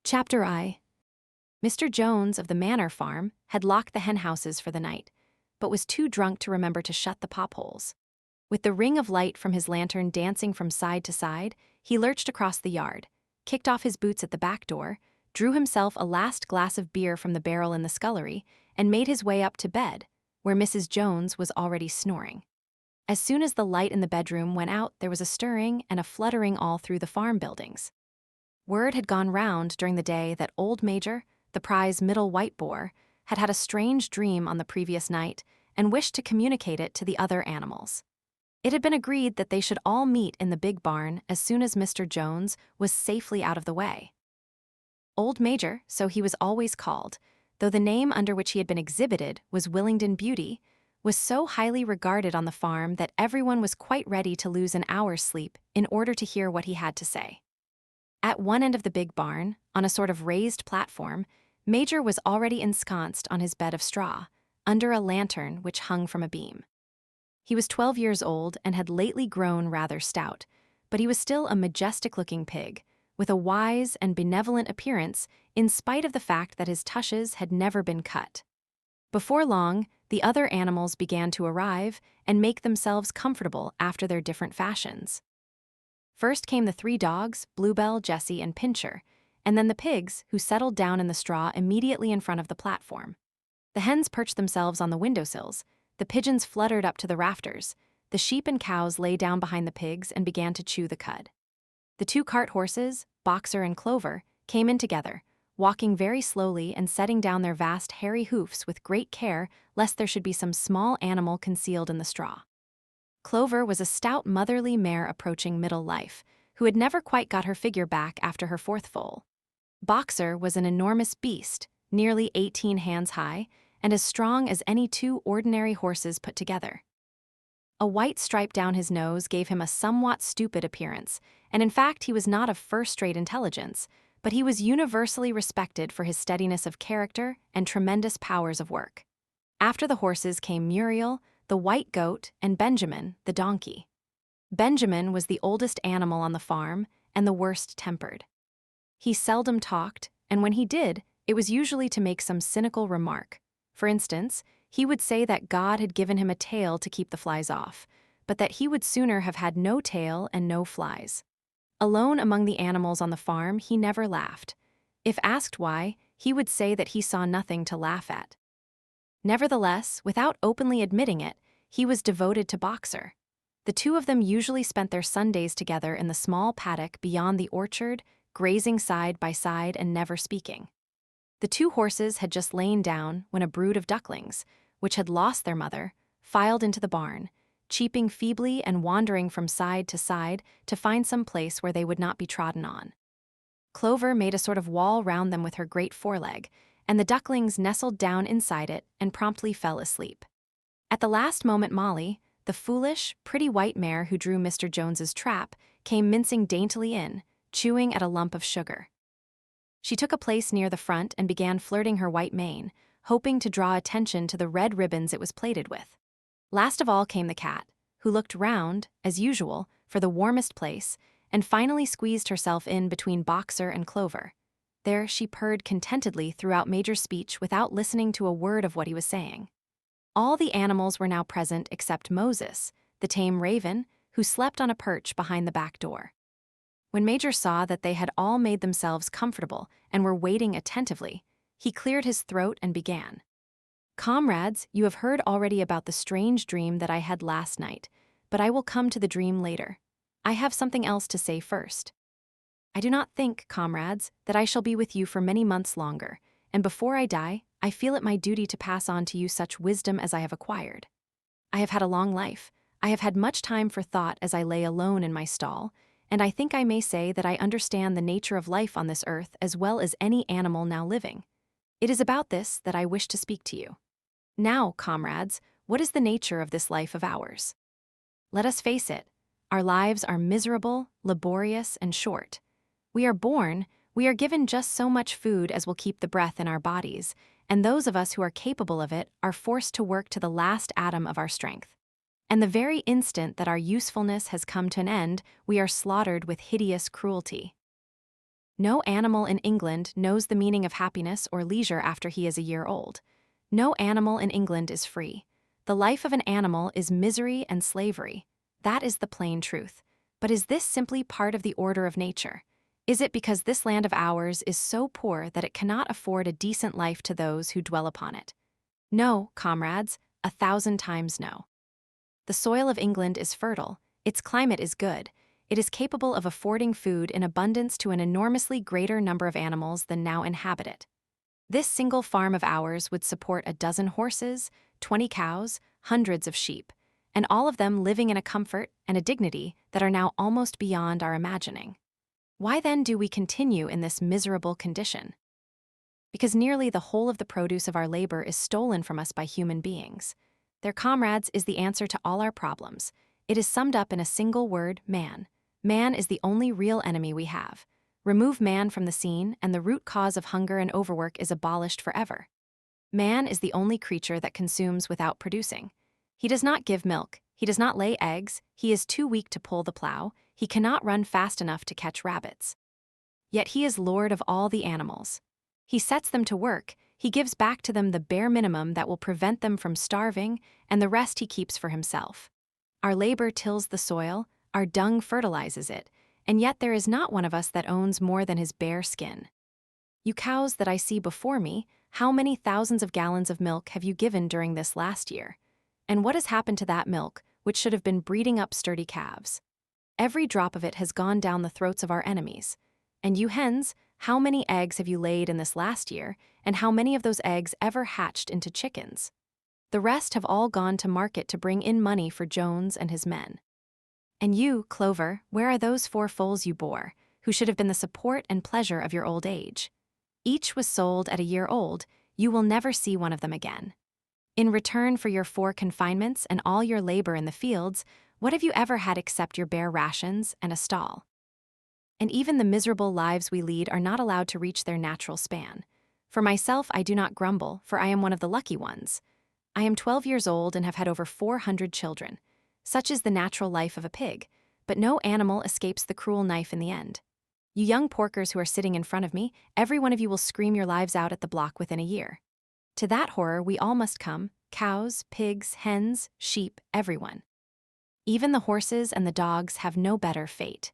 Chapter I. Mr. Jones of the Manor Farm had locked the henhouses for the night, but was too drunk to remember to shut the popholes. With the ring of light from his lantern dancing from side to side, he lurched across the yard, kicked off his boots at the back door, drew himself a last glass of beer from the barrel in the scullery, and made his way up to bed, where Mrs. Jones was already snoring. As soon as the light in the bedroom went out, there was a stirring and a fluttering all through the farm buildings. Word had gone round during the day that old Major, the prize middle white boar, had had a strange dream on the previous night and wished to communicate it to the other animals. It had been agreed that they should all meet in the big barn as soon as Mr. Jones was safely out of the way. Old Major, so he was always called, though the name under which he had been exhibited was Willingdon Beauty, was so highly regarded on the farm that everyone was quite ready to lose an hour's sleep in order to hear what he had to say. At one end of the big barn, on a sort of raised platform, Major was already ensconced on his bed of straw, under a lantern which hung from a beam. He was 12 years old and had lately grown rather stout, but he was still a majestic-looking pig, with a wise and benevolent appearance in spite of the fact that his tushes had never been cut. Before long, the other animals began to arrive and make themselves comfortable after their different fashions. First came the 3 dogs, Bluebell, Jessie, and Pincher, and then the pigs, who settled down in the straw immediately in front of the platform. The hens perched themselves on the windowsills, the pigeons fluttered up to the rafters, the sheep and cows lay down behind the pigs and began to chew the cud. The 2 cart horses, Boxer and Clover, came in together, walking very slowly and setting down their vast hairy hoofs with great care lest there should be some small animal concealed in the straw. Clover was a stout motherly mare approaching middle life, who had never quite got her figure back after her 4th foal. Boxer was an enormous beast, nearly 18 hands high, and as strong as any 2 ordinary horses put together. A white stripe down his nose gave him a somewhat stupid appearance, and in fact he was not of first-rate intelligence, but he was universally respected for his steadiness of character and tremendous powers of work. After the horses came Muriel, the white goat, and Benjamin, the donkey. Benjamin was the oldest animal on the farm and the worst-tempered. He seldom talked, and when he did, it was usually to make some cynical remark. For instance, he would say that God had given him a tail to keep the flies off, but that he would sooner have had no tail and no flies. Alone among the animals on the farm, he never laughed. If asked why, he would say that he saw nothing to laugh at. Nevertheless, without openly admitting it, he was devoted to Boxer. The 2 of them usually spent their Sundays together in the small paddock beyond the orchard, grazing side by side and never speaking. The 2 horses had just lain down when a brood of ducklings, which had lost their mother, filed into the barn, cheeping feebly and wandering from side to side to find some place where they would not be trodden on. Clover made a sort of wall round them with her great foreleg, and the ducklings nestled down inside it and promptly fell asleep. At the last moment Molly, the foolish, pretty white mare who drew Mr. Jones's trap, came mincing daintily in, chewing at a lump of sugar. She took a place near the front and began flirting her white mane, hoping to draw attention to the red ribbons it was plaited with. Last of all came the cat, who looked round, as usual, for the warmest place, and finally squeezed herself in between Boxer and Clover. There she purred contentedly throughout Major's speech without listening to a word of what he was saying. All the animals were now present except Moses, the tame raven, who slept on a perch behind the back door. When Major saw that they had all made themselves comfortable and were waiting attentively, he cleared his throat and began. "Comrades, you have heard already about the strange dream that I had last night, but I will come to the dream later. I have something else to say first. I do not think, comrades, that I shall be with you for many months longer, and before I die, I feel it my duty to pass on to you such wisdom as I have acquired. I have had a long life. I have had much time for thought as I lay alone in my stall, and I think I may say that I understand the nature of life on this earth as well as any animal now living. It is about this that I wish to speak to you. Now, comrades, what is the nature of this life of ours? Let us face it, our lives are miserable, laborious, and short. We are born, we are given just so much food as will keep the breath in our bodies, and those of us who are capable of it are forced to work to the last atom of our strength. And the very instant that our usefulness has come to an end, we are slaughtered with hideous cruelty. No animal in England knows the meaning of happiness or leisure after he is a year old. No animal in England is free. The life of an animal is misery and slavery. That is the plain truth. But is this simply part of the order of nature? Is it because this land of ours is so poor that it cannot afford a decent life to those who dwell upon it? No, comrades, 1,000 times no. The soil of England is fertile, its climate is good, it is capable of affording food in abundance to an enormously greater number of animals than now inhabit it. This single farm of ours would support a dozen horses, 20 cows, hundreds of sheep, and all of them living in a comfort and a dignity that are now almost beyond our imagining. Why then do we continue in this miserable condition? Because nearly the whole of the produce of our labor is stolen from us by human beings. Their comrades is the answer to all our problems. It is summed up in a single word, man. Man is the only real enemy we have. Remove man from the scene, and the root cause of hunger and overwork is abolished forever. Man is the only creature that consumes without producing. He does not give milk, he does not lay eggs, he is too weak to pull the plow, he cannot run fast enough to catch rabbits. Yet he is lord of all the animals. He sets them to work, he gives back to them the bare minimum that will prevent them from starving, and the rest he keeps for himself. Our labor tills the soil, our dung fertilizes it, and yet there is not one of us that owns more than his bare skin. You cows that I see before me, how many thousands of gallons of milk have you given during this last year? And what has happened to that milk, which should have been breeding up sturdy calves? Every drop of it has gone down the throats of our enemies. And you hens, how many eggs have you laid in this last year, and how many of those eggs ever hatched into chickens? The rest have all gone to market to bring in money for Jones and his men. And you, Clover, where are those 4 foals you bore, who should have been the support and pleasure of your old age? Each was sold at a year old, you will never see one of them again. In return for your 4 confinements and all your labor in the fields, what have you ever had except your bare rations and a stall? And even the miserable lives we lead are not allowed to reach their natural span. For myself, I do not grumble, for I am one of the lucky ones. I am 12 years old and have had over 400 children. Such is the natural life of a pig, but no animal escapes the cruel knife in the end. You young porkers who are sitting in front of me, every one of you will scream your lives out at the block within a year. To that horror we all must come, cows, pigs, hens, sheep, everyone. Even the horses and the dogs have no better fate.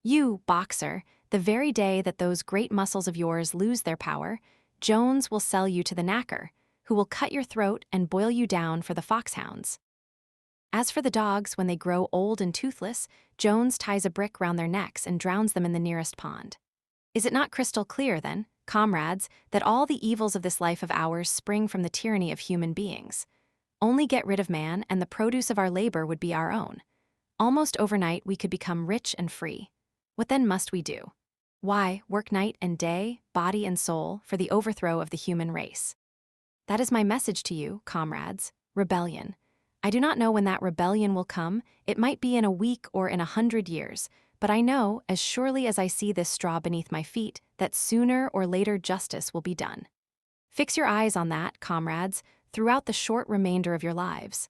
You, boxer, the very day that those great muscles of yours lose their power, Jones will sell you to the knacker, who will cut your throat and boil you down for the foxhounds. As for the dogs, when they grow old and toothless, Jones ties a brick round their necks and drowns them in the nearest pond. Is it not crystal clear, then, comrades, that all the evils of this life of ours spring from the tyranny of human beings? Only get rid of man, and the produce of our labor would be our own. Almost overnight we could become rich and free. What then must we do? Why, work night and day, body and soul, for the overthrow of the human race. That is my message to you, comrades, rebellion. I do not know when that rebellion will come, it might be in a week or in 100 years, but I know, as surely as I see this straw beneath my feet, that sooner or later justice will be done. Fix your eyes on that, comrades, throughout the short remainder of your lives.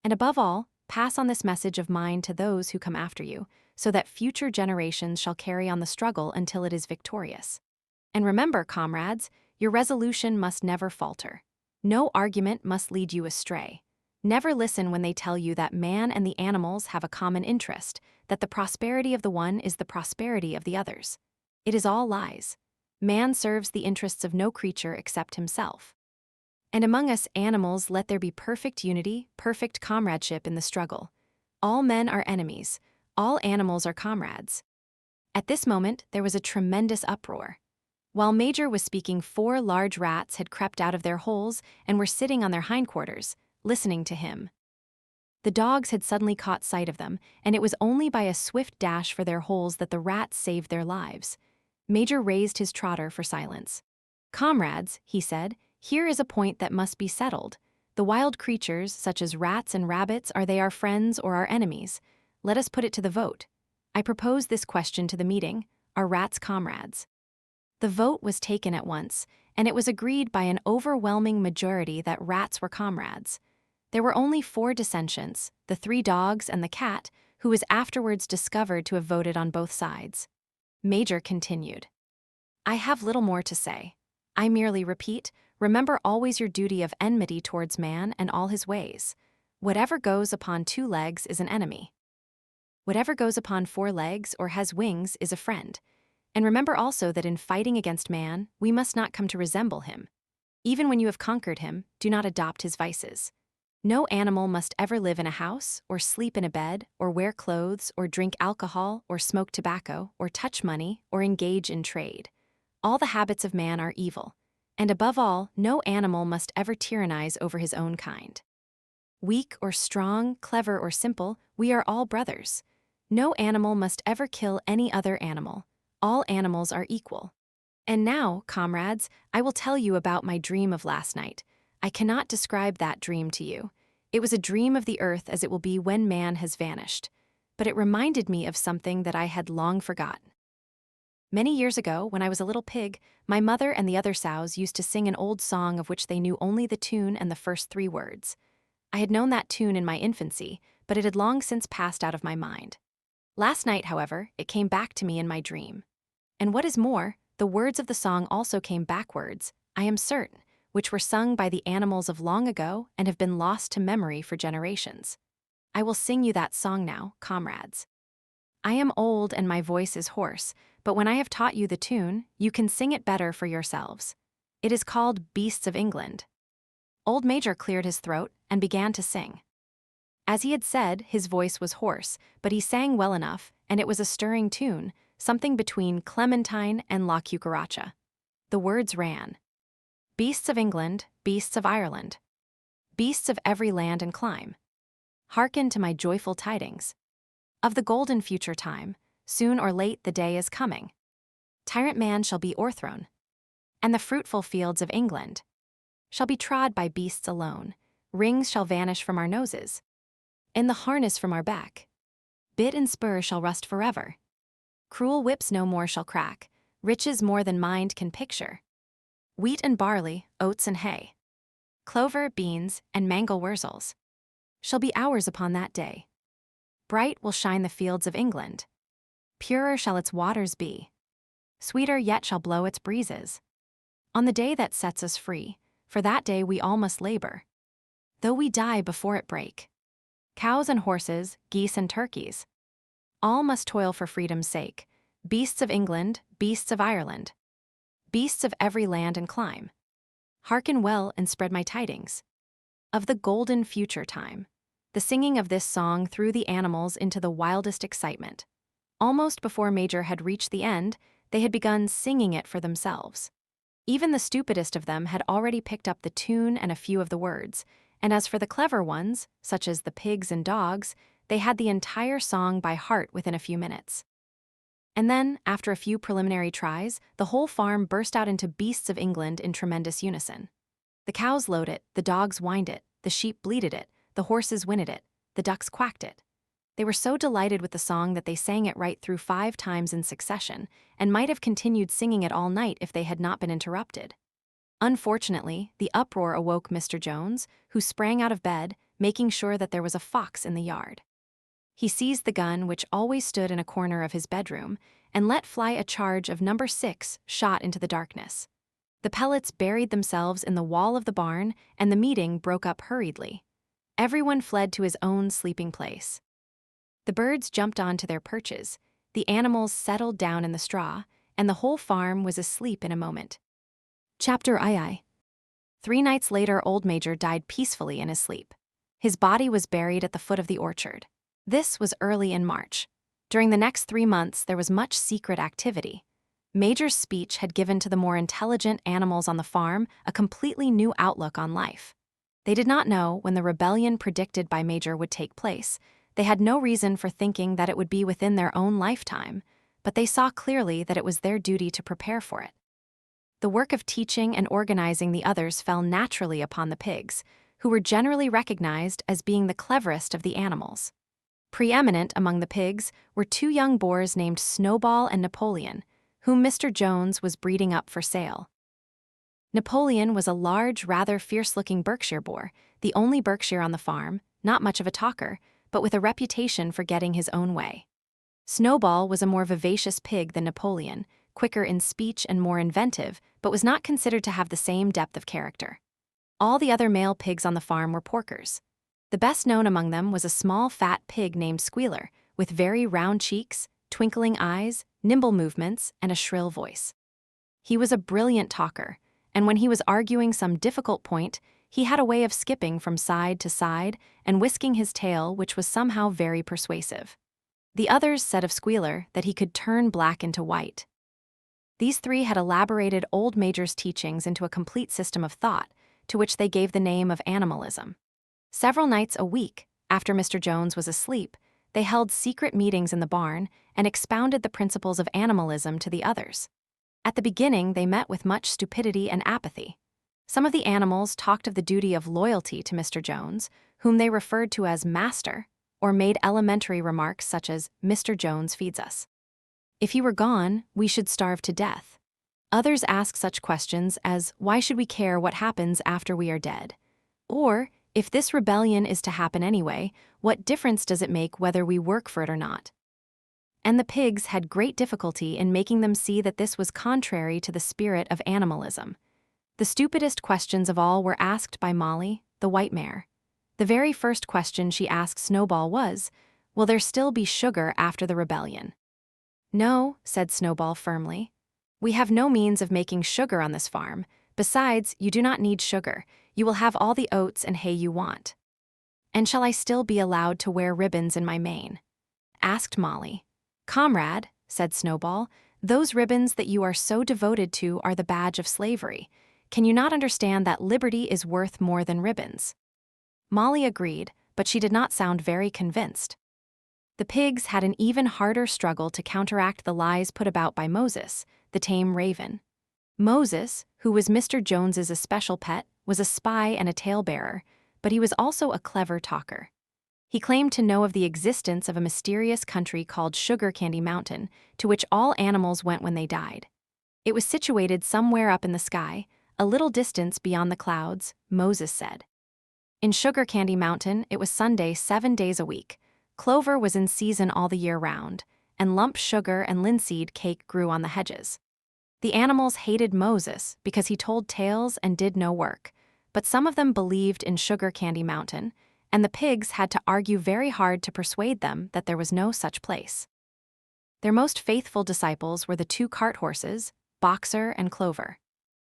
And above all, pass on this message of mine to those who come after you, so that future generations shall carry on the struggle until it is victorious. And remember, comrades, your resolution must never falter. No argument must lead you astray. Never listen when they tell you that man and the animals have a common interest, that the prosperity of the one is the prosperity of the others. It is all lies. Man serves the interests of no creature except himself. And among us animals let there be perfect unity, perfect comradeship in the struggle. All men are enemies, all animals are comrades. At this moment, there was a tremendous uproar. While Major was speaking, 4 large rats had crept out of their holes and were sitting on their hindquarters, listening to him. The dogs had suddenly caught sight of them, and it was only by a swift dash for their holes that the rats saved their lives. Major raised his trotter for silence. Comrades, he said, here is a point that must be settled. The wild creatures, such as rats and rabbits, are they our friends or our enemies? Let us put it to the vote. I propose this question to the meeting, are rats comrades? The vote was taken at once, and it was agreed by an overwhelming majority that rats were comrades. There were only 4 dissentients, the 3 dogs and the cat, who was afterwards discovered to have voted on both sides. Major continued. I have little more to say. I merely repeat, remember always your duty of enmity towards man and all his ways. Whatever goes upon 2 legs is an enemy. Whatever goes upon 4 legs or has wings is a friend. And remember also that in fighting against man, we must not come to resemble him. Even when you have conquered him, do not adopt his vices. No animal must ever live in a house, or sleep in a bed, or wear clothes, or drink alcohol, or smoke tobacco, or touch money, or engage in trade. All the habits of man are evil. And above all, no animal must ever tyrannize over his own kind. Weak or strong, clever or simple, we are all brothers. No animal must ever kill any other animal. All animals are equal. And now, comrades, I will tell you about my dream of last night. I cannot describe that dream to you. It was a dream of the earth as it will be when man has vanished. But it reminded me of something that I had long forgotten. Many years ago, when I was a little pig, my mother and the other sows used to sing an old song of which they knew only the tune and the first 3 words. I had known that tune in my infancy, but it had long since passed out of my mind. Last night, however, it came back to me in my dream. And what is more, the words of the song also came backwards, I am certain, which were sung by the animals of long ago and have been lost to memory for generations. I will sing you that song now, comrades. I am old and my voice is hoarse, but when I have taught you the tune, you can sing it better for yourselves. It is called Beasts of England. Old Major cleared his throat and began to sing. As he had said, his voice was hoarse, but he sang well enough, and it was a stirring tune, something between Clementine and La Cucaracha. The words ran, Beasts of England, beasts of Ireland, beasts of every land and clime, hearken to my joyful tidings. Of the golden future time, soon or late the day is coming. Tyrant man shall be o'erthrown, and the fruitful fields of England shall be trod by beasts alone. Rings shall vanish from our noses, and the harness from our back. Bit and spur shall rust forever. Cruel whips no more shall crack, riches more than mind can picture. Wheat and barley, oats and hay, clover, beans, and mangel wurzels shall be ours upon that day. Bright will shine the fields of England. Purer shall its waters be. Sweeter yet shall blow its breezes. On the day that sets us free, for that day we all must labor, though we die before it break. Cows and horses, geese and turkeys, all must toil for freedom's sake. Beasts of England, beasts of Ireland, beasts of every land and clime. Hearken well and spread my tidings of the golden future time. The singing of this song threw the animals into the wildest excitement. Almost before Major had reached the end, they had begun singing it for themselves. Even the stupidest of them had already picked up the tune and a few of the words, and as for the clever ones, such as the pigs and dogs, they had the entire song by heart within a few minutes. And then, after a few preliminary tries, the whole farm burst out into Beasts of England in tremendous unison. The cows lowed it, the dogs whined it, the sheep bleated it, the horses whinnied it, the ducks quacked it. They were so delighted with the song that they sang it right through 5 times in succession, and might have continued singing it all night if they had not been interrupted. Unfortunately, the uproar awoke Mr. Jones, who sprang out of bed, making sure that there was a fox in the yard. He seized the gun, which always stood in a corner of his bedroom, and let fly a charge of number 6 shot into the darkness. The pellets buried themselves in the wall of the barn, and the meeting broke up hurriedly. Everyone fled to his own sleeping place. The birds jumped onto their perches, the animals settled down in the straw, and the whole farm was asleep in a moment. Chapter II. 3 nights later, Old Major died peacefully in his sleep. His body was buried at the foot of the orchard. This was early in March. During the next 3 months, there was much secret activity. Major's speech had given to the more intelligent animals on the farm a completely new outlook on life. They did not know when the rebellion predicted by Major would take place. They had no reason for thinking that it would be within their own lifetime, but they saw clearly that it was their duty to prepare for it. The work of teaching and organizing the others fell naturally upon the pigs, who were generally recognized as being the cleverest of the animals. Preeminent among the pigs were 2 young boars named Snowball and Napoleon, whom Mr. Jones was breeding up for sale. Napoleon was a large, rather fierce-looking Berkshire boar, the only Berkshire on the farm, not much of a talker, but with a reputation for getting his own way. Snowball was a more vivacious pig than Napoleon, quicker in speech and more inventive, but was not considered to have the same depth of character. All the other male pigs on the farm were porkers. The best known among them was a small fat pig named Squealer, with very round cheeks, twinkling eyes, nimble movements, and a shrill voice. He was a brilliant talker, and when he was arguing some difficult point, he had a way of skipping from side to side and whisking his tail, which was somehow very persuasive. The others said of Squealer that he could turn black into white. These three had elaborated Old Major's teachings into a complete system of thought, to which they gave the name of animalism. Several nights a week, after Mr. Jones was asleep, they held secret meetings in the barn and expounded the principles of animalism to the others. At the beginning, they met with much stupidity and apathy. Some of the animals talked of the duty of loyalty to Mr. Jones, whom they referred to as Master, or made elementary remarks such as, "Mr. Jones feeds us. If he were gone, we should starve to death." Others asked such questions as, "Why should we care what happens after we are dead?" Or, "If this rebellion is to happen anyway, what difference does it make whether we work for it or not?" And the pigs had great difficulty in making them see that this was contrary to the spirit of animalism. The stupidest questions of all were asked by Molly, the white mare. The very first question she asked Snowball was, "Will there still be sugar after the rebellion?" "No," said Snowball firmly. "We have no means of making sugar on this farm. Besides, you do not need sugar. You will have all the oats and hay you want." "And shall I still be allowed to wear ribbons in my mane?" asked Molly. "Comrade," said Snowball, "those ribbons that you are so devoted to are the badge of slavery. Can you not understand that liberty is worth more than ribbons?" Molly agreed, but she did not sound very convinced. The pigs had an even harder struggle to counteract the lies put about by Moses, the tame raven. Moses, who was Mr. Jones's especial pet, was a spy and a talebearer, but he was also a clever talker. He claimed to know of the existence of a mysterious country called Sugar Candy Mountain, to which all animals went when they died. It was situated somewhere up in the sky, a little distance beyond the clouds, Moses said. In Sugar Candy Mountain, it was Sunday 7 days a week. Clover was in season all the year round, and lump sugar and linseed cake grew on the hedges. The animals hated Moses because he told tales and did no work, but some of them believed in Sugar Candy Mountain, and the pigs had to argue very hard to persuade them that there was no such place. Their most faithful disciples were the 2 cart horses, Boxer and Clover.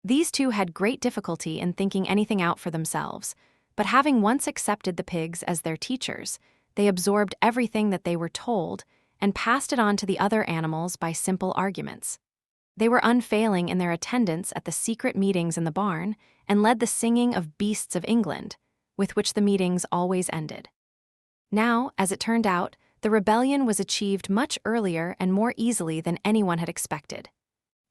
These two had great difficulty in thinking anything out for themselves, but having once accepted the pigs as their teachers, they absorbed everything that they were told and passed it on to the other animals by simple arguments. They were unfailing in their attendance at the secret meetings in the barn and led the singing of Beasts of England, with which the meetings always ended. Now, as it turned out, the rebellion was achieved much earlier and more easily than anyone had expected.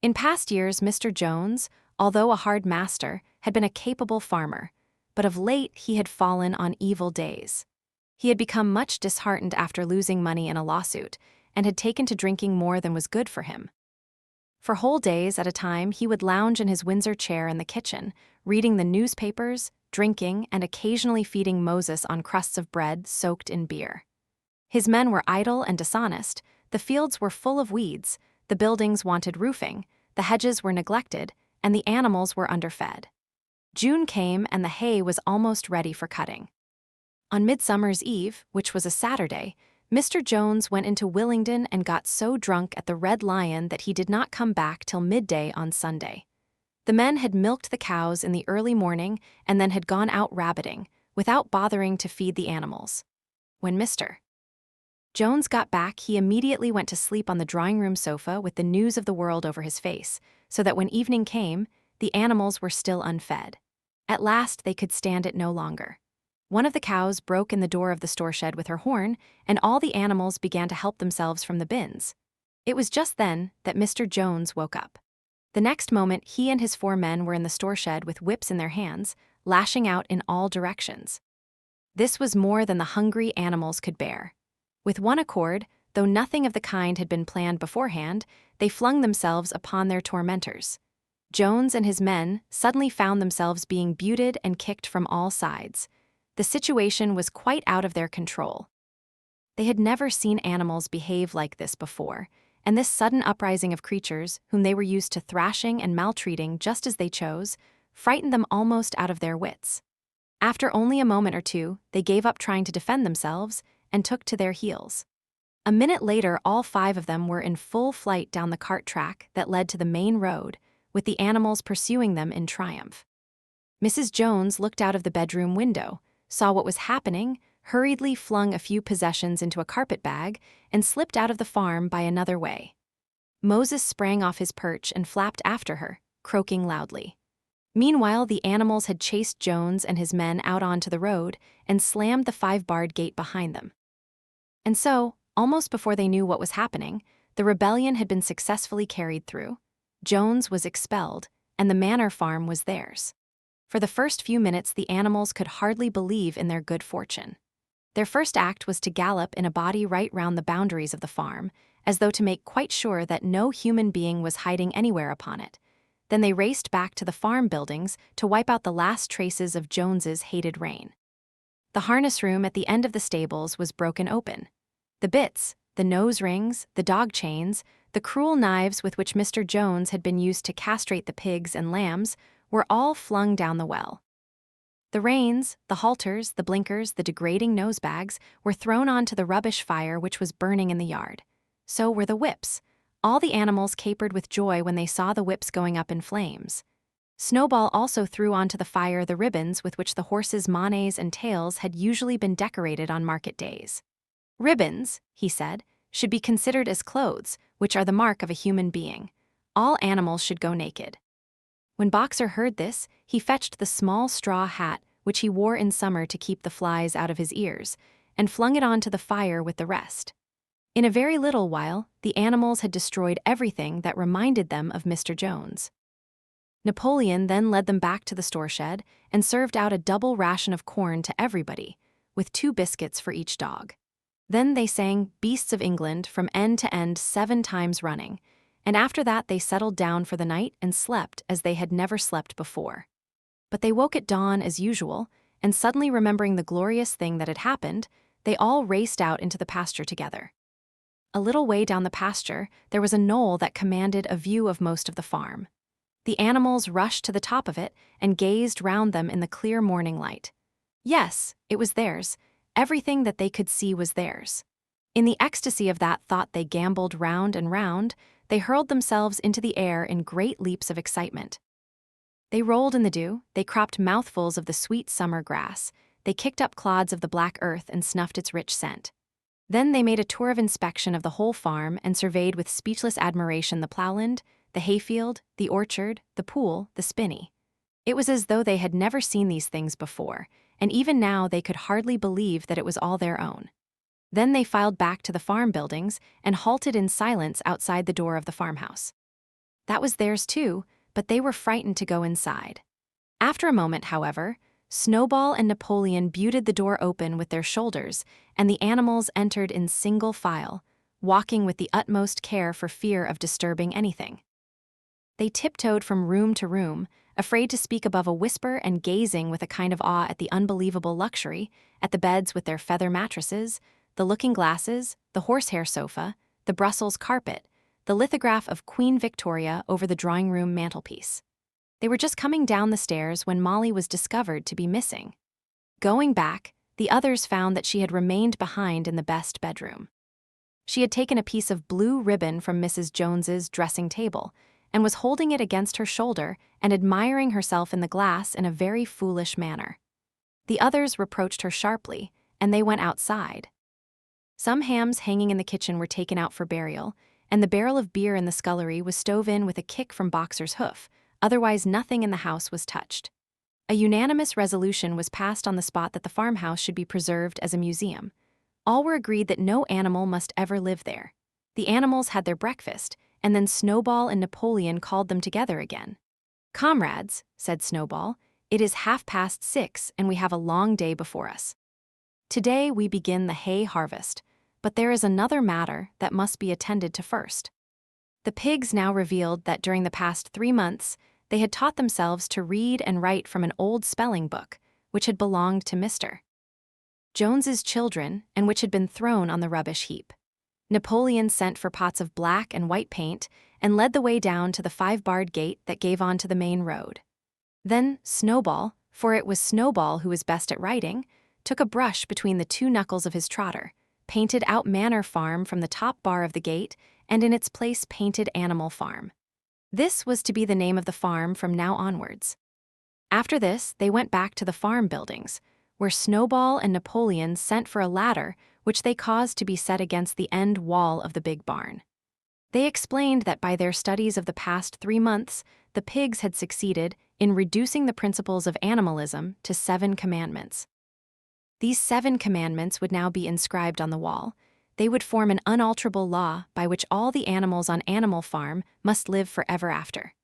In past years, Mr. Jones, although a hard master, had been a capable farmer, but of late he had fallen on evil days. He had become much disheartened after losing money in a lawsuit, and had taken to drinking more than was good for him. For whole days at a time, he would lounge in his Windsor chair in the kitchen, reading the newspapers, drinking, and occasionally feeding Moses on crusts of bread soaked in beer. His men were idle and dishonest, the fields were full of weeds, the buildings wanted roofing, the hedges were neglected, and the animals were underfed. June came and the hay was almost ready for cutting. On Midsummer's Eve, which was a Saturday, Mr. Jones went into Willingdon and got so drunk at the Red Lion that he did not come back till midday on Sunday. The men had milked the cows in the early morning and then had gone out rabbiting, without bothering to feed the animals. When Mr. Jones got back, he immediately went to sleep on the drawing-room sofa with the news of the world over his face, so that when evening came, the animals were still unfed. At last they could stand it no longer. One of the cows broke in the door of the store shed with her horn, and all the animals began to help themselves from the bins. It was just then that Mr. Jones woke up. The next moment, he and his 4 men were in the store shed with whips in their hands, lashing out in all directions. This was more than the hungry animals could bear. With one accord, though nothing of the kind had been planned beforehand, they flung themselves upon their tormentors. Jones and his men suddenly found themselves being butted and kicked from all sides. The situation was quite out of their control. They had never seen animals behave like this before, and this sudden uprising of creatures, whom they were used to thrashing and maltreating just as they chose, frightened them almost out of their wits. After only a moment or two, they gave up trying to defend themselves and took to their heels. A minute later, all 5 of them were in full flight down the cart track that led to the main road, with the animals pursuing them in triumph. Mrs. Jones looked out of the bedroom window, saw what was happening, hurriedly flung a few possessions into a carpet bag, and slipped out of the farm by another way. Moses sprang off his perch and flapped after her, croaking loudly. Meanwhile, the animals had chased Jones and his men out onto the road and slammed the 5-barred gate behind them. And so, almost before they knew what was happening, the rebellion had been successfully carried through. Jones was expelled, and the manor farm was theirs. For the first few minutes, the animals could hardly believe in their good fortune. Their first act was to gallop in a body right round the boundaries of the farm, as though to make quite sure that no human being was hiding anywhere upon it. Then they raced back to the farm buildings to wipe out the last traces of Jones's hated reign. The harness room at the end of the stables was broken open. The bits, the nose rings, the dog chains, the cruel knives with which Mr. Jones had been used to castrate the pigs and lambs, were all flung down the well. The reins, the halters, the blinkers, the degrading nose bags were thrown onto the rubbish fire which was burning in the yard. So were the whips. All the animals capered with joy when they saw the whips going up in flames. Snowball also threw onto the fire the ribbons with which the horses' monnets and tails had usually been decorated on market days. "Ribbons," he said, "should be considered as clothes, which are the mark of a human being. All animals should go naked." When Boxer heard this, he fetched the small straw hat which he wore in summer to keep the flies out of his ears, and flung it onto the fire with the rest. In a very little while, the animals had destroyed everything that reminded them of Mr. Jones. Napoleon then led them back to the store shed and served out a double ration of corn to everybody, with 2 biscuits for each dog. Then they sang Beasts of England from end to end 7 times running, and after that they settled down for the night and slept as they had never slept before. But they woke at dawn as usual, and suddenly remembering the glorious thing that had happened, they all raced out into the pasture together. A little way down the pasture, there was a knoll that commanded a view of most of the farm. The animals rushed to the top of it and gazed round them in the clear morning light. Yes, it was theirs. Everything that they could see was theirs. In the ecstasy of that thought, they gamboled round and round. They hurled themselves into the air in great leaps of excitement. They rolled in the dew, they cropped mouthfuls of the sweet summer grass, they kicked up clods of the black earth and snuffed its rich scent. Then they made a tour of inspection of the whole farm and surveyed with speechless admiration the plowland, the hayfield, the orchard, the pool, the spinney. It was as though they had never seen these things before, and even now they could hardly believe that it was all their own. Then they filed back to the farm buildings and halted in silence outside the door of the farmhouse. That was theirs too, but they were frightened to go inside. After a moment, however, Snowball and Napoleon butted the door open with their shoulders, and the animals entered in single file, walking with the utmost care for fear of disturbing anything. They tiptoed from room to room, afraid to speak above a whisper and gazing with a kind of awe at the unbelievable luxury, at the beds with their feather mattresses, the looking-glasses, the horsehair sofa, the Brussels carpet, the lithograph of Queen Victoria over the drawing-room mantelpiece. They were just coming down the stairs when Molly was discovered to be missing. Going back, the others found that she had remained behind in the best bedroom. She had taken a piece of blue ribbon from Mrs. Jones's dressing table and was holding it against her shoulder and admiring herself in the glass in a very foolish manner. The others reproached her sharply, and they went outside. Some hams hanging in the kitchen were taken out for burial, and the barrel of beer in the scullery was stove in with a kick from Boxer's hoof. Otherwise, nothing in the house was touched. A unanimous resolution was passed on the spot that the farmhouse should be preserved as a museum. All were agreed that no animal must ever live there. The animals had their breakfast, and then Snowball and Napoleon called them together again. "Comrades," said Snowball, "it is 6:30, and we have a long day before us. Today we begin the hay harvest, but there is another matter that must be attended to first." The pigs now revealed that during the past 3 months, they had taught themselves to read and write from an old spelling book, which had belonged to Mr. Jones's children, and which had been thrown on the rubbish heap. Napoleon sent for pots of black and white paint and led the way down to the 5-barred gate that gave onto the main road. Then Snowball, for it was Snowball who was best at writing, took a brush between the 2 knuckles of his trotter, painted out Manor Farm from the top bar of the gate, and in its place painted Animal Farm. This was to be the name of the farm from now onwards. After this, they went back to the farm buildings, where Snowball and Napoleon sent for a ladder which they caused to be set against the end wall of the big barn. They explained that by their studies of the past 3 months, the pigs had succeeded in reducing the principles of animalism to 7 commandments. These 7 commandments would now be inscribed on the wall. They would form an unalterable law by which all the animals on Animal Farm must live forever after.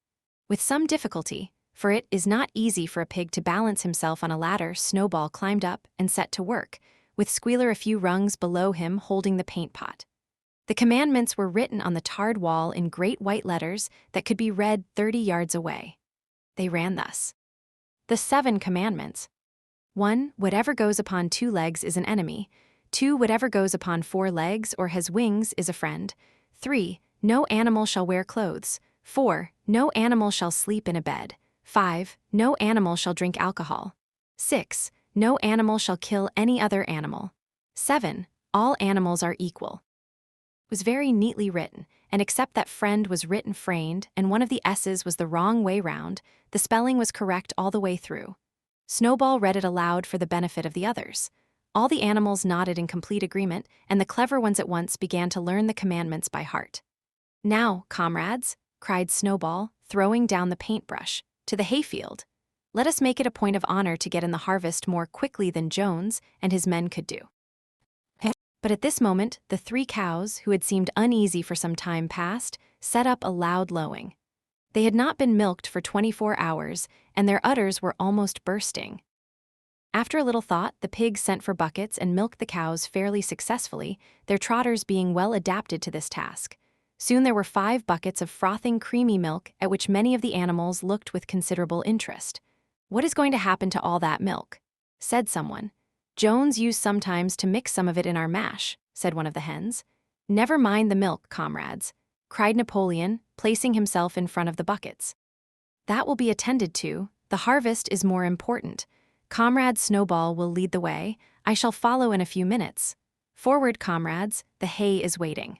With some difficulty, for it is not easy for a pig to balance himself on a ladder, Snowball climbed up and set to work, with Squealer a few rungs below him holding the paint pot. The commandments were written on the tarred wall in great white letters that could be read 30 yards away. They ran thus. The 7 commandments. 1. Whatever goes upon 2 legs is an enemy. 2. Whatever goes upon 4 legs or has wings is a friend. 3. No animal shall wear clothes. 4. No animal shall sleep in a bed. 5. No animal shall drink alcohol. 6. No animal shall kill any other animal. 7. All animals are equal. It was very neatly written, and except that friend was written framed and one of the S's was the wrong way round, the spelling was correct all the way through. Snowball read it aloud for the benefit of the others. All the animals nodded in complete agreement, and the clever ones at once began to learn the commandments by heart. Now, comrades, cried Snowball, throwing down the paintbrush, to the hayfield. Let us make it a point of honor to get in the harvest more quickly than Jones and his men could do. But at this moment, the 3 cows, who had seemed uneasy for some time past, set up a loud lowing. They had not been milked for 24 hours, and their udders were almost bursting. After a little thought, the pigs sent for buckets and milked the cows fairly successfully, their trotters being well adapted to this task. Soon there were 5 buckets of frothing creamy milk, at which many of the animals looked with considerable interest. What is going to happen to all that milk? Said someone. Jones used sometimes to mix some of it in our mash, said one of the hens. Never mind the milk, comrades, cried Napoleon, placing himself in front of the buckets. That will be attended to. The harvest is more important. Comrade Snowball will lead the way. I shall follow in a few minutes. Forward, comrades, the hay is waiting.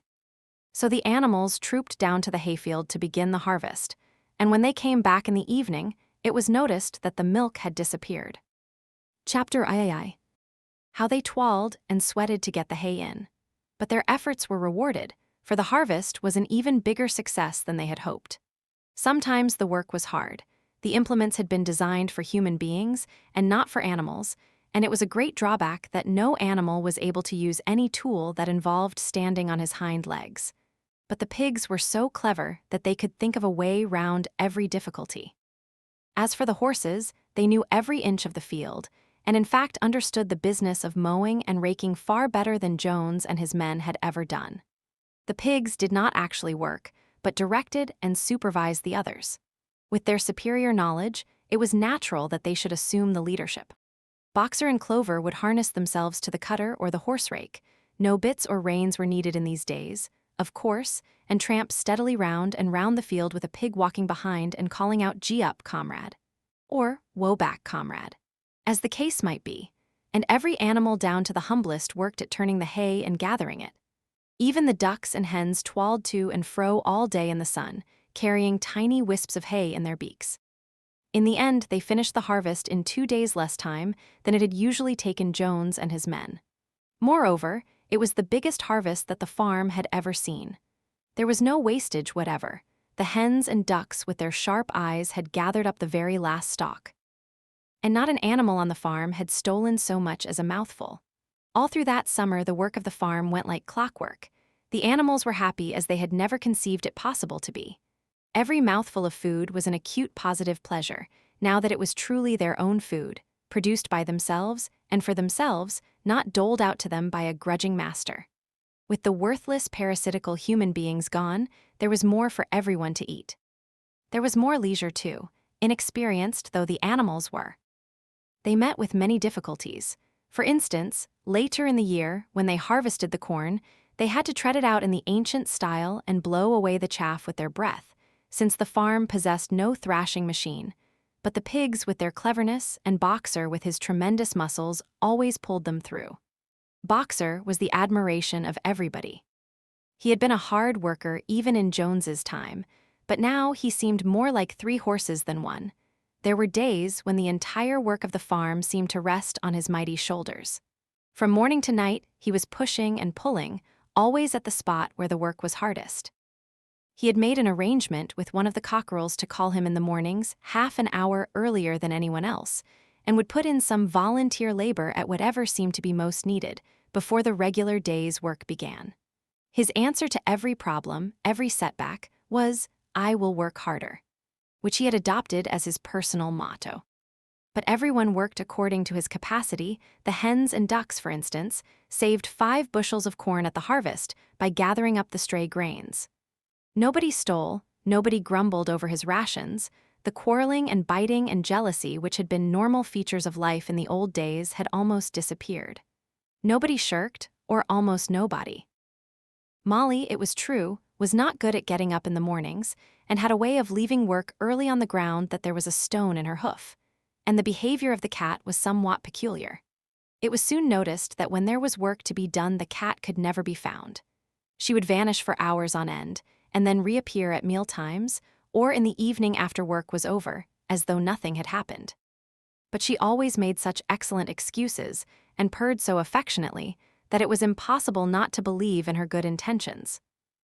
So the animals trooped down to the hayfield to begin the harvest, and when they came back in the evening, it was noticed that the milk had disappeared. Chapter II. How they toiled and sweated to get the hay in. But their efforts were rewarded, for the harvest was an even bigger success than they had hoped. Sometimes the work was hard. The implements had been designed for human beings and not for animals, and it was a great drawback that no animal was able to use any tool that involved standing on his hind legs. But the pigs were so clever that they could think of a way round every difficulty. As for the horses, they knew every inch of the field, and in fact understood the business of mowing and raking far better than Jones and his men had ever done. The pigs did not actually work, but directed and supervised the others. With their superior knowledge, it was natural that they should assume the leadership. Boxer and Clover would harness themselves to the cutter or the horse rake. No bits or reins were needed in these days, of course, and tramp steadily round and round the field with a pig walking behind and calling out, "Gee up, comrade," or "Woe back, comrade," as the case might be, and every animal down to the humblest worked at turning the hay and gathering it. Even the ducks and hens toiled to and fro all day in the sun, carrying tiny wisps of hay in their beaks. In the end, they finished the harvest in 2 days less time than it had usually taken Jones and his men. Moreover, it was the biggest harvest that the farm had ever seen. There was no wastage whatever. The hens and ducks with their sharp eyes had gathered up the very last stalk. And not an animal on the farm had stolen so much as a mouthful. All through that summer, the work of the farm went like clockwork. The animals were happy as they had never conceived it possible to be. Every mouthful of food was an acute positive pleasure, now that it was truly their own food, produced by themselves, and for themselves, not doled out to them by a grudging master. With the worthless parasitical human beings gone, there was more for everyone to eat. There was more leisure too, inexperienced though the animals were. They met with many difficulties. For instance, later in the year, when they harvested the corn, they had to tread it out in the ancient style and blow away the chaff with their breath, since the farm possessed no thrashing machine. But the pigs, with their cleverness, and Boxer, with his tremendous muscles, always pulled them through. Boxer was the admiration of everybody. He had been a hard worker even in Jones's time, but now he seemed more like 3 horses than one. There were days when the entire work of the farm seemed to rest on his mighty shoulders. From morning to night, he was pushing and pulling, always at the spot where the work was hardest. He had made an arrangement with one of the cockerels to call him in the mornings half an hour earlier than anyone else, and would put in some volunteer labor at whatever seemed to be most needed before the regular day's work began. His answer to every problem, every setback, was, "I will work harder," which he had adopted as his personal motto. But everyone worked according to his capacity. The hens and ducks, for instance, saved 5 bushels of corn at the harvest by gathering up the stray grains. Nobody stole, nobody grumbled over his rations. The quarreling and biting and jealousy which had been normal features of life in the old days had almost disappeared. Nobody shirked, or almost nobody. Molly, it was true, was not good at getting up in the mornings, and had a way of leaving work early on the ground that there was a stone in her hoof, and the behavior of the cat was somewhat peculiar. It was soon noticed that when there was work to be done, the cat could never be found. She would vanish for hours on end, and then reappear at meal times, or in the evening after work was over, as though nothing had happened. But she always made such excellent excuses, and purred so affectionately, that it was impossible not to believe in her good intentions.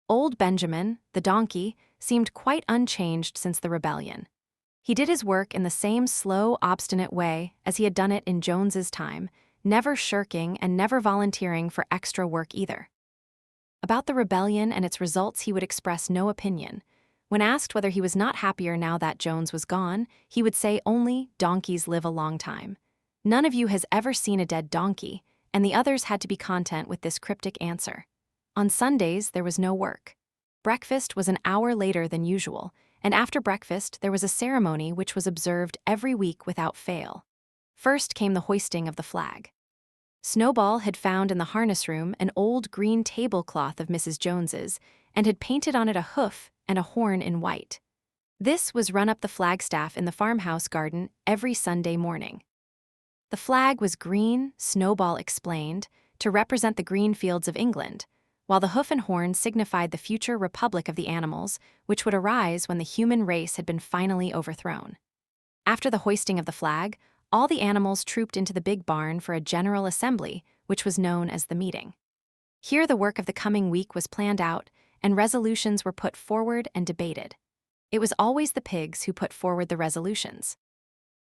Old Benjamin, the donkey, seemed quite unchanged since the rebellion. He did his work in the same slow, obstinate way as he had done it in Jones's time, never shirking and never volunteering for extra work either. About the rebellion and its results he would express no opinion. When asked whether he was not happier now that Jones was gone, he would say only, "Donkeys live a long time. None of you has ever seen a dead donkey," and the others had to be content with this cryptic answer. On Sundays, there was no work. Breakfast was an hour later than usual, and after breakfast there was a ceremony which was observed every week without fail. First came the hoisting of the flag. Snowball had found in the harness room an old green tablecloth of Mrs. Jones's, and had painted on it a hoof and a horn in white. This was run up the flagstaff in the farmhouse garden every Sunday morning. The flag was green, Snowball explained, to represent the green fields of England, while the hoof and horn signified the future republic of the animals, which would arise when the human race had been finally overthrown. After the hoisting of the flag, all the animals trooped into the big barn for a general assembly, which was known as the meeting. Here the work of the coming week was planned out, and resolutions were put forward and debated. It was always the pigs who put forward the resolutions.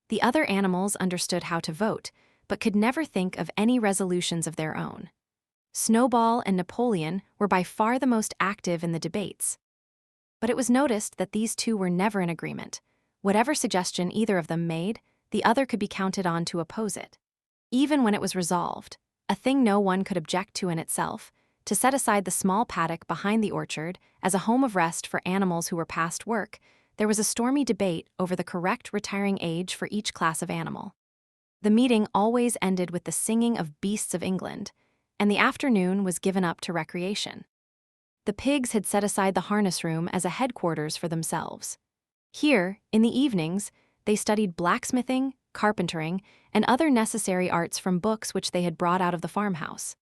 The other animals understood how to vote, but could never think of any resolutions of their own. Snowball and Napoleon were by far the most active in the debates. But it was noticed that these two were never in agreement. Whatever suggestion either of them made, the other could be counted on to oppose it. Even when it was resolved, a thing no one could object to in itself, to set aside the small paddock behind the orchard as a home of rest for animals who were past work, there was a stormy debate over the correct retiring age for each class of animal. The meeting always ended with the singing of Beasts of England, and the afternoon was given up to recreation. The pigs had set aside the harness room as a headquarters for themselves. Here, in the evenings, they studied blacksmithing, carpentering, and other necessary arts from books which they had brought out of the farmhouse.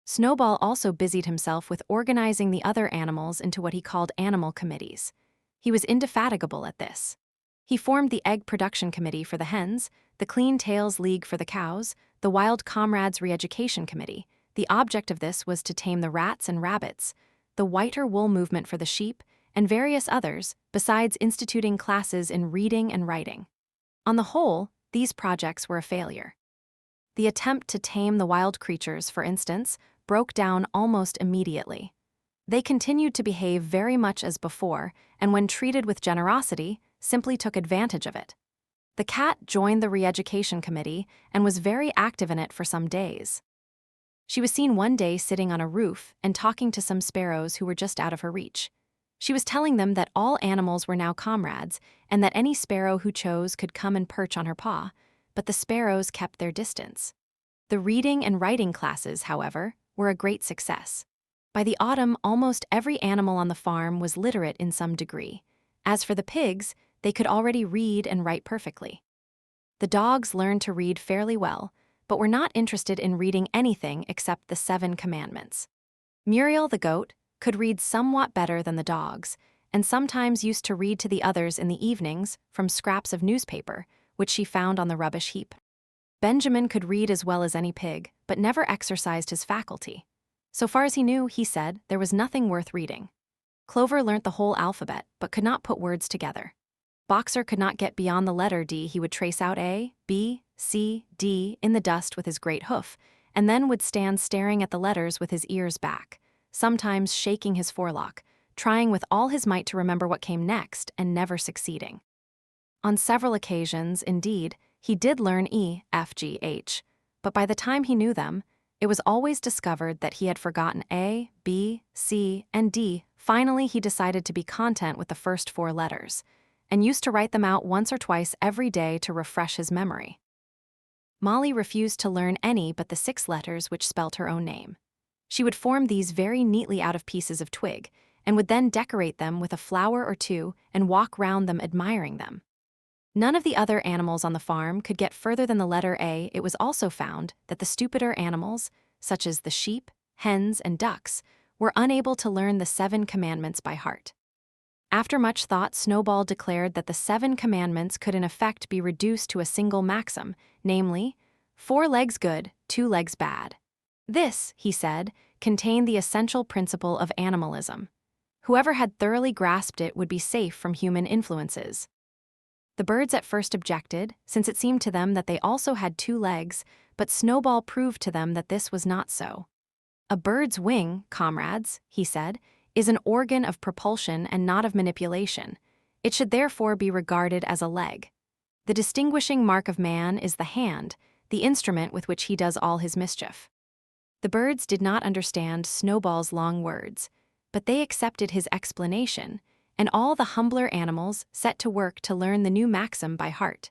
Snowball also busied himself with organizing the other animals into what he called animal committees. He was indefatigable at this. He formed the Egg Production Committee for the hens, the Clean Tails League for the cows, the Wild Comrades Re-Education Committee. The object of this was to tame the rats and rabbits, the Whiter Wool Movement for the sheep, and various others, besides instituting classes in reading and writing. On the whole, these projects were a failure. The attempt to tame the wild creatures, for instance, broke down almost immediately. They continued to behave very much as before, and when treated with generosity, simply took advantage of it. The cat joined the Re-Education Committee and was very active in it for some days. She was seen one day sitting on a roof and talking to some sparrows who were just out of her reach. She was telling them that all animals were now comrades and that any sparrow who chose could come and perch on her paw, but the sparrows kept their distance. The reading and writing classes, however, were a great success. By the autumn, almost every animal on the farm was literate in some degree. As for the pigs, they could already read and write perfectly. The dogs learned to read fairly well, but were not interested in reading anything except the 7 Commandments. Muriel the goat could read somewhat better than the dogs, and sometimes used to read to the others in the evenings from scraps of newspaper, which she found on the rubbish heap. Benjamin could read as well as any pig, but never exercised his faculty. So far as he knew, he said, there was nothing worth reading. Clover learnt the whole alphabet, but could not put words together. Boxer could not get beyond the letter D. He would trace out A, B, C, D in the dust with his great hoof, and then would stand staring at the letters with his ears back, sometimes shaking his forelock, trying with all his might to remember what came next and never succeeding. On several occasions, indeed, he did learn E, F, G, H, but by the time he knew them, it was always discovered that he had forgotten A, B, C, and D. Finally, he decided to be content with the first 4 letters, and used to write them out once or twice every day to refresh his memory. Molly refused to learn any but the 6 letters which spelt her own name. She would form these very neatly out of pieces of twig, and would then decorate them with a flower or 2 and walk round them admiring them. None of the other animals on the farm could get further than the letter A. It was also found that the stupider animals, such as the sheep, hens, and ducks, were unable to learn the 7 Commandments by heart. After much thought, Snowball declared that the 7 Commandments could in effect be reduced to a single maxim, namely, 4 legs good, 2 legs bad. This, he said, contained the essential principle of animalism. Whoever had thoroughly grasped it would be safe from human influences. The birds at first objected, since it seemed to them that they also had 2 legs, but Snowball proved to them that this was not so. A bird's wing, comrades, he said, is an organ of propulsion and not of manipulation. It should therefore be regarded as a leg. The distinguishing mark of man is the hand, the instrument with which he does all his mischief. The birds did not understand Snowball's long words, but they accepted his explanation, and all the humbler animals set to work to learn the new maxim by heart.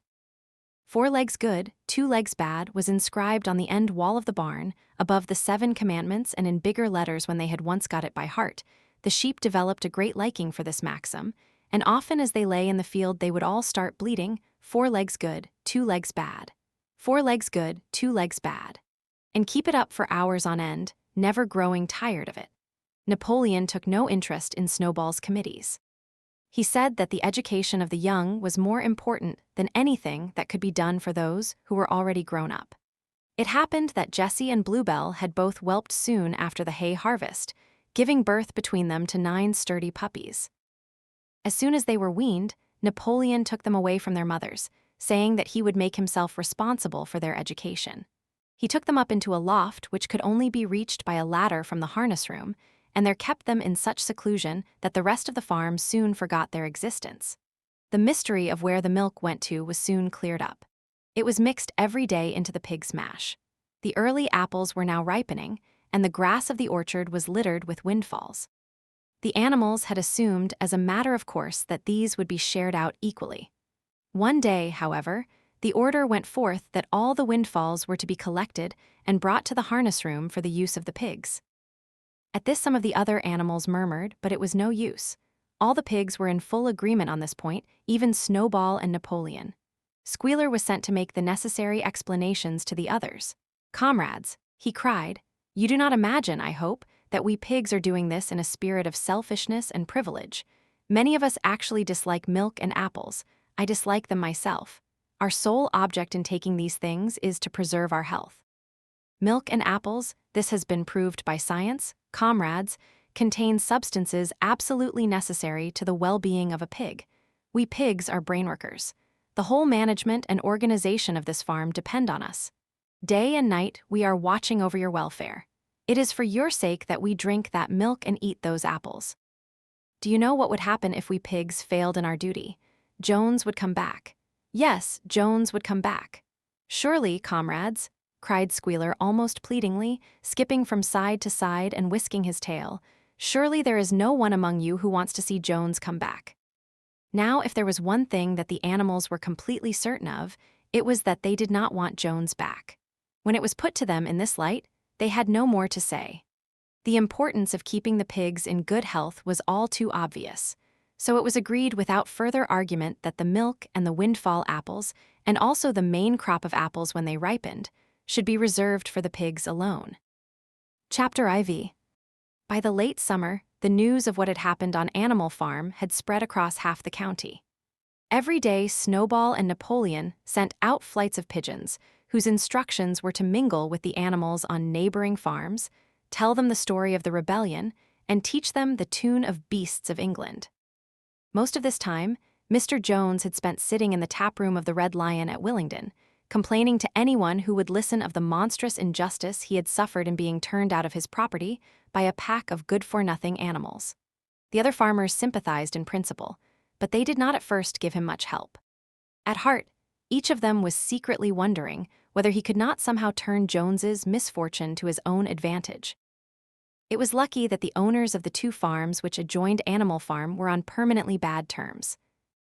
4 legs good, 2 legs bad was inscribed on the end wall of the barn, above the 7 Commandments and in bigger letters when they had once got it by heart. The sheep developed a great liking for this maxim, and often as they lay in the field they would all start bleating, 4 legs good, 2 legs bad. 4 legs good, 2 legs bad. And keep it up for hours on end, never growing tired of it. Napoleon took no interest in Snowball's committees. He said that the education of the young was more important than anything that could be done for those who were already grown up. It happened that Jessie and Bluebell had both whelped soon after the hay harvest, giving birth between them to 9 sturdy puppies. As soon as they were weaned, Napoleon took them away from their mothers, saying that he would make himself responsible for their education. He took them up into a loft which could only be reached by a ladder from the harness room, and there kept them in such seclusion that the rest of the farm soon forgot their existence. The mystery of where the milk went to was soon cleared up. It was mixed every day into the pig's mash. The early apples were now ripening, and the grass of the orchard was littered with windfalls. The animals had assumed as a matter of course that these would be shared out equally. One day, however, the order went forth that all the windfalls were to be collected and brought to the harness room for the use of the pigs. At this some of the other animals murmured, but it was no use. All the pigs were in full agreement on this point, even Snowball and Napoleon. Squealer was sent to make the necessary explanations to the others. "Comrades," he cried, "you do not imagine, I hope, that we pigs are doing this in a spirit of selfishness and privilege. Many of us actually dislike milk and apples. I dislike them myself. Our sole object in taking these things is to preserve our health. Milk and apples, this has been proved by science, comrades, contain substances absolutely necessary to the well-being of a pig. We pigs are brainworkers. The whole management and organization of this farm depend on us. Day and night we are watching over your welfare. It is for your sake that we drink that milk and eat those apples. Do you know what would happen if we pigs failed in our duty? Jones would come back. Yes, Jones would come back. Surely, comrades," cried Squealer almost pleadingly, skipping from side to side and whisking his tail, "surely there is no one among you who wants to see Jones come back." Now, if there was one thing that the animals were completely certain of, it was that they did not want Jones back. When it was put to them in this light, they had no more to say. The importance of keeping the pigs in good health was all too obvious, so it was agreed without further argument that the milk and the windfall apples, and also the main crop of apples when they ripened, should be reserved for the pigs alone. Chapter IV. By the late summer, the news of what had happened on Animal Farm had spread across half the county. Every day, Snowball and Napoleon sent out flights of pigeons, whose instructions were to mingle with the animals on neighboring farms, tell them the story of the rebellion, and teach them the tune of beasts of England. Most of this time, Mr. Jones had spent sitting in the taproom of the Red Lion at Willingdon, complaining to anyone who would listen of the monstrous injustice he had suffered in being turned out of his property by a pack of good-for-nothing animals. The other farmers sympathized in principle, but they did not at first give him much help. At heart, each of them was secretly wondering whether he could not somehow turn Jones's misfortune to his own advantage. It was lucky that the owners of the two farms which adjoined Animal Farm were on permanently bad terms.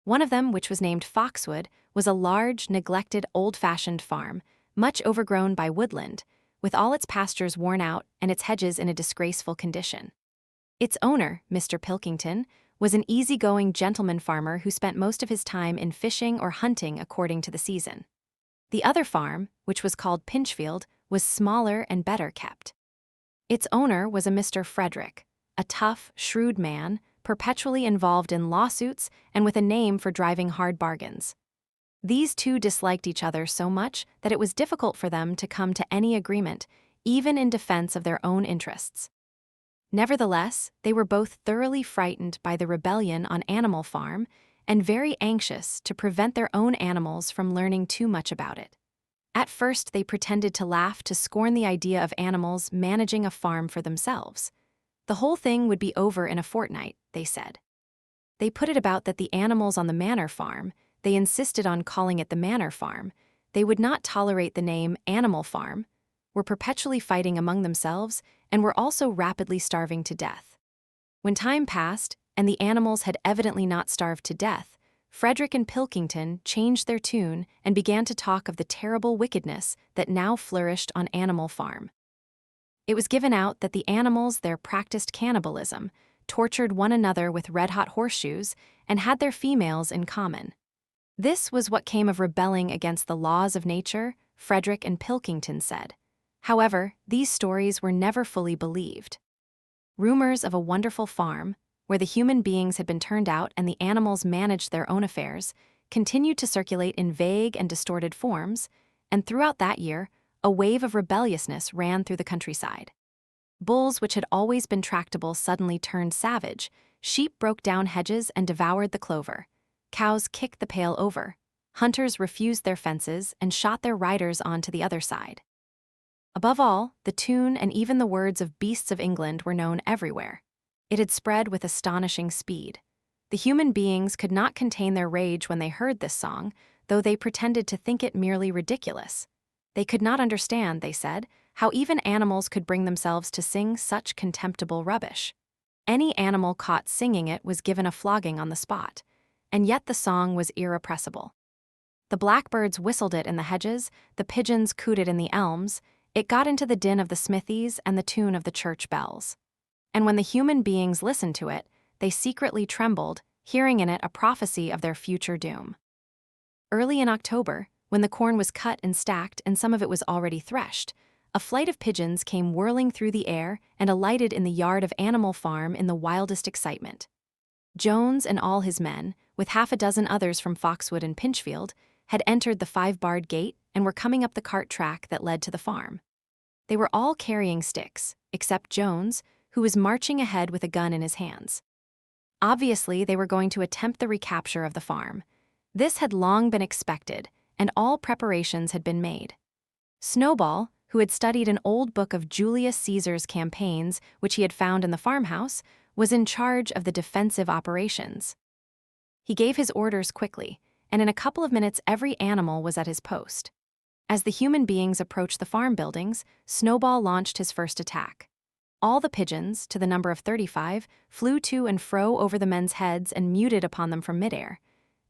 One of them, which was named Foxwood, was a large, neglected, old-fashioned farm, much overgrown by woodland, with all its pastures worn out and its hedges in a disgraceful condition. Its owner, Mr. Pilkington, was an easy-going gentleman farmer who spent most of his time in fishing or hunting according to the season. The other farm, which was called Pinchfield, was smaller and better kept. Its owner was a Mr. Frederick, a tough, shrewd man, perpetually involved in lawsuits and with a name for driving hard bargains. These two disliked each other so much that it was difficult for them to come to any agreement, even in defense of their own interests. Nevertheless, they were both thoroughly frightened by the rebellion on Animal Farm and very anxious to prevent their own animals from learning too much about it. At first, they pretended to laugh to scorn the idea of animals managing a farm for themselves. The whole thing would be over in a fortnight, they said. They put it about that the animals on the Manor Farm, they insisted on calling it the Manor Farm, they would not tolerate the name Animal Farm, were perpetually fighting among themselves, and were also rapidly starving to death. When time passed, and the animals had evidently not starved to death, Frederick and Pilkington changed their tune and began to talk of the terrible wickedness that now flourished on Animal Farm. It was given out that the animals there practiced cannibalism, tortured one another with red-hot horseshoes, and had their females in common. This was what came of rebelling against the laws of nature, Frederick and Pilkington said. However, these stories were never fully believed. Rumors of a wonderful farm, where the human beings had been turned out and the animals managed their own affairs, continued to circulate in vague and distorted forms, and throughout that year, a wave of rebelliousness ran through the countryside. Bulls which had always been tractable suddenly turned savage, sheep broke down hedges and devoured the clover, cows kicked the pail over, hunters refused their fences and shot their riders on to the other side. Above all, the tune and even the words of Beasts of England were known everywhere. It had spread with astonishing speed. The human beings could not contain their rage when they heard this song, though they pretended to think it merely ridiculous. They could not understand, they said, how even animals could bring themselves to sing such contemptible rubbish. Any animal caught singing it was given a flogging on the spot, and yet the song was irrepressible. The blackbirds whistled it in the hedges, the pigeons cooted in the elms, it got into the din of the smithies and the tune of the church bells. And when the human beings listened to it, they secretly trembled, hearing in it a prophecy of their future doom. Early in October, when the corn was cut and stacked and some of it was already threshed, a flight of pigeons came whirling through the air and alighted in the yard of Animal Farm in the wildest excitement. Jones and all his men, with half a dozen others from Foxwood and Pinchfield, had entered the 5-barred gate and were coming up the cart track that led to the farm. They were all carrying sticks, except Jones, who was marching ahead with a gun in his hands. Obviously, they were going to attempt the recapture of the farm. This had long been expected, and all preparations had been made. Snowball, who had studied an old book of Julius Caesar's campaigns which he had found in the farmhouse, was in charge of the defensive operations. He gave his orders quickly, and in a couple of minutes every animal was at his post. As the human beings approached the farm buildings, Snowball launched his first attack. All the pigeons, to the number of 35, flew to and fro over the men's heads and muted upon them from midair.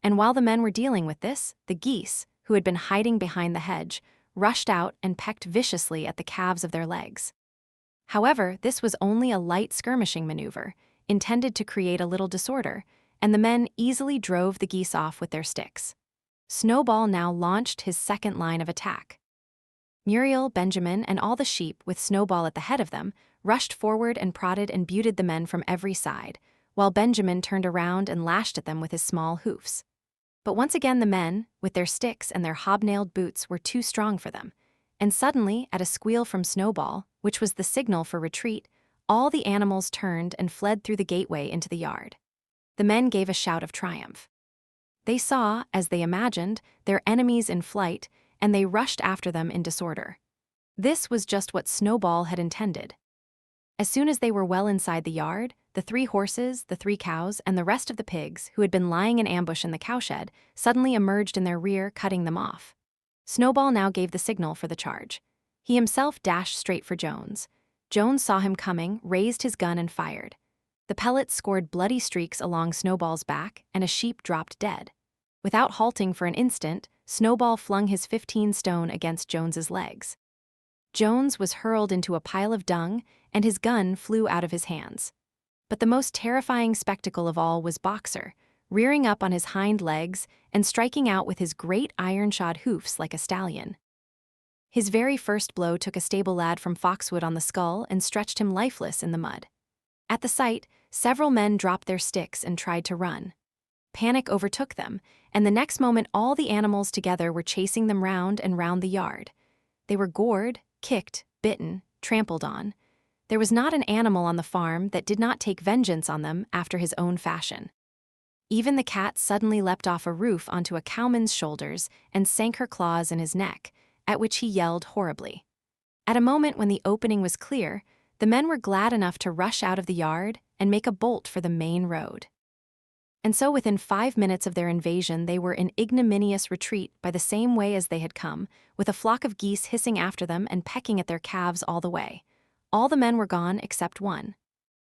And while the men were dealing with this, the geese, who had been hiding behind the hedge, rushed out and pecked viciously at the calves of their legs. However, this was only a light skirmishing maneuver, intended to create a little disorder, and the men easily drove the geese off with their sticks. Snowball now launched his second line of attack. Muriel, Benjamin, and all the sheep, with Snowball at the head of them, rushed forward and prodded and butted the men from every side, while Benjamin turned around and lashed at them with his small hoofs. But once again the men, with their sticks and their hobnailed boots, were too strong for them, and suddenly, at a squeal from Snowball, which was the signal for retreat, all the animals turned and fled through the gateway into the yard. The men gave a shout of triumph. They saw, as they imagined, their enemies in flight, and they rushed after them in disorder. This was just what Snowball had intended. As soon as they were well inside the yard, the 3 horses, the 3 cows, and the rest of the pigs, who had been lying in ambush in the cowshed, suddenly emerged in their rear, cutting them off. Snowball now gave the signal for the charge. He himself dashed straight for Jones. Jones saw him coming, raised his gun, and fired. The pellets scored bloody streaks along Snowball's back, and a sheep dropped dead. Without halting for an instant, Snowball flung his 15-stone against Jones's legs. Jones was hurled into a pile of dung, and his gun flew out of his hands. But the most terrifying spectacle of all was Boxer, rearing up on his hind legs and striking out with his great iron-shod hoofs like a stallion. His very first blow took a stable lad from Foxwood on the skull and stretched him lifeless in the mud. At the sight, several men dropped their sticks and tried to run. Panic overtook them, and the next moment all the animals together were chasing them round and round the yard. They were gored, kicked, bitten, trampled on. There was not an animal on the farm that did not take vengeance on them after his own fashion. Even the cat suddenly leapt off a roof onto a cowman's shoulders and sank her claws in his neck, at which he yelled horribly. At a moment when the opening was clear, the men were glad enough to rush out of the yard and make a bolt for the main road. And so within 5 minutes of their invasion they were in ignominious retreat by the same way as they had come, with a flock of geese hissing after them and pecking at their calves all the way. All the men were gone except one.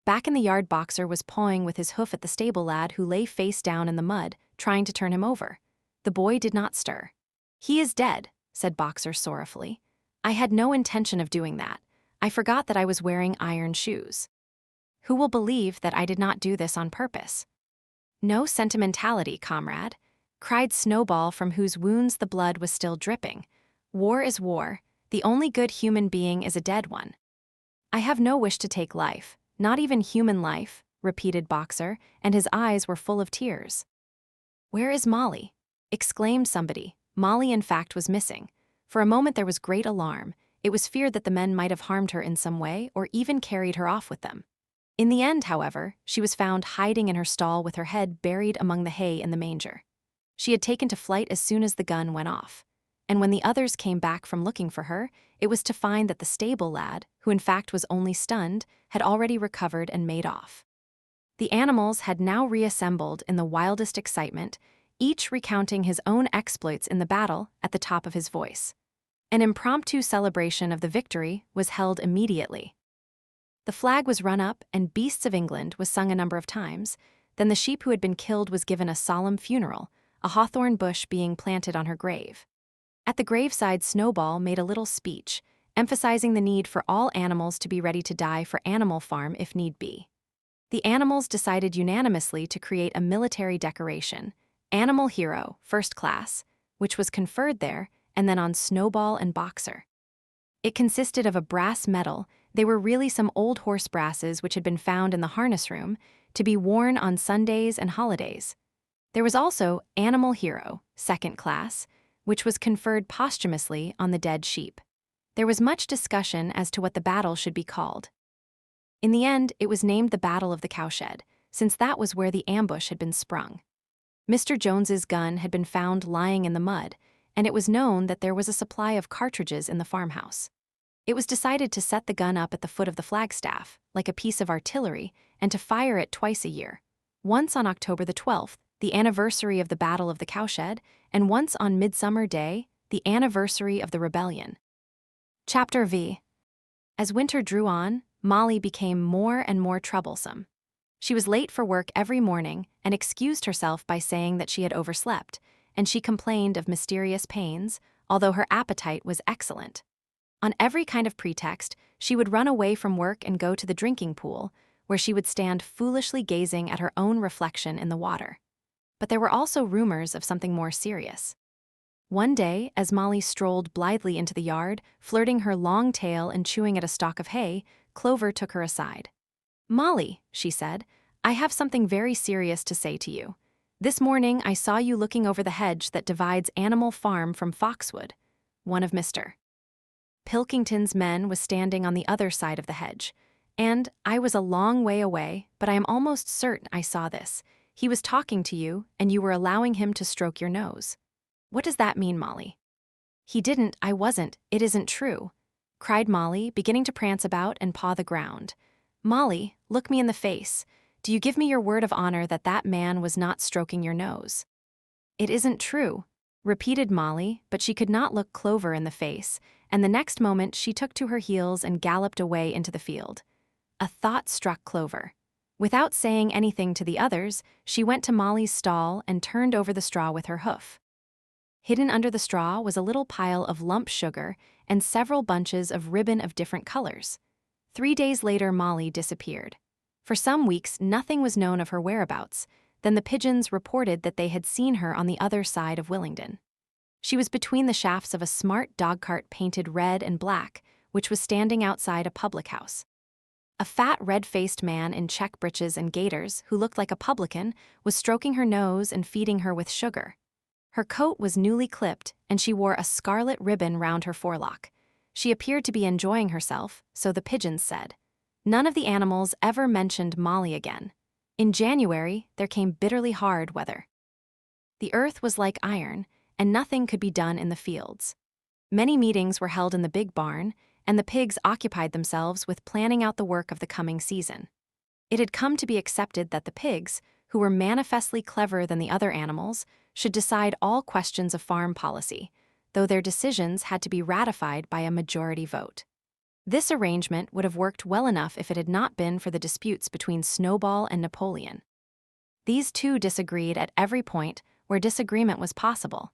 Back in the yard, Boxer was pawing with his hoof at the stable lad who lay face down in the mud, trying to turn him over. The boy did not stir. "He is dead," said Boxer sorrowfully. "I had no intention of doing that. I forgot that I was wearing iron shoes. Who will believe that I did not do this on purpose?" "No sentimentality, comrade," cried Snowball, from whose wounds the blood was still dripping. "War is war. The only good human being is a dead one." "I have no wish to take life, not even human life," repeated Boxer, and his eyes were full of tears. "Where is Molly?" exclaimed somebody. Molly, in fact, was missing. For a moment there was great alarm. It was feared that the men might have harmed her in some way or even carried her off with them. In the end, however, she was found hiding in her stall with her head buried among the hay in the manger. She had taken to flight as soon as the gun went off. And when the others came back from looking for her, it was to find that the stable lad, who in fact was only stunned, had already recovered and made off. The animals had now reassembled in the wildest excitement, each recounting his own exploits in the battle at the top of his voice. An impromptu celebration of the victory was held immediately. The flag was run up and Beasts of England was sung a number of times. Then the sheep who had been killed was given a solemn funeral, a hawthorn bush being planted on her grave. At the graveside, Snowball made a little speech, emphasizing the need for all animals to be ready to die for Animal Farm if need be. The animals decided unanimously to create a military decoration, Animal Hero, First Class, which was conferred there and then on Snowball and Boxer. It consisted of a brass medal. They were really some old horse brasses which had been found in the harness room, to be worn on Sundays and holidays. There was also Animal Hero, Second Class, which was conferred posthumously on the dead sheep. There was much discussion as to what the battle should be called. In the end, it was named the Battle of the Cowshed, since that was where the ambush had been sprung. Mr. Jones's gun had been found lying in the mud, and it was known that there was a supply of cartridges in the farmhouse. It was decided to set the gun up at the foot of the flagstaff, like a piece of artillery, and to fire it twice a year, once on October the 12th, the anniversary of the Battle of the Cowshed, and once on Midsummer Day, the anniversary of the rebellion. Chapter V. As winter drew on, Molly became more and more troublesome. She was late for work every morning and excused herself by saying that she had overslept, and she complained of mysterious pains, although her appetite was excellent. On every kind of pretext, she would run away from work and go to the drinking pool, where she would stand foolishly gazing at her own reflection in the water. But there were also rumors of something more serious. One day, as Molly strolled blithely into the yard, flirting her long tail and chewing at a stalk of hay, Clover took her aside. "Molly," she said, "I have something very serious to say to you. This morning I saw you looking over the hedge that divides Animal Farm from Foxwood." One of Mr. Pilkington's men was standing on the other side of the hedge, and I was a long way away, but I am almost certain I saw this. He was talking to you, and you were allowing him to stroke your nose. What does that mean, Molly? "He didn't, I wasn't, it isn't true," cried Molly, beginning to prance about and paw the ground. "Molly, look me in the face. Do you give me your word of honor that that man was not stroking your nose?" "It isn't true," repeated Molly, but she could not look Clover in the face, and the next moment she took to her heels and galloped away into the field. A thought struck Clover. Without saying anything to the others, she went to Molly's stall and turned over the straw with her hoof. Hidden under the straw was a little pile of lump sugar and several bunches of ribbon of different colors. 3 days later, Molly disappeared. For some weeks, nothing was known of her whereabouts. Then the pigeons reported that they had seen her on the other side of Willingdon. She was between the shafts of a smart dogcart painted red and black, which was standing outside a public house. A fat, red-faced man in check breeches and gaiters, who looked like a publican, was stroking her nose and feeding her with sugar. Her coat was newly clipped, and she wore a scarlet ribbon round her forelock. She appeared to be enjoying herself, so the pigeons said. None of the animals ever mentioned Molly again. In January, there came bitterly hard weather. The earth was like iron, and nothing could be done in the fields. Many meetings were held in the big barn, and the pigs occupied themselves with planning out the work of the coming season. It had come to be accepted that the pigs, who were manifestly cleverer than the other animals, should decide all questions of farm policy, though their decisions had to be ratified by a majority vote. This arrangement would have worked well enough if it had not been for the disputes between Snowball and Napoleon. These two disagreed at every point where disagreement was possible.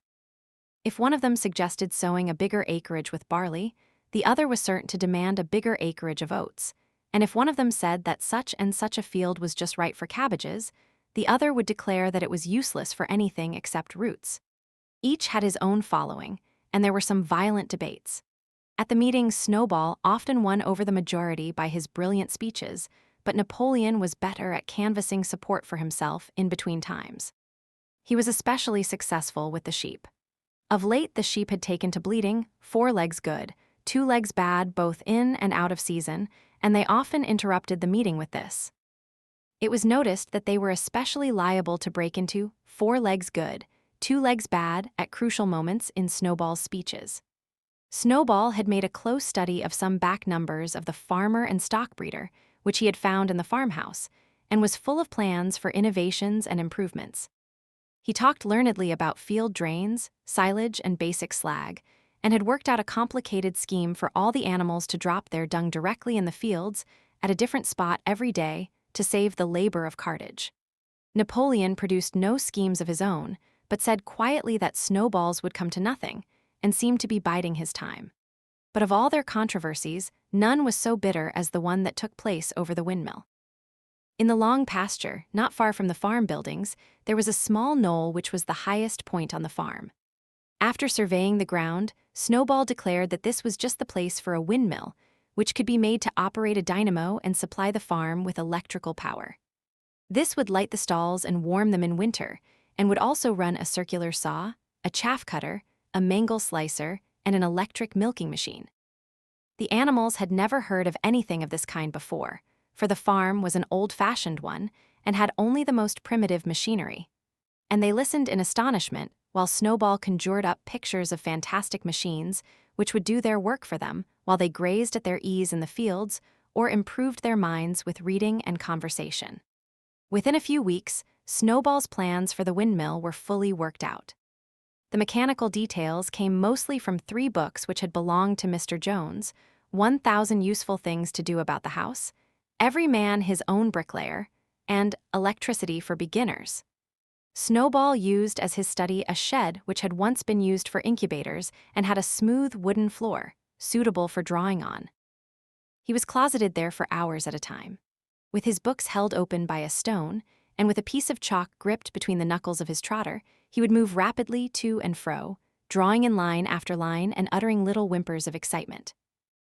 If one of them suggested sowing a bigger acreage with barley, the other was certain to demand a bigger acreage of oats, and if one of them said that such and such a field was just right for cabbages, the other would declare that it was useless for anything except roots. Each had his own following, and there were some violent debates. At the meetings, Snowball often won over the majority by his brilliant speeches, but Napoleon was better at canvassing support for himself in between times. He was especially successful with the sheep. Of late, the sheep had taken to bleating, 4 legs good, 2 legs bad both in and out of season, and they often interrupted the meeting with this. It was noticed that they were especially liable to break into 4 legs good, 2 legs bad at crucial moments in Snowball's speeches. Snowball had made a close study of some back numbers of the Farmer and Stock Breeder, which he had found in the farmhouse, and was full of plans for innovations and improvements. He talked learnedly about field drains, silage, and basic slag, and had worked out a complicated scheme for all the animals to drop their dung directly in the fields at a different spot every day to save the labor of cartage. Napoleon produced no schemes of his own, but said quietly that Snowball's would come to nothing, and seemed to be biding his time. But of all their controversies, none was so bitter as the one that took place over the windmill. In the long pasture, not far from the farm buildings, there was a small knoll which was the highest point on the farm. After surveying the ground, Snowball declared that this was just the place for a windmill, which could be made to operate a dynamo and supply the farm with electrical power. This would light the stalls and warm them in winter, and would also run a circular saw, a chaff cutter, a mangle slicer, and an electric milking machine. The animals had never heard of anything of this kind before, for the farm was an old-fashioned one and had only the most primitive machinery. And they listened in astonishment while Snowball conjured up pictures of fantastic machines which would do their work for them while they grazed at their ease in the fields or improved their minds with reading and conversation. Within a few weeks, Snowball's plans for the windmill were fully worked out. The mechanical details came mostly from 3 books which had belonged to Mr. Jones: 1,000 Useful Things to Do About the House, Every Man His Own Bricklayer, and Electricity for Beginners. Snowball used as his study a shed which had once been used for incubators and had a smooth wooden floor, suitable for drawing on. He was closeted there for hours at a time. With his books held open by a stone, and with a piece of chalk gripped between the knuckles of his trotter, he would move rapidly to and fro, drawing in line after line and uttering little whimpers of excitement.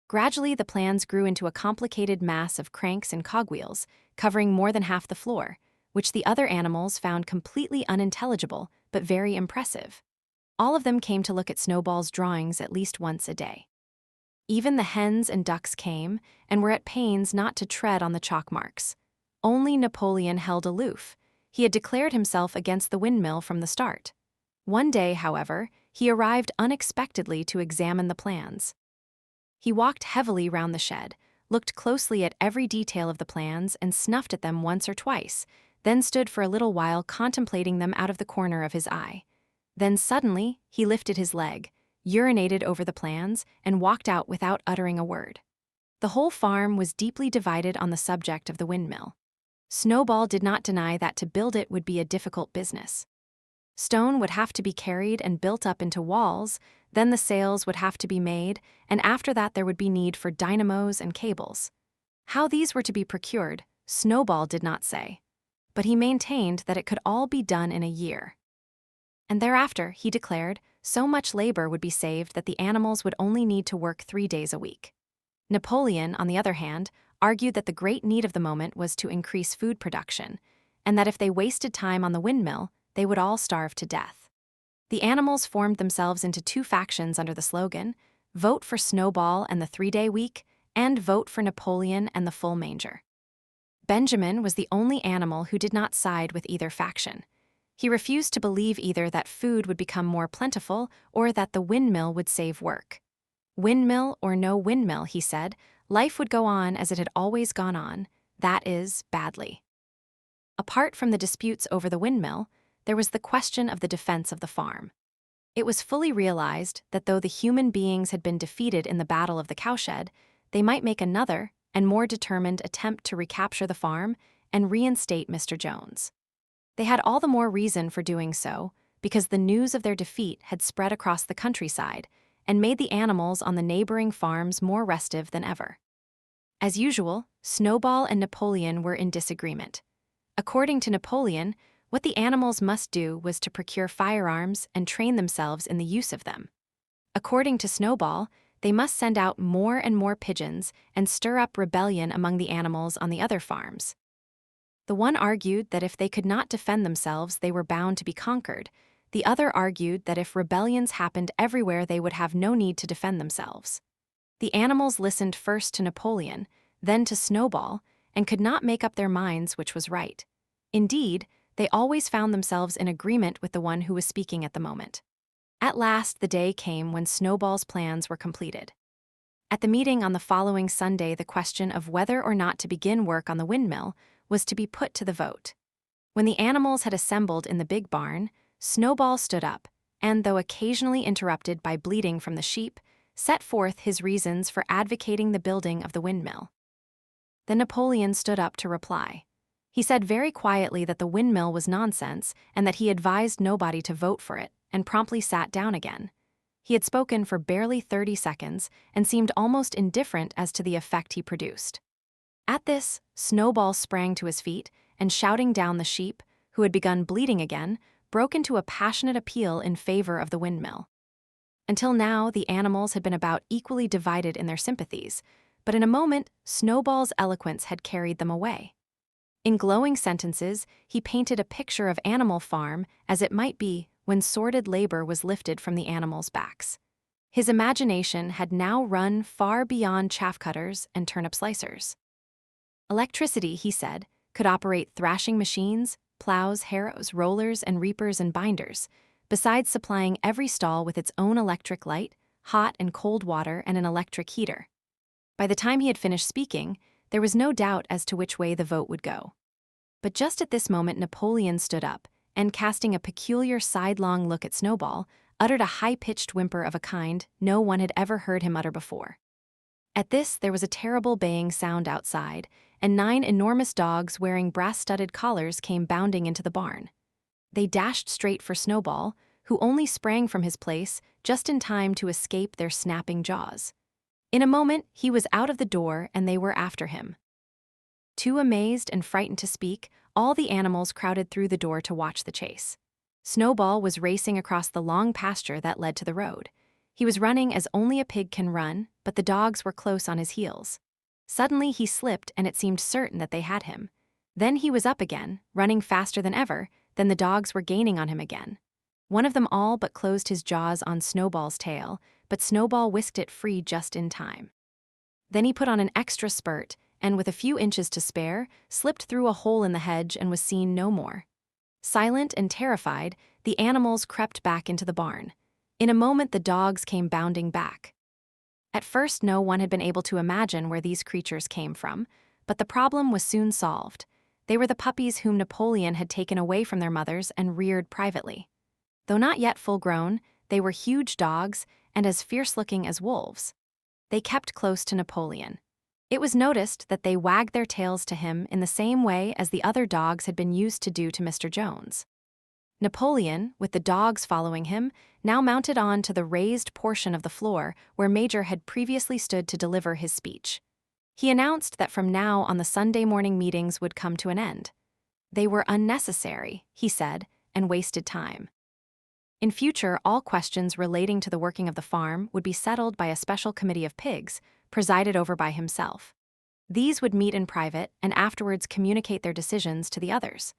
Gradually, the plans grew into a complicated mass of cranks and cogwheels, covering more than half the floor, which the other animals found completely unintelligible but very impressive. All of them came to look at Snowball's drawings at least once a day. Even the hens and ducks came and were at pains not to tread on the chalk marks. Only Napoleon held aloof. He had declared himself against the windmill from the start. One day, however, he arrived unexpectedly to examine the plans. He walked heavily round the shed, looked closely at every detail of the plans and snuffed at them once or twice, then stood for a little while contemplating them out of the corner of his eye. Then suddenly he lifted his leg, urinated over the plans, and walked out without uttering a word. The whole farm was deeply divided on the subject of the windmill. Snowball did not deny that to build it would be a difficult business. Stone would have to be carried and built up into walls, then the sails would have to be made, and after that there would be need for dynamos and cables. How these were to be procured, Snowball did not say, but he maintained that it could all be done in a year. And thereafter, he declared, so much labor would be saved that the animals would only need to work 3 days a week. Napoleon, on the other hand, argued that the great need of the moment was to increase food production, and that if they wasted time on the windmill, they would all starve to death. The animals formed themselves into 2 factions under the slogan, "Vote for Snowball and the 3-day week," and "Vote for Napoleon and the full manger." Benjamin was the only animal who did not side with either faction. He refused to believe either that food would become more plentiful or that the windmill would save work. Windmill or no windmill, he said, life would go on as it had always gone on, that is, badly. Apart from the disputes over the windmill, there was the question of the defense of the farm. It was fully realized that though the human beings had been defeated in the Battle of the Cowshed, they might make another and more determined attempt to recapture the farm and reinstate Mr. Jones. They had all the more reason for doing so, because the news of their defeat had spread across the countryside and made the animals on the neighboring farms more restive than ever. As usual, Snowball and Napoleon were in disagreement. According to Napoleon, what the animals must do was to procure firearms and train themselves in the use of them. According to Snowball, they must send out more and more pigeons and stir up rebellion among the animals on the other farms. The one argued that if they could not defend themselves, they were bound to be conquered. The other argued that if rebellions happened everywhere, they would have no need to defend themselves. The animals listened first to Napoleon, then to Snowball, and could not make up their minds which was right. Indeed, they always found themselves in agreement with the one who was speaking at the moment. At last, the day came when Snowball's plans were completed. At the meeting on the following Sunday, the question of whether or not to begin work on the windmill was to be put to the vote. When the animals had assembled in the big barn, Snowball stood up, and though occasionally interrupted by bleating from the sheep, set forth his reasons for advocating the building of the windmill. Then Napoleon stood up to reply. He said very quietly that the windmill was nonsense and that he advised nobody to vote for it, and promptly sat down again. He had spoken for barely 30 seconds and seemed almost indifferent as to the effect he produced. At this, Snowball sprang to his feet and, shouting down the sheep, who had begun bleating again, broke into a passionate appeal in favor of the windmill. Until now, the animals had been about equally divided in their sympathies, but in a moment, Snowball's eloquence had carried them away. In glowing sentences, he painted a picture of Animal Farm as it might be when sordid labor was lifted from the animals' backs. His imagination had now run far beyond chaff cutters and turnip slicers. Electricity, he said, could operate thrashing machines, plows, harrows, rollers, and reapers and binders, besides supplying every stall with its own electric light, hot and cold water, and an electric heater. By the time he had finished speaking, there was no doubt as to which way the vote would go. But just at this moment Napoleon stood up, and casting a peculiar sidelong look at Snowball, uttered a high-pitched whimper of a kind no one had ever heard him utter before. At this there was a terrible baying sound outside, and 9 enormous dogs wearing brass-studded collars came bounding into the barn. They dashed straight for Snowball, who only sprang from his place just in time to escape their snapping jaws. In a moment, he was out of the door and they were after him. Too amazed and frightened to speak, all the animals crowded through the door to watch the chase. Snowball was racing across the long pasture that led to the road. He was running as only a pig can run, but the dogs were close on his heels. Suddenly he slipped and it seemed certain that they had him. Then he was up again, running faster than ever, then the dogs were gaining on him again. One of them all but closed his jaws on Snowball's tail, but Snowball whisked it free just in time. Then he put on an extra spurt, and with a few inches to spare, slipped through a hole in the hedge and was seen no more. Silent and terrified, the animals crept back into the barn. In a moment the dogs came bounding back. At first no one had been able to imagine where these creatures came from, but the problem was soon solved. They were the puppies whom Napoleon had taken away from their mothers and reared privately. Though not yet full-grown, they were huge dogs and as fierce-looking as wolves. They kept close to Napoleon. It was noticed that they wagged their tails to him in the same way as the other dogs had been used to do to Mr. Jones. Napoleon, with the dogs following him, now mounted on to the raised portion of the floor where Major had previously stood to deliver his speech. He announced that from now on the Sunday morning meetings would come to an end. They were unnecessary, he said, and wasted time. In future, all questions relating to the working of the farm would be settled by a special committee of pigs, presided over by himself. These would meet in private and afterwards communicate their decisions to the others.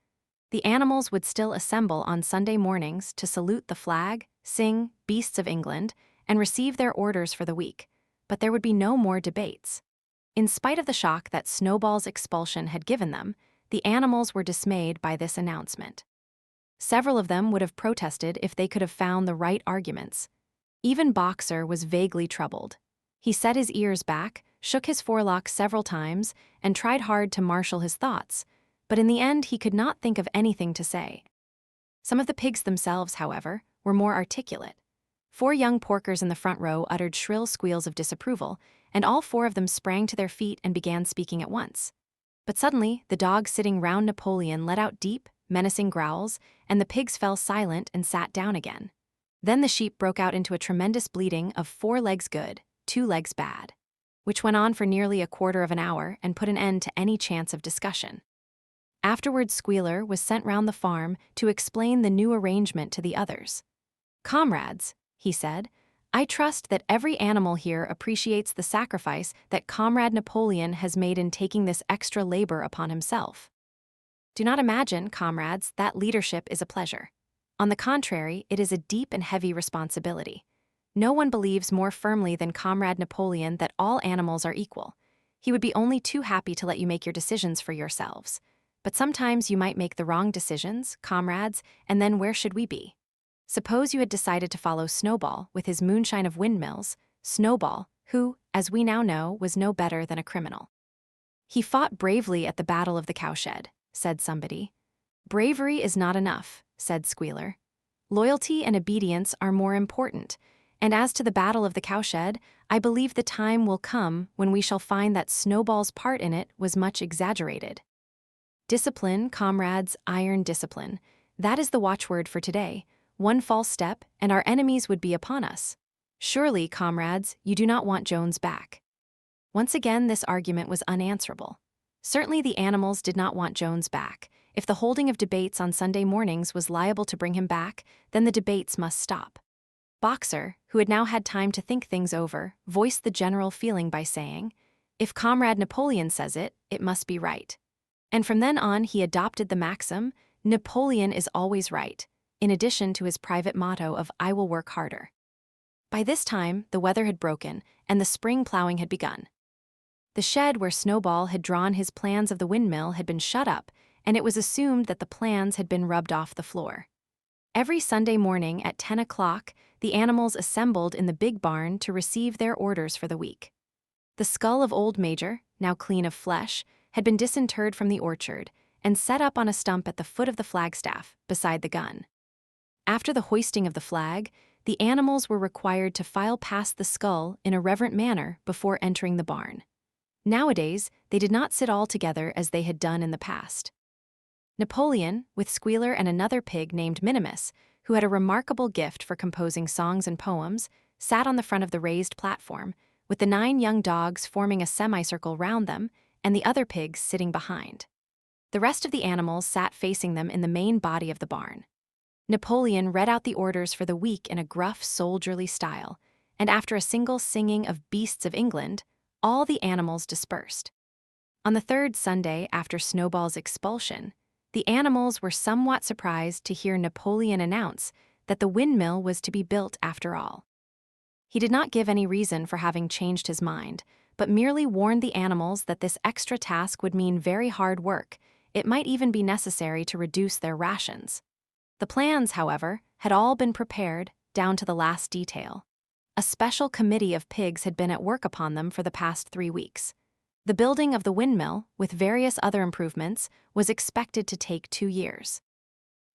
The animals would still assemble on Sunday mornings to salute the flag, sing Beasts of England, and receive their orders for the week, but there would be no more debates. In spite of the shock that Snowball's expulsion had given them, the animals were dismayed by this announcement. Several of them would have protested if they could have found the right arguments. Even Boxer was vaguely troubled. He set his ears back, shook his forelock several times, and tried hard to marshal his thoughts, but in the end he could not think of anything to say. Some of the pigs themselves, however, were more articulate. 4 young porkers in the front row uttered shrill squeals of disapproval, and all 4 of them sprang to their feet and began speaking at once. But suddenly, the dogs sitting round Napoleon let out deep, menacing growls, and the pigs fell silent and sat down again. Then the sheep broke out into a tremendous bleating of 4 legs good, 2 legs bad, which went on for nearly a quarter of an hour and put an end to any chance of discussion. Afterwards Squealer was sent round the farm to explain the new arrangement to the others. "Comrades," he said, "I trust that every animal here appreciates the sacrifice that Comrade Napoleon has made in taking this extra labor upon himself. Do not imagine, comrades, that leadership is a pleasure. On the contrary, it is a deep and heavy responsibility. No one believes more firmly than Comrade Napoleon that all animals are equal. He would be only too happy to let you make your decisions for yourselves. But sometimes you might make the wrong decisions, comrades, and then where should we be? Suppose you had decided to follow Snowball with his moonshine of windmills, Snowball, who, as we now know, was no better than a criminal. He fought bravely at the Battle of the Cowshed, said somebody. Bravery is not enough, said Squealer. Loyalty and obedience are more important, and as to the Battle of the Cowshed, I believe the time will come when we shall find that Snowball's part in it was much exaggerated. Discipline, comrades, iron discipline. That is the watchword for today. One false step, and our enemies would be upon us. Surely, comrades, you do not want Jones back." Once again, this argument was unanswerable. Certainly the animals did not want Jones back. If the holding of debates on Sunday mornings was liable to bring him back, then the debates must stop. Boxer, who had now had time to think things over, voiced the general feeling by saying, "If Comrade Napoleon says it, it must be right." And from then on he adopted the maxim, "Napoleon is always right," in addition to his private motto of "I will work harder." By this time, the weather had broken, and the spring plowing had begun. The shed where Snowball had drawn his plans of the windmill had been shut up, and it was assumed that the plans had been rubbed off the floor. Every Sunday morning at 10 o'clock, the animals assembled in the big barn to receive their orders for the week. The skull of old Major, now clean of flesh, had been disinterred from the orchard and set up on a stump at the foot of the flagstaff, beside the gun. After the hoisting of the flag, the animals were required to file past the skull in a reverent manner before entering the barn. Nowadays, they did not sit all together as they had done in the past. Napoleon, with Squealer and another pig named Minimus, who had a remarkable gift for composing songs and poems, sat on the front of the raised platform, with the 9 young dogs forming a semicircle round them and the other pigs sitting behind. The rest of the animals sat facing them in the main body of the barn. Napoleon read out the orders for the week in a gruff, soldierly style, and after a single singing of Beasts of England, all the animals dispersed. On the 3rd Sunday after Snowball's expulsion, the animals were somewhat surprised to hear Napoleon announce that the windmill was to be built after all. He did not give any reason for having changed his mind, but merely warned the animals that this extra task would mean very hard work. It might even be necessary to reduce their rations. The plans, however, had all been prepared, down to the last detail. A special committee of pigs had been at work upon them for the past 3 weeks. The building of the windmill, with various other improvements, was expected to take 2 years.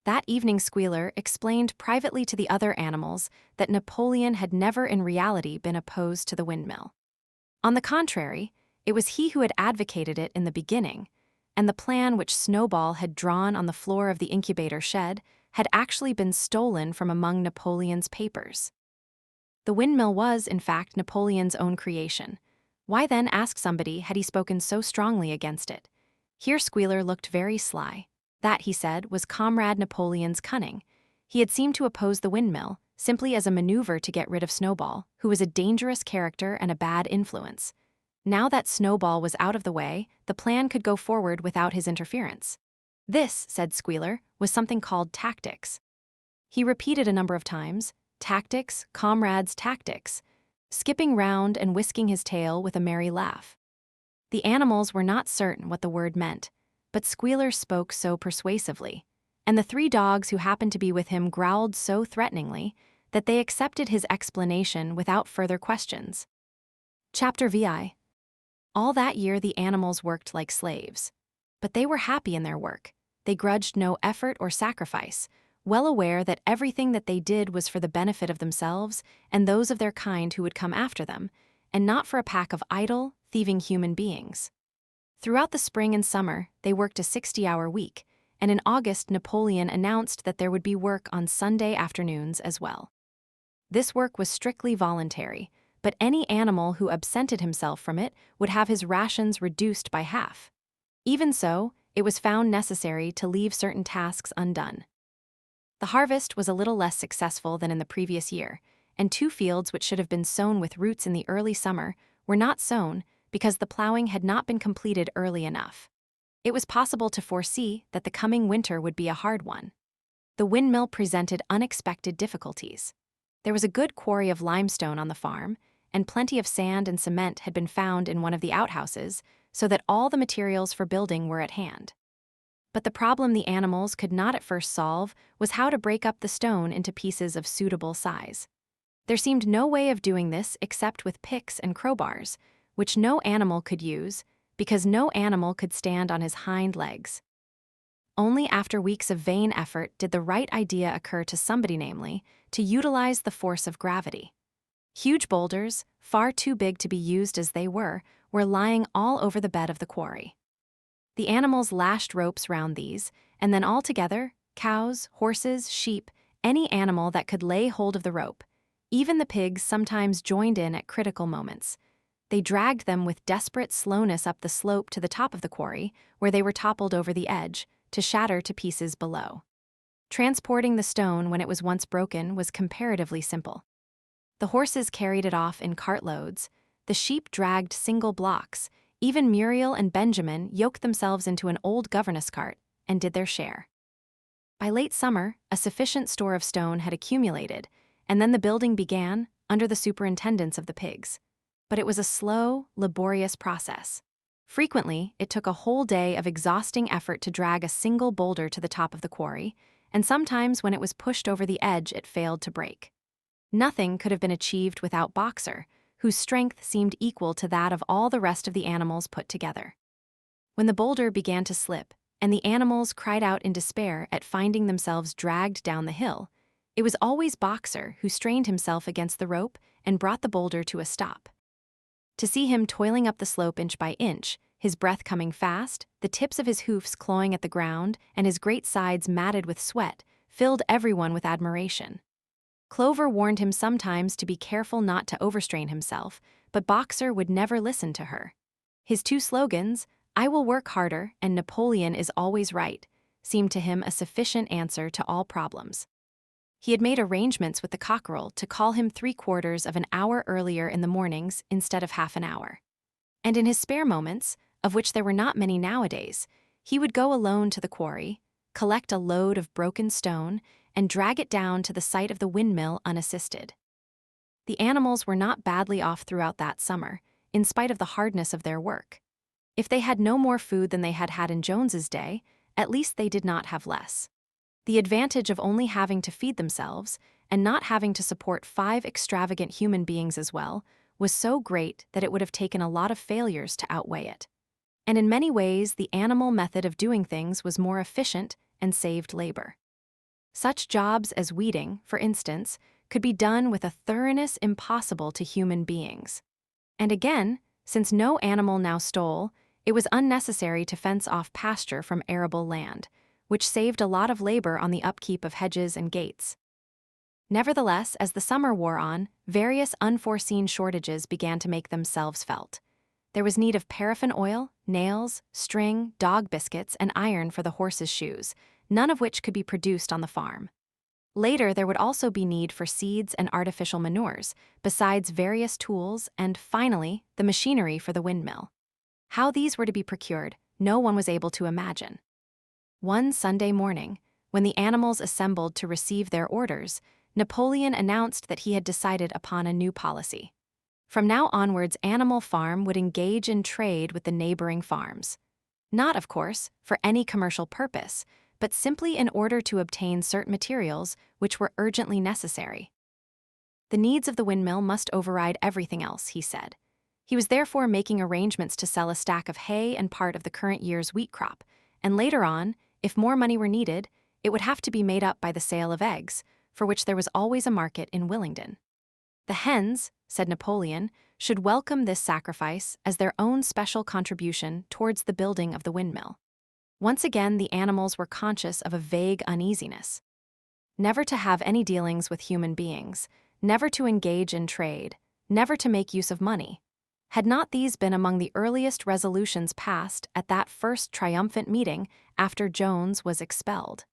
That evening Squealer explained privately to the other animals that Napoleon had never in reality been opposed to the windmill. On the contrary, it was he who had advocated it in the beginning, and the plan which Snowball had drawn on the floor of the incubator shed had actually been stolen from among Napoleon's papers. The windmill was, in fact, Napoleon's own creation. Why then, ask somebody, had he spoken so strongly against it? Here Squealer looked very sly. That, he said, was Comrade Napoleon's cunning. He had seemed to oppose the windmill, simply as a maneuver to get rid of Snowball, who was a dangerous character and a bad influence. Now that Snowball was out of the way, the plan could go forward without his interference. This, said Squealer, was something called tactics. He repeated a number of times, tactics, comrades, tactics, skipping round and whisking his tail with a merry laugh. The animals were not certain what the word meant, but Squealer spoke so persuasively, and the 3 dogs who happened to be with him growled so threateningly that they accepted his explanation without further questions. Chapter VI. All that year the animals worked like slaves. But they were happy in their work. They grudged no effort or sacrifice, well aware that everything that they did was for the benefit of themselves and those of their kind who would come after them, and not for a pack of idle, thieving human beings. Throughout the spring and summer, they worked a 60-hour week, and in August Napoleon announced that there would be work on Sunday afternoons as well. This work was strictly voluntary, but any animal who absented himself from it would have his rations reduced by half. Even so, it was found necessary to leave certain tasks undone. The harvest was a little less successful than in the previous year, and 2 fields which should have been sown with roots in the early summer were not sown because the plowing had not been completed early enough. It was possible to foresee that the coming winter would be a hard one. The windmill presented unexpected difficulties. There was a good quarry of limestone on the farm, and plenty of sand and cement had been found in one of the outhouses, so that all the materials for building were at hand. But the problem the animals could not at first solve was how to break up the stone into pieces of suitable size. There seemed no way of doing this except with picks and crowbars, which no animal could use, because no animal could stand on his hind legs. Only after weeks of vain effort did the right idea occur to somebody, namely, to utilize the force of gravity. Huge boulders, far too big to be used as they were lying all over the bed of the quarry. The animals lashed ropes round these, and then all together, cows, horses, sheep, any animal that could lay hold of the rope, even the pigs sometimes joined in at critical moments. They dragged them with desperate slowness up the slope to the top of the quarry, where they were toppled over the edge, to shatter to pieces below. Transporting the stone when it was once broken was comparatively simple. The horses carried it off in cartloads, the sheep dragged single blocks, even Muriel and Benjamin yoked themselves into an old governess cart and did their share. By late summer, a sufficient store of stone had accumulated, and then the building began under the superintendence of the pigs. But it was a slow, laborious process. Frequently, it took a whole day of exhausting effort to drag a single boulder to the top of the quarry, and sometimes when it was pushed over the edge it failed to break. Nothing could have been achieved without Boxer, whose strength seemed equal to that of all the rest of the animals put together. When the boulder began to slip, and the animals cried out in despair at finding themselves dragged down the hill, it was always Boxer who strained himself against the rope and brought the boulder to a stop. To see him toiling up the slope inch by inch, his breath coming fast, the tips of his hoofs clawing at the ground, and his great sides matted with sweat, filled everyone with admiration. Clover warned him sometimes to be careful not to overstrain himself, but Boxer would never listen to her. His two slogans, "I will work harder" and "Napoleon is always right," seemed to him a sufficient answer to all problems. He had made arrangements with the cockerel to call him 3/4 of an hour earlier in the mornings instead of half an hour. And in his spare moments, of which there were not many nowadays, he would go alone to the quarry, collect a load of broken stone, and drag it down to the site of the windmill unassisted. The animals were not badly off throughout that summer, in spite of the hardness of their work. If they had no more food than they had had in Jones's day, at least they did not have less. The advantage of only having to feed themselves, and not having to support 5 extravagant human beings as well, was so great that it would have taken a lot of failures to outweigh it. And in many ways, the animal method of doing things was more efficient and saved labor. Such jobs as weeding, for instance, could be done with a thoroughness impossible to human beings. And again, since no animal now stole, it was unnecessary to fence off pasture from arable land, which saved a lot of labor on the upkeep of hedges and gates. Nevertheless, as the summer wore on, various unforeseen shortages began to make themselves felt. There was need of paraffin oil, nails, string, dog biscuits, and iron for the horses' shoes, none of which could be produced on the farm. Later, there would also be need for seeds and artificial manures, besides various tools and, finally, the machinery for the windmill. How these were to be procured, no one was able to imagine. One Sunday morning, when the animals assembled to receive their orders, Napoleon announced that he had decided upon a new policy. From now onwards, Animal Farm would engage in trade with the neighboring farms. Not, of course, for any commercial purpose, but simply in order to obtain certain materials which were urgently necessary. The needs of the windmill must override everything else, he said. He was therefore making arrangements to sell a stack of hay and part of the current year's wheat crop, and later on, if more money were needed, it would have to be made up by the sale of eggs, for which there was always a market in Willingdon. The hens, said Napoleon, should welcome this sacrifice as their own special contribution towards the building of the windmill. Once again, the animals were conscious of a vague uneasiness. Never to have any dealings with human beings, never to engage in trade, never to make use of money. Had not these been among the earliest resolutions passed at that first triumphant meeting after Jones was expelled?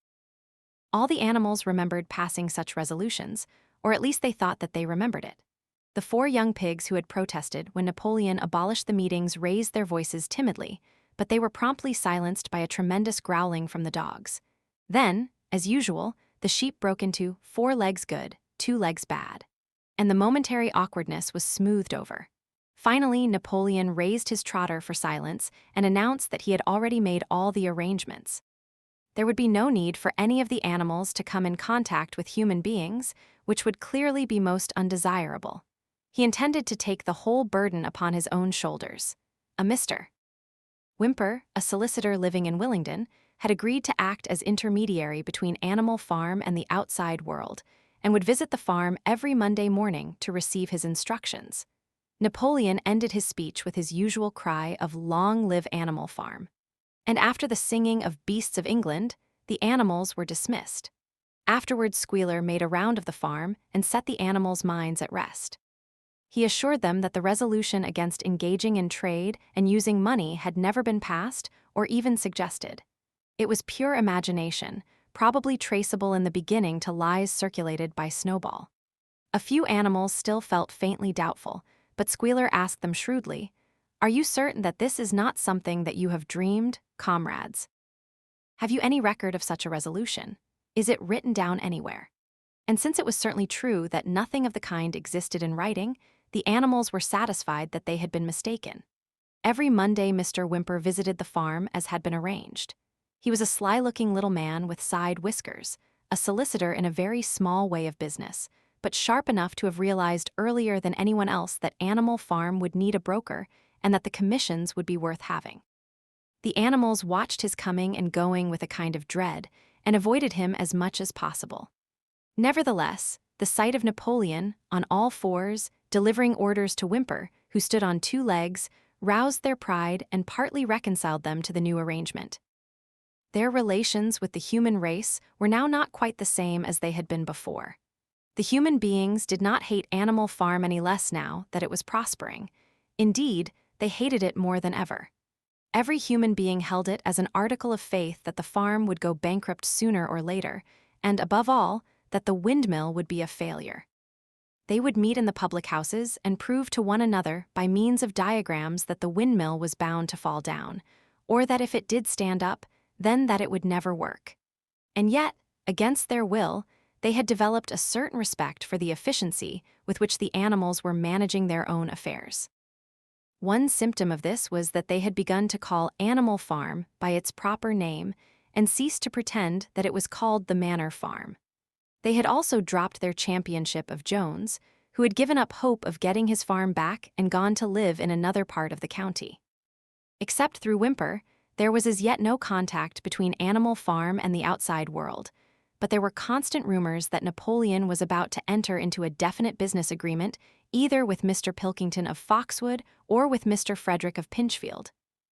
All the animals remembered passing such resolutions, or at least they thought that they remembered it. The 4 young pigs who had protested when Napoleon abolished the meetings raised their voices timidly, but they were promptly silenced by a tremendous growling from the dogs. Then, as usual, the sheep broke into 4 legs good, 2 legs bad, and the momentary awkwardness was smoothed over. Finally, Napoleon raised his trotter for silence and announced that he had already made all the arrangements. There would be no need for any of the animals to come in contact with human beings, which would clearly be most undesirable. He intended to take the whole burden upon his own shoulders. A Mr. Whymper, a solicitor living in Willingdon, had agreed to act as intermediary between Animal Farm and the outside world, and would visit the farm every Monday morning to receive his instructions. Napoleon ended his speech with his usual cry of "Long live Animal Farm." And after the singing of Beasts of England, the animals were dismissed. Afterwards, Squealer made a round of the farm and set the animals' minds at rest. He assured them that the resolution against engaging in trade and using money had never been passed or even suggested. It was pure imagination, probably traceable in the beginning to lies circulated by Snowball. A few animals still felt faintly doubtful, but Squealer asked them shrewdly, "Are you certain that this is not something that you have dreamed, comrades? Have you any record of such a resolution? Is it written down anywhere?" And since it was certainly true that nothing of the kind existed in writing, the animals were satisfied that they had been mistaken. Every Monday Mr. Whymper visited the farm as had been arranged. He was a sly-looking little man with side whiskers, a solicitor in a very small way of business, but sharp enough to have realized earlier than anyone else that Animal Farm would need a broker and that the commissions would be worth having. The animals watched his coming and going with a kind of dread and avoided him as much as possible. Nevertheless, the sight of Napoleon, on all fours, delivering orders to Whymper, who stood on 2 legs, roused their pride and partly reconciled them to the new arrangement. Their relations with the human race were now not quite the same as they had been before. The human beings did not hate Animal Farm any less now that it was prospering. Indeed, they hated it more than ever. Every human being held it as an article of faith that the farm would go bankrupt sooner or later, and above all, that the windmill would be a failure. They would meet in the public houses and prove to one another by means of diagrams that the windmill was bound to fall down, or that if it did stand up, then that it would never work. And yet, against their will, they had developed a certain respect for the efficiency with which the animals were managing their own affairs. One symptom of this was that they had begun to call Animal Farm by its proper name and ceased to pretend that it was called the Manor Farm. They had also dropped their championship of Jones, who had given up hope of getting his farm back and gone to live in another part of the county. Except through Whymper, there was as yet no contact between Animal Farm and the outside world, but there were constant rumors that Napoleon was about to enter into a definite business agreement either with Mr. Pilkington of Foxwood or with Mr. Frederick of Pinchfield.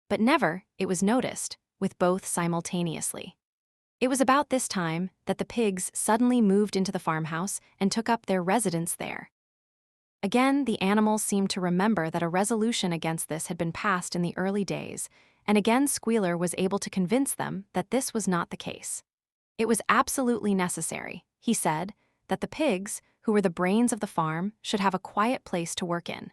But never, it was noticed, with both simultaneously. It was about this time that the pigs suddenly moved into the farmhouse and took up their residence there. Again, the animals seemed to remember that a resolution against this had been passed in the early days, and again Squealer was able to convince them that this was not the case. It was absolutely necessary, he said, that the pigs, who were the brains of the farm, should have a quiet place to work in.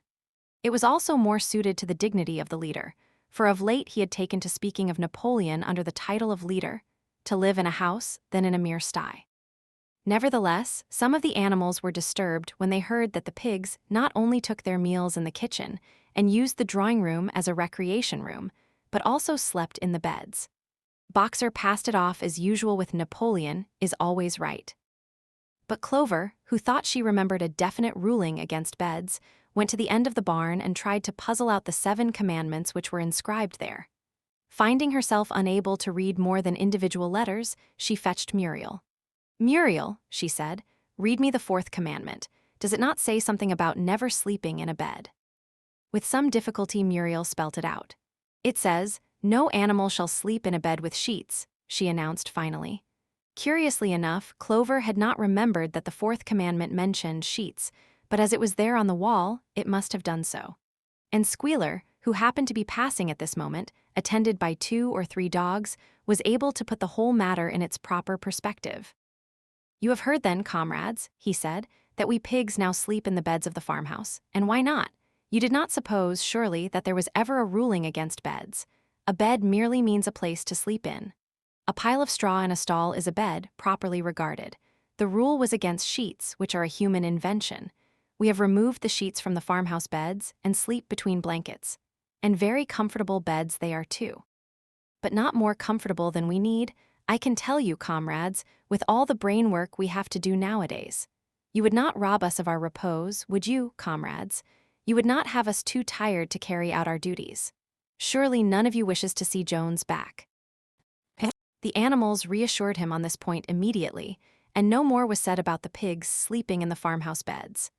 It was also more suited to the dignity of the leader, for of late he had taken to speaking of Napoleon under the title of leader, to live in a house than in a mere sty. Nevertheless, some of the animals were disturbed when they heard that the pigs not only took their meals in the kitchen and used the drawing room as a recreation room, but also slept in the beds. Boxer passed it off as usual with Napoleon is always right. But Clover, who thought she remembered a definite ruling against beds, went to the end of the barn and tried to puzzle out the 7 commandments which were inscribed there. Finding herself unable to read more than individual letters, she fetched Muriel. "Muriel," she said, "read me the 4th commandment. Does it not say something about never sleeping in a bed?" With some difficulty Muriel spelt it out. "It says, 'No animal shall sleep in a bed with sheets,'" she announced finally. Curiously enough, Clover had not remembered that the 4th commandment mentioned sheets, but as it was there on the wall, it must have done so. And Squealer, who happened to be passing at this moment, attended by 2 or 3 dogs, was able to put the whole matter in its proper perspective. "You have heard then, comrades," he said, "that we pigs now sleep in the beds of the farmhouse, and why not? You did not suppose, surely, that there was ever a ruling against beds. A bed merely means a place to sleep in. A pile of straw in a stall is a bed, properly regarded. The rule was against sheets, which are a human invention. We have removed the sheets from the farmhouse beds and sleep between blankets. And very comfortable beds they are too. But not more comfortable than we need, I can tell you, comrades, with all the brain work we have to do nowadays. You would not rob us of our repose, would you, comrades? You would not have us too tired to carry out our duties. Surely none of you wishes to see Jones back." The animals reassured him on this point immediately, and no more was said about the pigs sleeping in the farmhouse beds.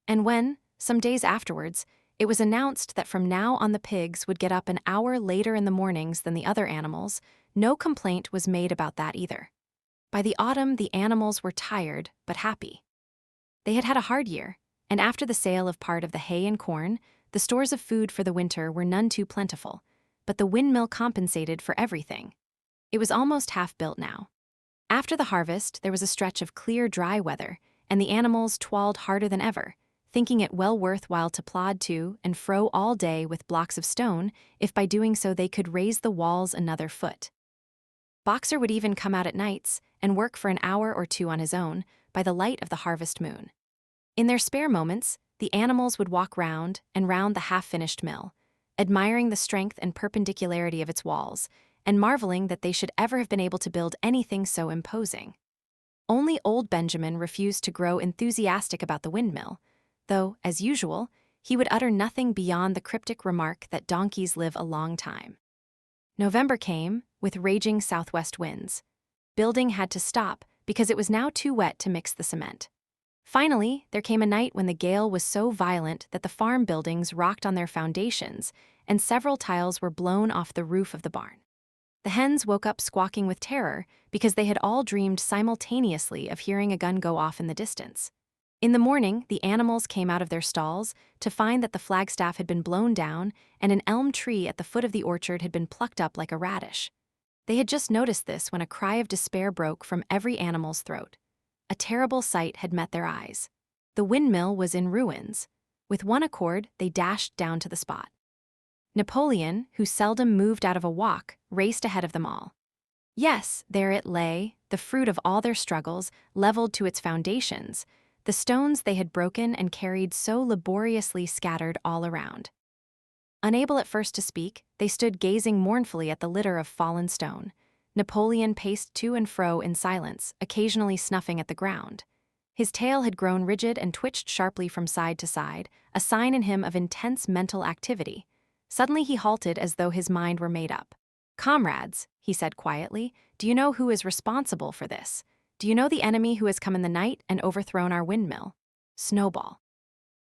And when, some days afterwards, it was announced that from now on the pigs would get up an hour later in the mornings than the other animals, no complaint was made about that either. By the autumn, the animals were tired but happy. They had had a hard year, and after the sale of part of the hay and corn, the stores of food for the winter were none too plentiful, but the windmill compensated for everything. It was almost half built now. After the harvest, there was a stretch of clear, dry weather, and the animals toiled harder than ever, thinking it well worth while to plod to and fro all day with blocks of stone, if by doing so they could raise the walls another foot. Boxer would even come out at nights and work for an hour or 2 on his own, by the light of the harvest moon. In their spare moments, the animals would walk round and round the half-finished mill, admiring the strength and perpendicularity of its walls, and marveling that they should ever have been able to build anything so imposing. Only old Benjamin refused to grow enthusiastic about the windmill, though, as usual, he would utter nothing beyond the cryptic remark that donkeys live a long time. November came, with raging southwest winds. Building had to stop because it was now too wet to mix the cement. Finally, there came a night when the gale was so violent that the farm buildings rocked on their foundations, and several tiles were blown off the roof of the barn. The hens woke up squawking with terror because they had all dreamed simultaneously of hearing a gun go off in the distance. In the morning, the animals came out of their stalls to find that the flagstaff had been blown down and an elm tree at the foot of the orchard had been plucked up like a radish. They had just noticed this when a cry of despair broke from every animal's throat. A terrible sight had met their eyes. The windmill was in ruins. With one accord, they dashed down to the spot. Napoleon, who seldom moved out of a walk, raced ahead of them all. Yes, there it lay, the fruit of all their struggles, leveled to its foundations, the stones they had broken and carried so laboriously scattered all around. Unable at first to speak, they stood gazing mournfully at the litter of fallen stone. Napoleon paced to and fro in silence, occasionally snuffing at the ground. His tail had grown rigid and twitched sharply from side to side, a sign in him of intense mental activity. Suddenly he halted as though his mind were made up. "Comrades," he said quietly, "do you know who is responsible for this? Do you know the enemy who has come in the night and overthrown our windmill? Snowball."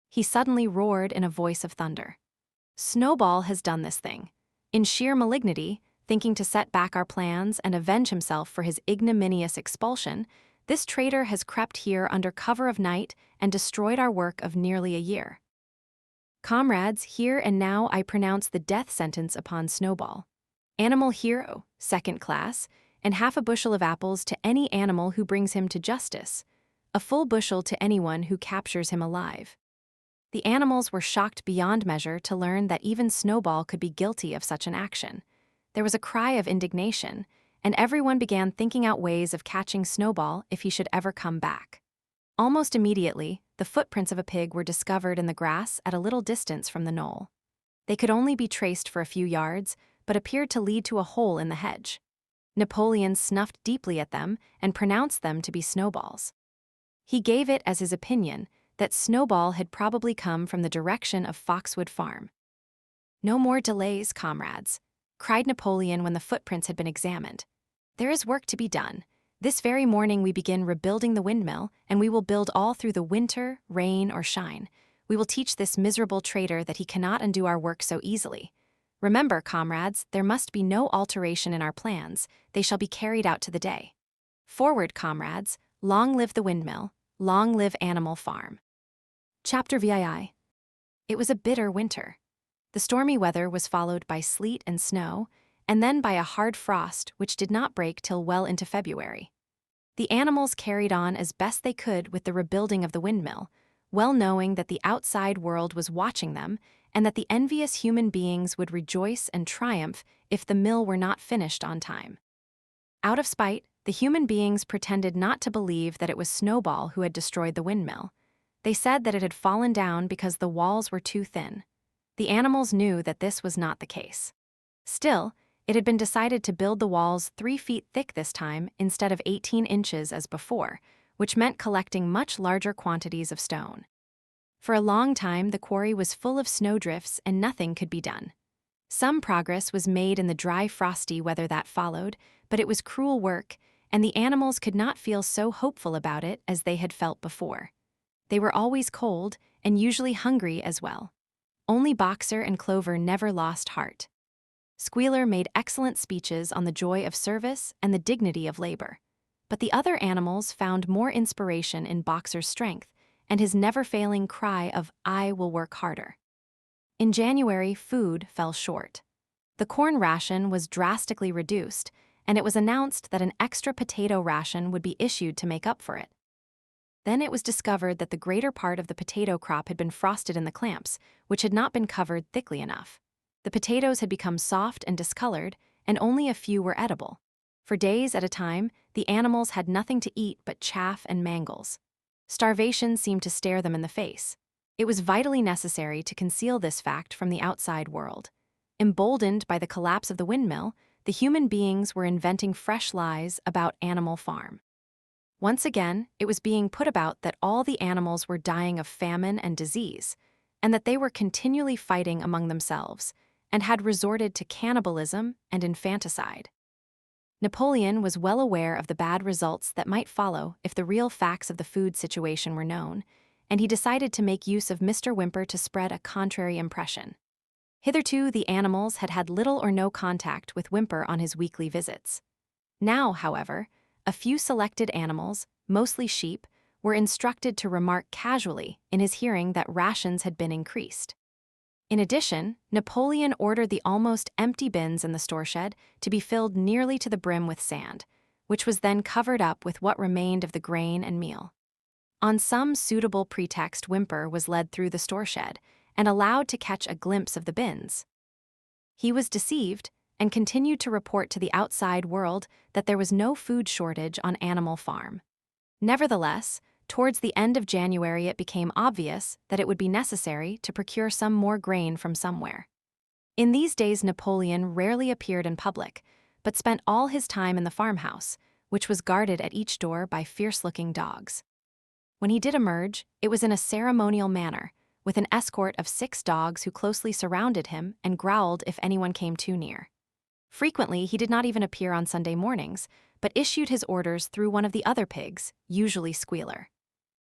He suddenly roared in a voice of thunder. "Snowball has done this thing. In sheer malignity, thinking to set back our plans and avenge himself for his ignominious expulsion, this traitor has crept here under cover of night and destroyed our work of nearly a year. Comrades, here and now I pronounce the death sentence upon Snowball. Animal hero, second class, and half a bushel of apples to any animal who brings him to justice, a full bushel to anyone who captures him alive." The animals were shocked beyond measure to learn that even Snowball could be guilty of such an action. There was a cry of indignation, and everyone began thinking out ways of catching Snowball if he should ever come back. Almost immediately, the footprints of a pig were discovered in the grass at a little distance from the knoll. They could only be traced for a few yards, but appeared to lead to a hole in the hedge. Napoleon snuffed deeply at them and pronounced them to be Snowballs. He gave it as his opinion that Snowball had probably come from the direction of Foxwood Farm. "No more delays, comrades," cried Napoleon when the footprints had been examined. "There is work to be done. This very morning we begin rebuilding the windmill, and we will build all through the winter, rain, or shine. We will teach this miserable traitor that he cannot undo our work so easily. Remember, comrades, there must be no alteration in our plans. They shall be carried out to the day. Forward, comrades. Long live the windmill. Long live Animal Farm." Chapter VII. It was a bitter winter. The stormy weather was followed by sleet and snow, and then by a hard frost which did not break till well into February. The animals carried on as best they could with the rebuilding of the windmill, well knowing that the outside world was watching them and that the envious human beings would rejoice and triumph if the mill were not finished on time. Out of spite, the human beings pretended not to believe that it was Snowball who had destroyed the windmill. They said that it had fallen down because the walls were too thin. The animals knew that this was not the case. Still, it had been decided to build the walls 3 feet thick this time instead of 18 inches as before, which meant collecting much larger quantities of stone. For a long time, the quarry was full of snowdrifts and nothing could be done. Some progress was made in the dry, frosty weather that followed, but it was cruel work, and the animals could not feel so hopeful about it as they had felt before. They were always cold and usually hungry as well. Only Boxer and Clover never lost heart. Squealer made excellent speeches on the joy of service and the dignity of labor. But the other animals found more inspiration in Boxer's strength and his never-failing cry of "I will work harder." In January, food fell short. The corn ration was drastically reduced, and it was announced that an extra potato ration would be issued to make up for it. Then it was discovered that the greater part of the potato crop had been frosted in the clamps, which had not been covered thickly enough. The potatoes had become soft and discolored, and only a few were edible. For days at a time, the animals had nothing to eat but chaff and mangles. Starvation seemed to stare them in the face. It was vitally necessary to conceal this fact from the outside world. Emboldened by the collapse of the windmill, the human beings were inventing fresh lies about Animal Farm. Once again, it was being put about that all the animals were dying of famine and disease, and that they were continually fighting among themselves, and had resorted to cannibalism and infanticide. Napoleon was well aware of the bad results that might follow if the real facts of the food situation were known, and he decided to make use of Mr. Whymper to spread a contrary impression. Hitherto, the animals had had little or no contact with Whymper on his weekly visits. Now, however, a few selected animals, mostly sheep, were instructed to remark casually in his hearing that rations had been increased. In addition, Napoleon ordered the almost empty bins in the store shed to be filled nearly to the brim with sand, which was then covered up with what remained of the grain and meal. On some suitable pretext, Whymper was led through the store shed and allowed to catch a glimpse of the bins. He was deceived and continued to report to the outside world that there was no food shortage on Animal Farm. Nevertheless, towards the end of January, it became obvious that it would be necessary to procure some more grain from somewhere. In these days, Napoleon rarely appeared in public, but spent all his time in the farmhouse, which was guarded at each door by fierce-looking dogs. When he did emerge, it was in a ceremonial manner, with an escort of 6 dogs who closely surrounded him and growled if anyone came too near. Frequently, he did not even appear on Sunday mornings, but issued his orders through one of the other pigs, usually Squealer.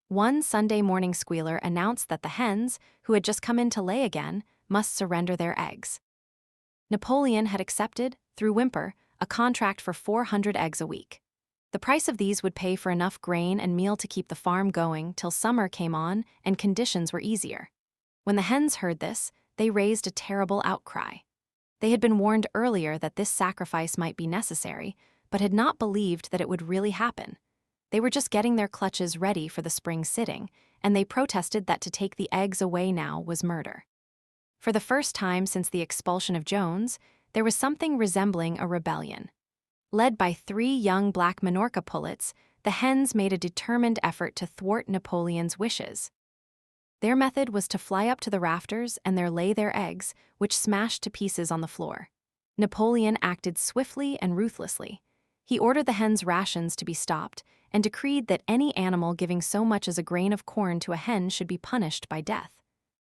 One Sunday morning, Squealer announced that the hens, who had just come in to lay again, must surrender their eggs. Napoleon had accepted, through Whymper, a contract for 400 eggs a week. The price of these would pay for enough grain and meal to keep the farm going till summer came on and conditions were easier. When the hens heard this, they raised a terrible outcry. They had been warned earlier that this sacrifice might be necessary, but had not believed that it would really happen. They were just getting their clutches ready for the spring sitting, and they protested that to take the eggs away now was murder. For the first time since the expulsion of Jones, there was something resembling a rebellion. Led by 3 young black Minorca pullets, the hens made a determined effort to thwart Napoleon's wishes. Their method was to fly up to the rafters and there lay their eggs, which smashed to pieces on the floor. Napoleon acted swiftly and ruthlessly. He ordered the hens' rations to be stopped and decreed that any animal giving so much as a grain of corn to a hen should be punished by death.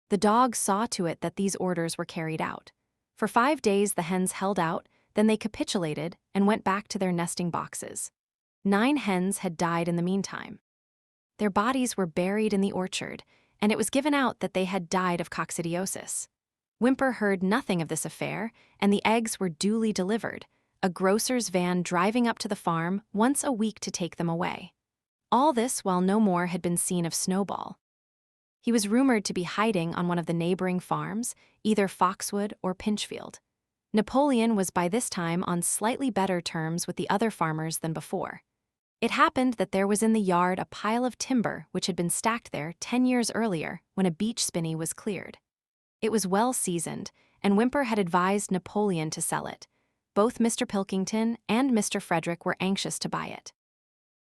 The dogs saw to it that these orders were carried out. For 5 days the hens held out, then they capitulated and went back to their nesting boxes. 9 hens had died in the meantime. Their bodies were buried in the orchard, and it was given out that they had died of coccidiosis. Whymper heard nothing of this affair, and the eggs were duly delivered, a grocer's van driving up to the farm once a week to take them away. All this while no more had been seen of Snowball. He was rumored to be hiding on one of the neighboring farms, either Foxwood or Pinchfield. Napoleon was by this time on slightly better terms with the other farmers than before. It happened that there was in the yard a pile of timber which had been stacked there 10 years earlier when a beech spinney was cleared. It was well seasoned, and Whymper had advised Napoleon to sell it. Both Mr. Pilkington and Mr. Frederick were anxious to buy it.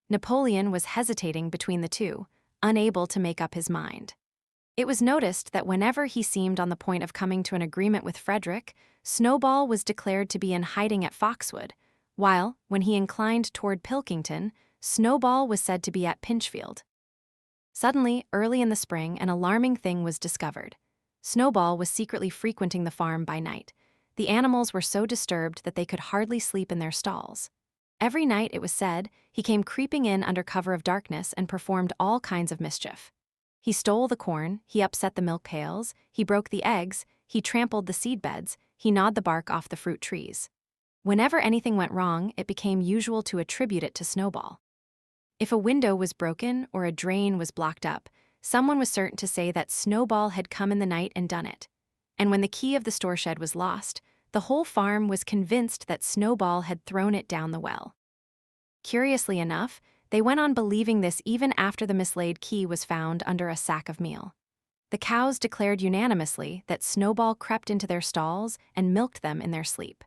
Napoleon was hesitating between the two, unable to make up his mind. It was noticed that whenever he seemed on the point of coming to an agreement with Frederick, Snowball was declared to be in hiding at Foxwood, while, when he inclined toward Pilkington, Snowball was said to be at Pinchfield. Suddenly, early in the spring, an alarming thing was discovered. Snowball was secretly frequenting the farm by night. The animals were so disturbed that they could hardly sleep in their stalls. Every night, it was said, he came creeping in under cover of darkness and performed all kinds of mischief. He stole the corn, he upset the milk pails, he broke the eggs, he trampled the seed beds, he gnawed the bark off the fruit trees. Whenever anything went wrong, it became usual to attribute it to Snowball. If a window was broken or a drain was blocked up, someone was certain to say that Snowball had come in the night and done it. And when the key of the store shed was lost, the whole farm was convinced that Snowball had thrown it down the well. Curiously enough, they went on believing this even after the mislaid key was found under a sack of meal. The cows declared unanimously that Snowball crept into their stalls and milked them in their sleep.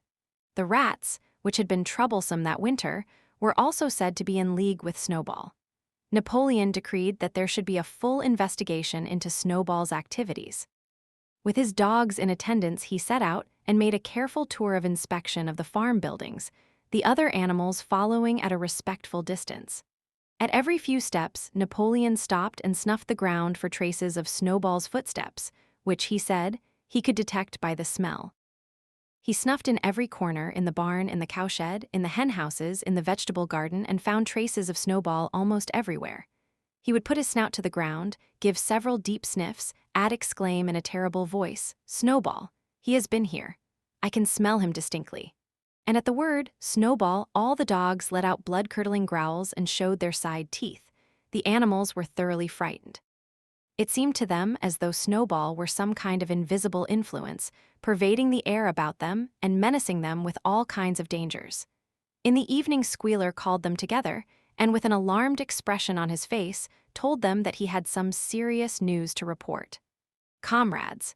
The rats, which had been troublesome that winter, were also said to be in league with Snowball. Napoleon decreed that there should be a full investigation into Snowball's activities. With his dogs in attendance, he set out and made a careful tour of inspection of the farm buildings, the other animals following at a respectful distance. At every few steps, Napoleon stopped and snuffed the ground for traces of Snowball's footsteps, which, he said, he could detect by the smell. He snuffed in every corner, in the barn, in the cowshed, in the hen houses, in the vegetable garden, and found traces of Snowball almost everywhere. He would put his snout to the ground, give several deep sniffs, exclaim in a terrible voice, "Snowball," He has been here. I can smell him distinctly." And at the word, Snowball, all the dogs let out blood-curdling growls and showed their side teeth. The animals were thoroughly frightened. It seemed to them as though Snowball were some kind of invisible influence, pervading the air about them and menacing them with all kinds of dangers. In the evening, Squealer called them together, and with an alarmed expression on his face, told them that he had some serious news to report. "Comrades,"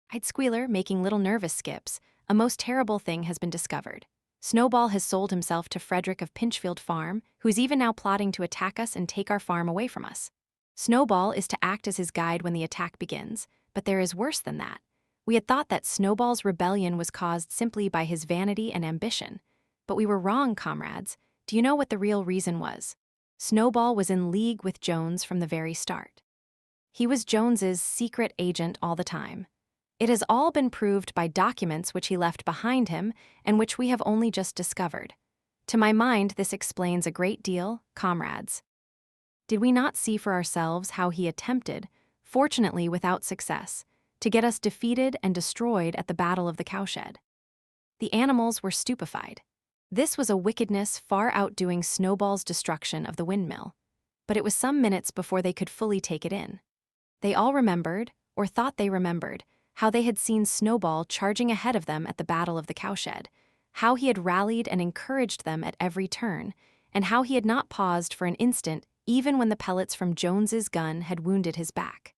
cried Squealer, making little nervous skips, "a most terrible thing has been discovered. Snowball has sold himself to Frederick of Pinchfield Farm, who is even now plotting to attack us and take our farm away from us. Snowball is to act as his guide when the attack begins, but there is worse than that. We had thought that Snowball's rebellion was caused simply by his vanity and ambition. But we were wrong, comrades. Do you know what the real reason was? Snowball was in league with Jones from the very start. He was Jones's secret agent all the time. It has all been proved by documents which he left behind him and which we have only just discovered. To my mind, this explains a great deal, comrades. Did we not see for ourselves how he attempted, fortunately without success, to get us defeated and destroyed at the Battle of the Cowshed? The animals were stupefied. This was a wickedness far outdoing Snowball's destruction of the windmill, but it was some minutes before they could fully take it in. They all remembered, or thought they remembered, how they had seen Snowball charging ahead of them at the Battle of the Cowshed, how he had rallied and encouraged them at every turn, and how he had not paused for an instant even when the pellets from Jones's gun had wounded his back.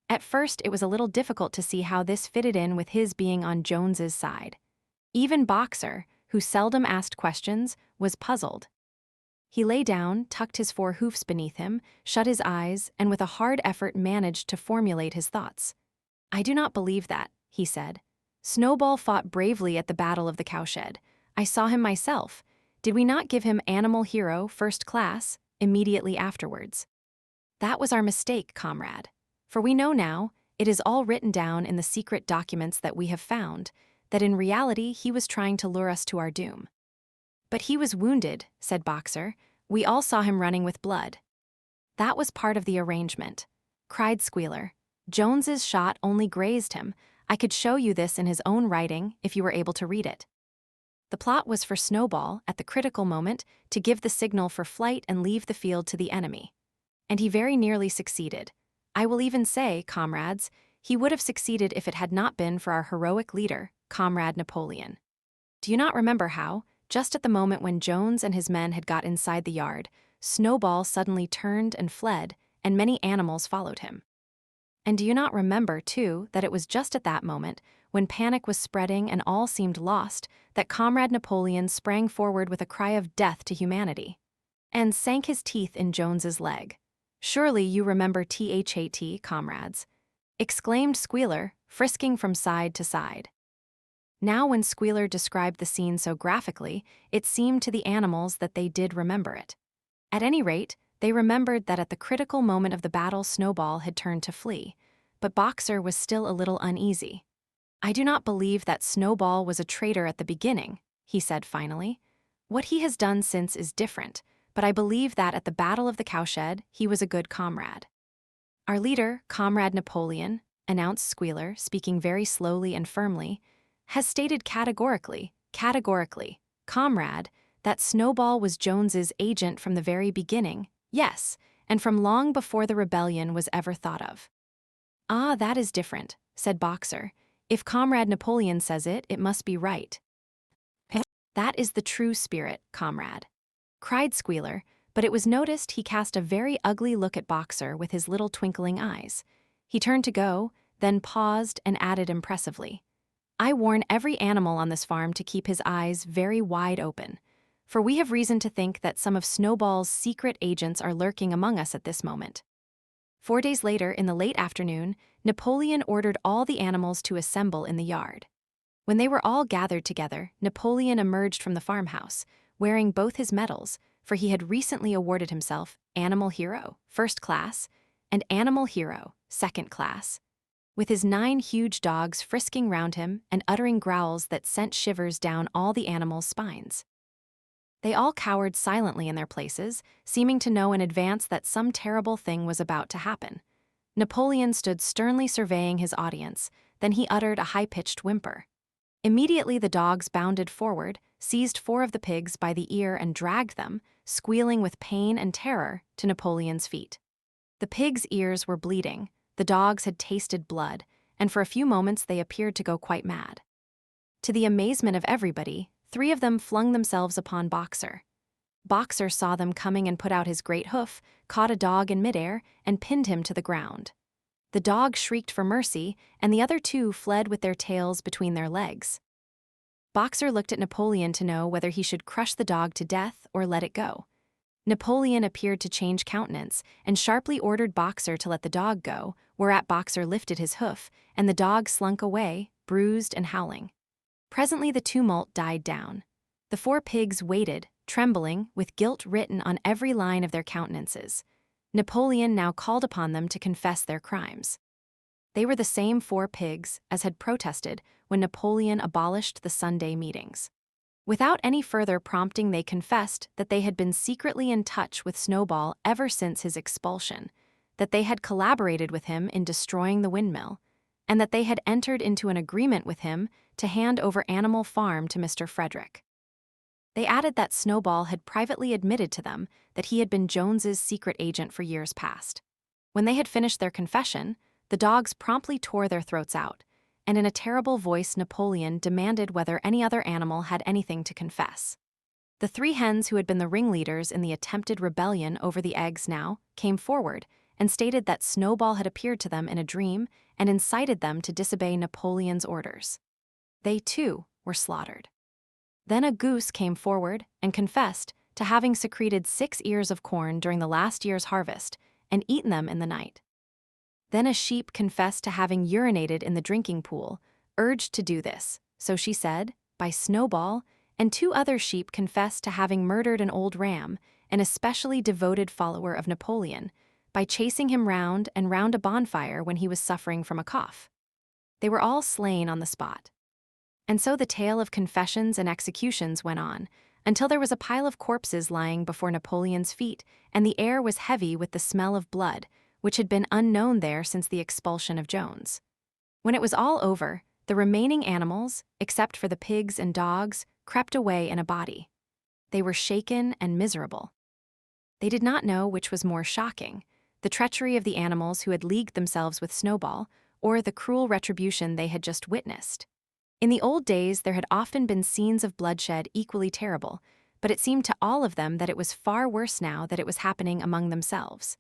At first, it was a little difficult to see how this fitted in with his being on Jones's side. Even Boxer, who seldom asked questions, was puzzled. He lay down, tucked his 4 hoofs beneath him, shut his eyes, and with a hard effort managed to formulate his thoughts. "I do not believe that," he said. "Snowball fought bravely at the Battle of the Cowshed. I saw him myself. Did we not give him Animal Hero, First Class, immediately afterwards? That was our mistake, comrade. For we know now, it is all written down in the secret documents that we have found, that in reality he was trying to lure us to our doom." "But he was wounded," said Boxer. "We all saw him running with blood." "That was part of the arrangement," cried Squealer. "Jones's shot only grazed him. I could show you this in his own writing if you were able to read it. The plot was for Snowball, at the critical moment, to give the signal for flight and leave the field to the enemy. And he very nearly succeeded. I will even say, comrades, he would have succeeded if it had not been for our heroic leader, Comrade Napoleon. Do you not remember how, just at the moment when Jones and his men had got inside the yard, Snowball suddenly turned and fled, and many animals followed him? And do you not remember, too, that it was just at that moment, when panic was spreading and all seemed lost, that Comrade Napoleon sprang forward with a cry of death to humanity, and sank his teeth in Jones's leg? Surely you remember THAT, comrades," exclaimed Squealer, frisking from side to side. Now when Squealer described the scene so graphically, it seemed to the animals that they did remember it. At any rate, they remembered that at the critical moment of the battle Snowball had turned to flee, but Boxer was still a little uneasy. "I do not believe that Snowball was a traitor at the beginning," he said finally. "What he has done since is different, but I believe that at the Battle of the Cowshed he was a good comrade." "Our leader, Comrade Napoleon," announced Squealer, speaking very slowly and firmly, "has stated categorically, comrade, that Snowball was Jones's agent from the very beginning, yes, and from long before the rebellion was ever thought of." "Ah, that is different," said Boxer. "If Comrade Napoleon says it, it must be right." "That is the true spirit, comrade," cried Squealer, but it was noticed he cast a very ugly look at Boxer with his little twinkling eyes. He turned to go, then paused and added impressively, "I warn every animal on this farm to keep his eyes very wide open, for we have reason to think that some of Snowball's secret agents are lurking among us at this moment." 4 days later, in the late afternoon, Napoleon ordered all the animals to assemble in the yard. When they were all gathered together, Napoleon emerged from the farmhouse, wearing both his medals, for he had recently awarded himself Animal Hero, First Class, and Animal Hero, Second Class, with his 9 huge dogs frisking round him and uttering growls that sent shivers down all the animals' spines. They all cowered silently in their places, seeming to know in advance that some terrible thing was about to happen. Napoleon stood sternly surveying his audience, Then he uttered a high-pitched whimper. Immediately the dogs bounded forward, seized 4 of the pigs by the ear and dragged them, squealing with pain and terror, to Napoleon's feet. The pigs' ears were bleeding, the dogs had tasted blood, and for a few moments they appeared to go quite mad. To the amazement of everybody, 3 of them flung themselves upon Boxer. Boxer saw them coming and put out his great hoof, caught a dog in midair, and pinned him to the ground. The dog shrieked for mercy, and the other 2 fled with their tails between their legs. Boxer looked at Napoleon to know whether he should crush the dog to death or let it go. Napoleon appeared to change countenance and sharply ordered Boxer to let the dog go, whereat Boxer lifted his hoof, and the dog slunk away, bruised and howling. Presently the tumult died down. The 4 pigs waited, trembling, with guilt written on every line of their countenances. Napoleon now called upon them to confess their crimes. They were the same 4 pigs as had protested when Napoleon abolished the Sunday meetings. Without any further prompting, they confessed that they had been secretly in touch with Snowball ever since his expulsion, that they had collaborated with him in destroying the windmill, and that they had entered into an agreement with him to hand over Animal Farm to Mr. Frederick. They added that Snowball had privately admitted to them that he had been Jones's secret agent for years past. When they had finished their confession, the dogs promptly tore their throats out, and in a terrible voice Napoleon demanded whether any other animal had anything to confess. The 3 hens who had been the ringleaders in the attempted rebellion over the eggs now came forward and stated that Snowball had appeared to them in a dream and incited them to disobey Napoleon's orders. They, too, were slaughtered. Then a goose came forward and confessed to having secreted 6 ears of corn during the last year's harvest and eaten them in the night. Then a sheep confessed to having urinated in the drinking pool, urged to do this, so she said, by Snowball, and 2 other sheep confessed to having murdered an old ram, an especially devoted follower of Napoleon, by chasing him round and round a bonfire when he was suffering from a cough. They were all slain on the spot. And so the tale of confessions and executions went on, until there was a pile of corpses lying before Napoleon's feet, and the air was heavy with the smell of blood, which had been unknown there since the expulsion of Jones. When it was all over, the remaining animals, except for the pigs and dogs, crept away in a body. They were shaken and miserable. They did not know which was more shocking, the treachery of the animals who had leagued themselves with Snowball, or the cruel retribution they had just witnessed. In the old days there had often been scenes of bloodshed equally terrible, but it seemed to all of them that it was far worse now that it was happening among themselves.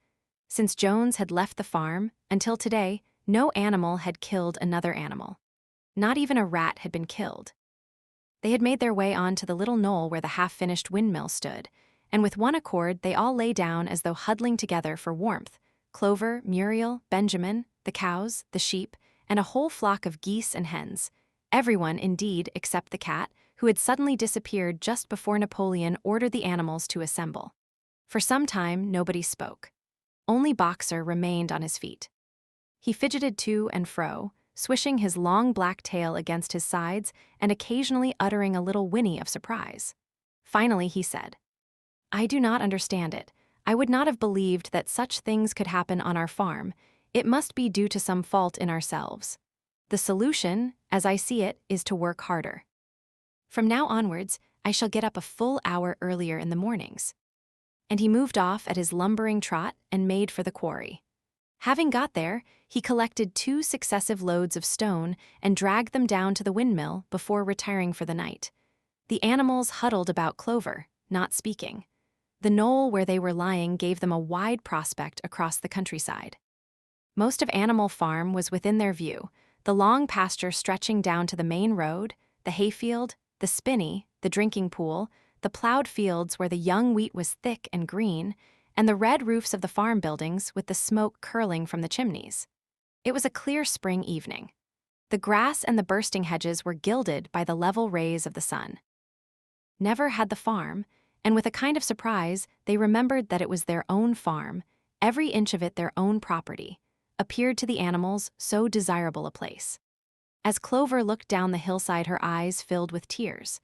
Since Jones had left the farm, until today, no animal had killed another animal. Not even a rat had been killed. They had made their way on to the little knoll where the half-finished windmill stood, and with one accord they all lay down as though huddling together for warmth. Clover, Muriel, Benjamin, the cows, the sheep, and a whole flock of geese and hens. Everyone, indeed, except the cat, who had suddenly disappeared just before Napoleon ordered the animals to assemble. For some time, nobody spoke. Only Boxer remained on his feet. He fidgeted to and fro, swishing his long black tail against his sides and occasionally uttering a little whinny of surprise. Finally he said, "I do not understand it. I would not have believed that such things could happen on our farm. It must be due to some fault in ourselves. The solution, as I see it, is to work harder. From now onwards, I shall get up a full hour earlier in the mornings." And he moved off at his lumbering trot and made for the quarry. Having got there, he collected 2 successive loads of stone and dragged them down to the windmill before retiring for the night. The animals huddled about Clover, not speaking. The knoll where they were lying gave them a wide prospect across the countryside. Most of Animal Farm was within their view, the long pasture stretching down to the main road, the hayfield, the spinney, the drinking pool, the plowed fields where the young wheat was thick and green, and the red roofs of the farm buildings with the smoke curling from the chimneys. It was a clear spring evening. The grass and the bursting hedges were gilded by the level rays of the sun. Never had the farm, and with a kind of surprise, they remembered that it was their own farm, every inch of it their own property, appeared to the animals so desirable a place. As Clover looked down the hillside, her eyes filled with tears.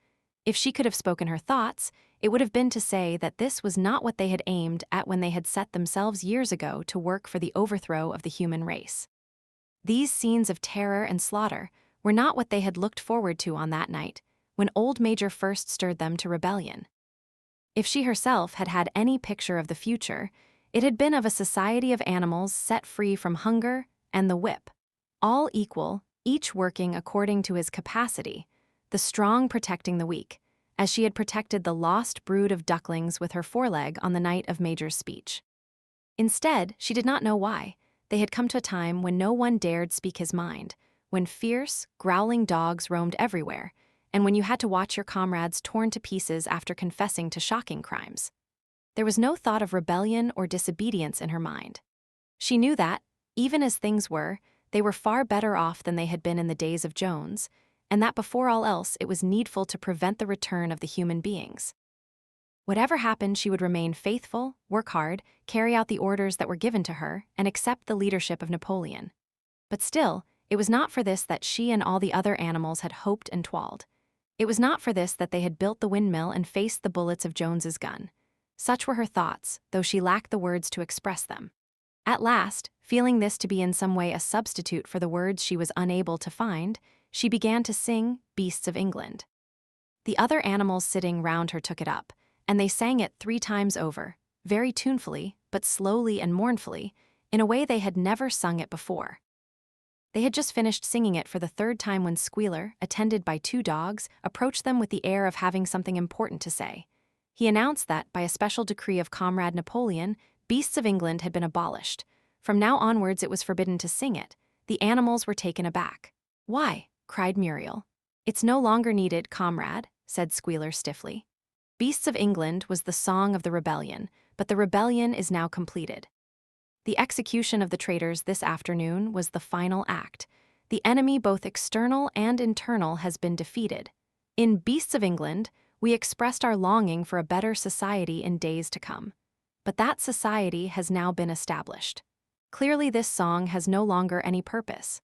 If she could have spoken her thoughts, it would have been to say that this was not what they had aimed at when they had set themselves years ago to work for the overthrow of the human race. These scenes of terror and slaughter were not what they had looked forward to on that night, when Old Major first stirred them to rebellion. If she herself had had any picture of the future, it had been of a society of animals set free from hunger and the whip, all equal, each working according to his capacity, the strong protecting the weak, as she had protected the lost brood of ducklings with her foreleg on the night of Major's speech. Instead, she did not know why, they had come to a time when no one dared speak his mind, when fierce, growling dogs roamed everywhere, and when you had to watch your comrades torn to pieces after confessing to shocking crimes. There was no thought of rebellion or disobedience in her mind. She knew that, even as things were, they were far better off than they had been in the days of Jones, and that before all else it was needful to prevent the return of the human beings. Whatever happened, she would remain faithful, work hard, carry out the orders that were given to her, and accept the leadership of Napoleon. But still, it was not for this that she and all the other animals had hoped and toiled. It was not for this that they had built the windmill and faced the bullets of Jones's gun. Such were her thoughts, though she lacked the words to express them. At last, feeling this to be in some way a substitute for the words she was unable to find, she began to sing Beasts of England. The other animals sitting round her took it up, and they sang it 3 times over, very tunefully, but slowly and mournfully, in a way they had never sung it before. They had just finished singing it for the 3rd time when Squealer, attended by 2 dogs, approached them with the air of having something important to say. He announced that, by a special decree of Comrade Napoleon, Beasts of England had been abolished. From now onwards it was forbidden to sing it. The animals were taken aback. "Why?" cried Muriel. "It's no longer needed, comrade," said Squealer stiffly. Beasts of England was the song of the rebellion, but the rebellion is now completed. The execution of the traitors this afternoon was the final act. The enemy, both external and internal, has been defeated. In Beasts of England, we expressed our longing for a better society in days to come. But that society has now been established. Clearly, this song has no longer any purpose.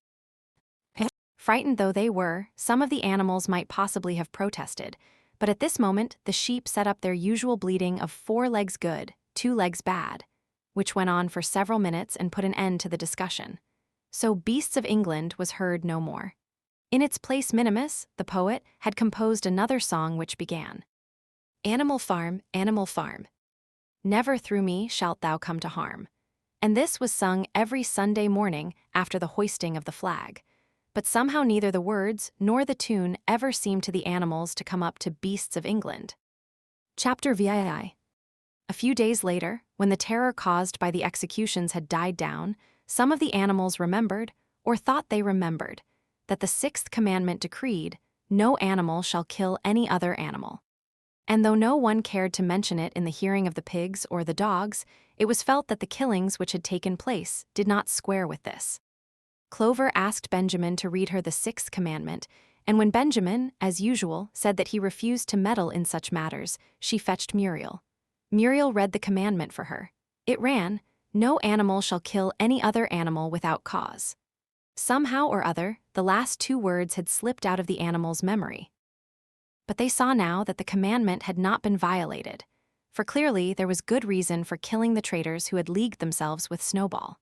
Frightened though they were, some of the animals might possibly have protested, but at this moment the sheep set up their usual bleating of 4 legs good, 2 legs bad, which went on for several minutes and put an end to the discussion. So Beasts of England was heard no more. In its place, Minimus, the poet, had composed another song which began, Animal farm, never through me shalt thou come to harm. And this was sung every Sunday morning after the hoisting of the flag. But somehow neither the words nor the tune ever seemed to the animals to come up to Beasts of England. Chapter VII. A few days later, when the terror caused by the executions had died down, some of the animals remembered, or thought they remembered, that the 6th commandment decreed, "No animal shall kill any other animal." And though no one cared to mention it in the hearing of the pigs or the dogs, it was felt that the killings which had taken place did not square with this. Clover asked Benjamin to read her the 6th commandment, and when Benjamin, as usual, said that he refused to meddle in such matters, she fetched Muriel. Muriel read the commandment for her. It ran, "No animal shall kill any other animal without cause." Somehow or other, the last 2 words had slipped out of the animals' memory. But they saw now that the commandment had not been violated, for clearly there was good reason for killing the traitors who had leagued themselves with Snowball.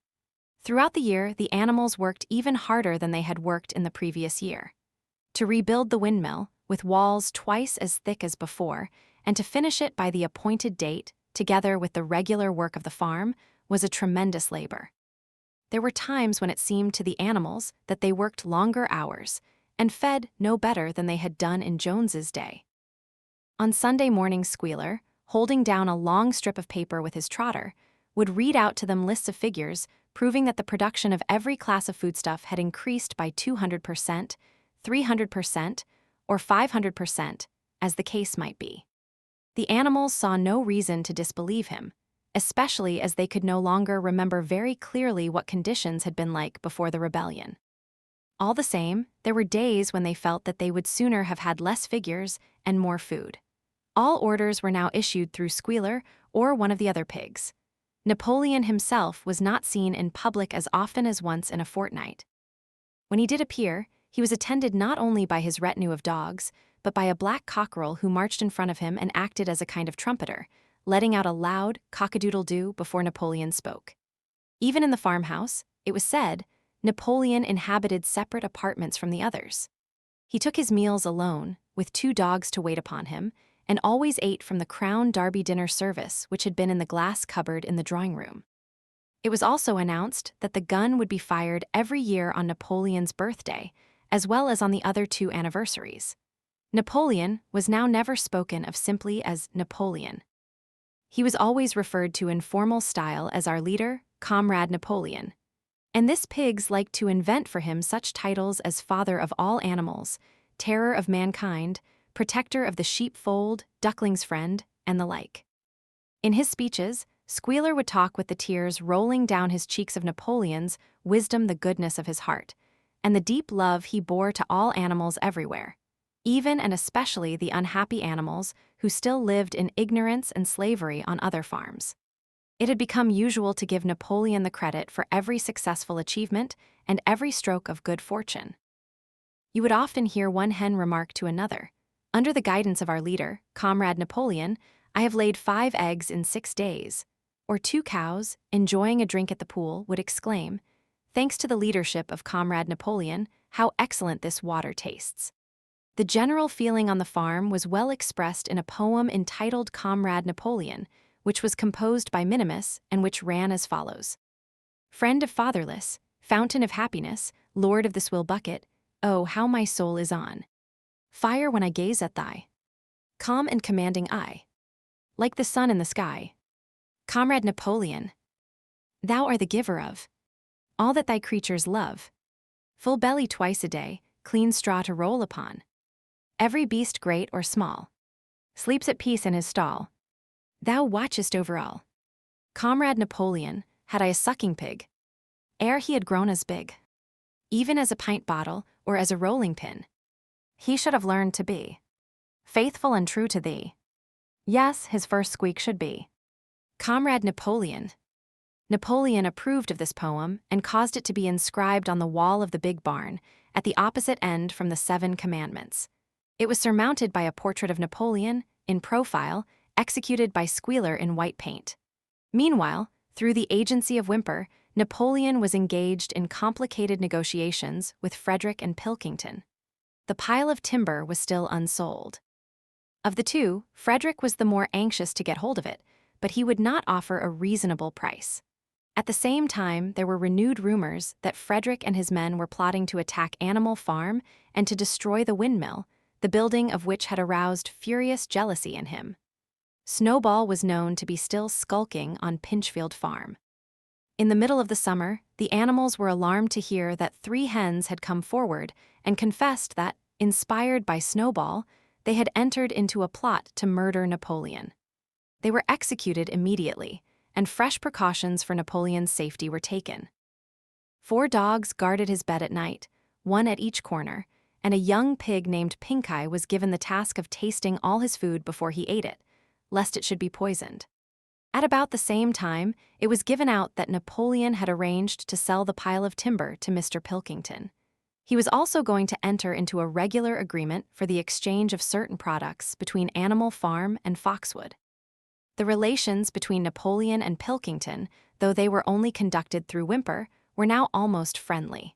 Throughout the year, the animals worked even harder than they had worked in the previous year. To rebuild the windmill, with walls twice as thick as before, and to finish it by the appointed date, together with the regular work of the farm, was a tremendous labor. There were times when it seemed to the animals that they worked longer hours, and fed no better than they had done in Jones's day. On Sunday morning, Squealer, holding down a long strip of paper with his trotter, would read out to them lists of figures proving that the production of every class of foodstuff had increased by 200%, 300%, or 500%, as the case might be. The animals saw no reason to disbelieve him, especially as they could no longer remember very clearly what conditions had been like before the rebellion. All the same, there were days when they felt that they would sooner have had less figures and more food. All orders were now issued through Squealer or one of the other pigs. Napoleon himself was not seen in public as often as once in a fortnight. When he did appear, he was attended not only by his retinue of dogs, but by a black cockerel who marched in front of him and acted as a kind of trumpeter, letting out a loud cock-a-doodle-doo before Napoleon spoke. Even in the farmhouse, it was said, Napoleon inhabited separate apartments from the others. He took his meals alone, with 2 dogs to wait upon him, and always ate from the Crown Derby dinner service which had been in the glass cupboard in the drawing room. It was also announced that the gun would be fired every year on Napoleon's birthday, as well as on the other 2 anniversaries. Napoleon was now never spoken of simply as Napoleon. He was always referred to in formal style as our leader, Comrade Napoleon. And this pigs liked to invent for him such titles as Father of all animals, Terror of mankind, Protector of the sheepfold, Duckling's friend, and the like. In his speeches, Squealer would talk with the tears rolling down his cheeks of Napoleon's wisdom, the goodness of his heart, and the deep love he bore to all animals everywhere, even and especially the unhappy animals who still lived in ignorance and slavery on other farms. It had become usual to give Napoleon the credit for every successful achievement and every stroke of good fortune. You would often hear one hen remark to another, "Under the guidance of our leader, Comrade Napoleon, I have laid 5 eggs in 6 days." Or 2 cows, enjoying a drink at the pool, would exclaim, "Thanks to the leadership of Comrade Napoleon, how excellent this water tastes." The general feeling on the farm was well expressed in a poem entitled Comrade Napoleon, which was composed by Minimus and which ran as follows. "Friend of fatherless, fountain of happiness, lord of the swill bucket, oh, how my soul is on fire when I gaze at thy calm and commanding eye, like the sun in the sky. Comrade Napoleon, thou art the giver of all that thy creatures love. Full belly twice a day, clean straw to roll upon. Every beast great or small sleeps at peace in his stall. Thou watchest over all. Comrade Napoleon, had I a sucking pig, ere he had grown as big, even as a pint bottle or as a rolling pin, he should have learned to be faithful and true to thee. Yes, his first squeak should be Comrade Napoleon." Napoleon approved of this poem and caused it to be inscribed on the wall of the big barn, at the opposite end from the 7 commandments. It was surmounted by a portrait of Napoleon, in profile, executed by Squealer in white paint. Meanwhile, through the agency of Whymper, Napoleon was engaged in complicated negotiations with Frederick and Pilkington. The pile of timber was still unsold. Of the 2, Frederick was the more anxious to get hold of it, but he would not offer a reasonable price. At the same time, there were renewed rumors that Frederick and his men were plotting to attack Animal Farm and to destroy the windmill, the building of which had aroused furious jealousy in him. Snowball was known to be still skulking on Pinchfield Farm. In the middle of the summer, the animals were alarmed to hear that 3 hens had come forward and confessed that, inspired by Snowball, they had entered into a plot to murder Napoleon. They were executed immediately, and fresh precautions for Napoleon's safety were taken. 4 dogs guarded his bed at night, 1 at each corner, and a young pig named Pink-Eye was given the task of tasting all his food before he ate it, lest it should be poisoned. At about the same time, it was given out that Napoleon had arranged to sell the pile of timber to Mr. Pilkington. He was also going to enter into a regular agreement for the exchange of certain products between Animal Farm and Foxwood. The relations between Napoleon and Pilkington, though they were only conducted through Whymper, were now almost friendly.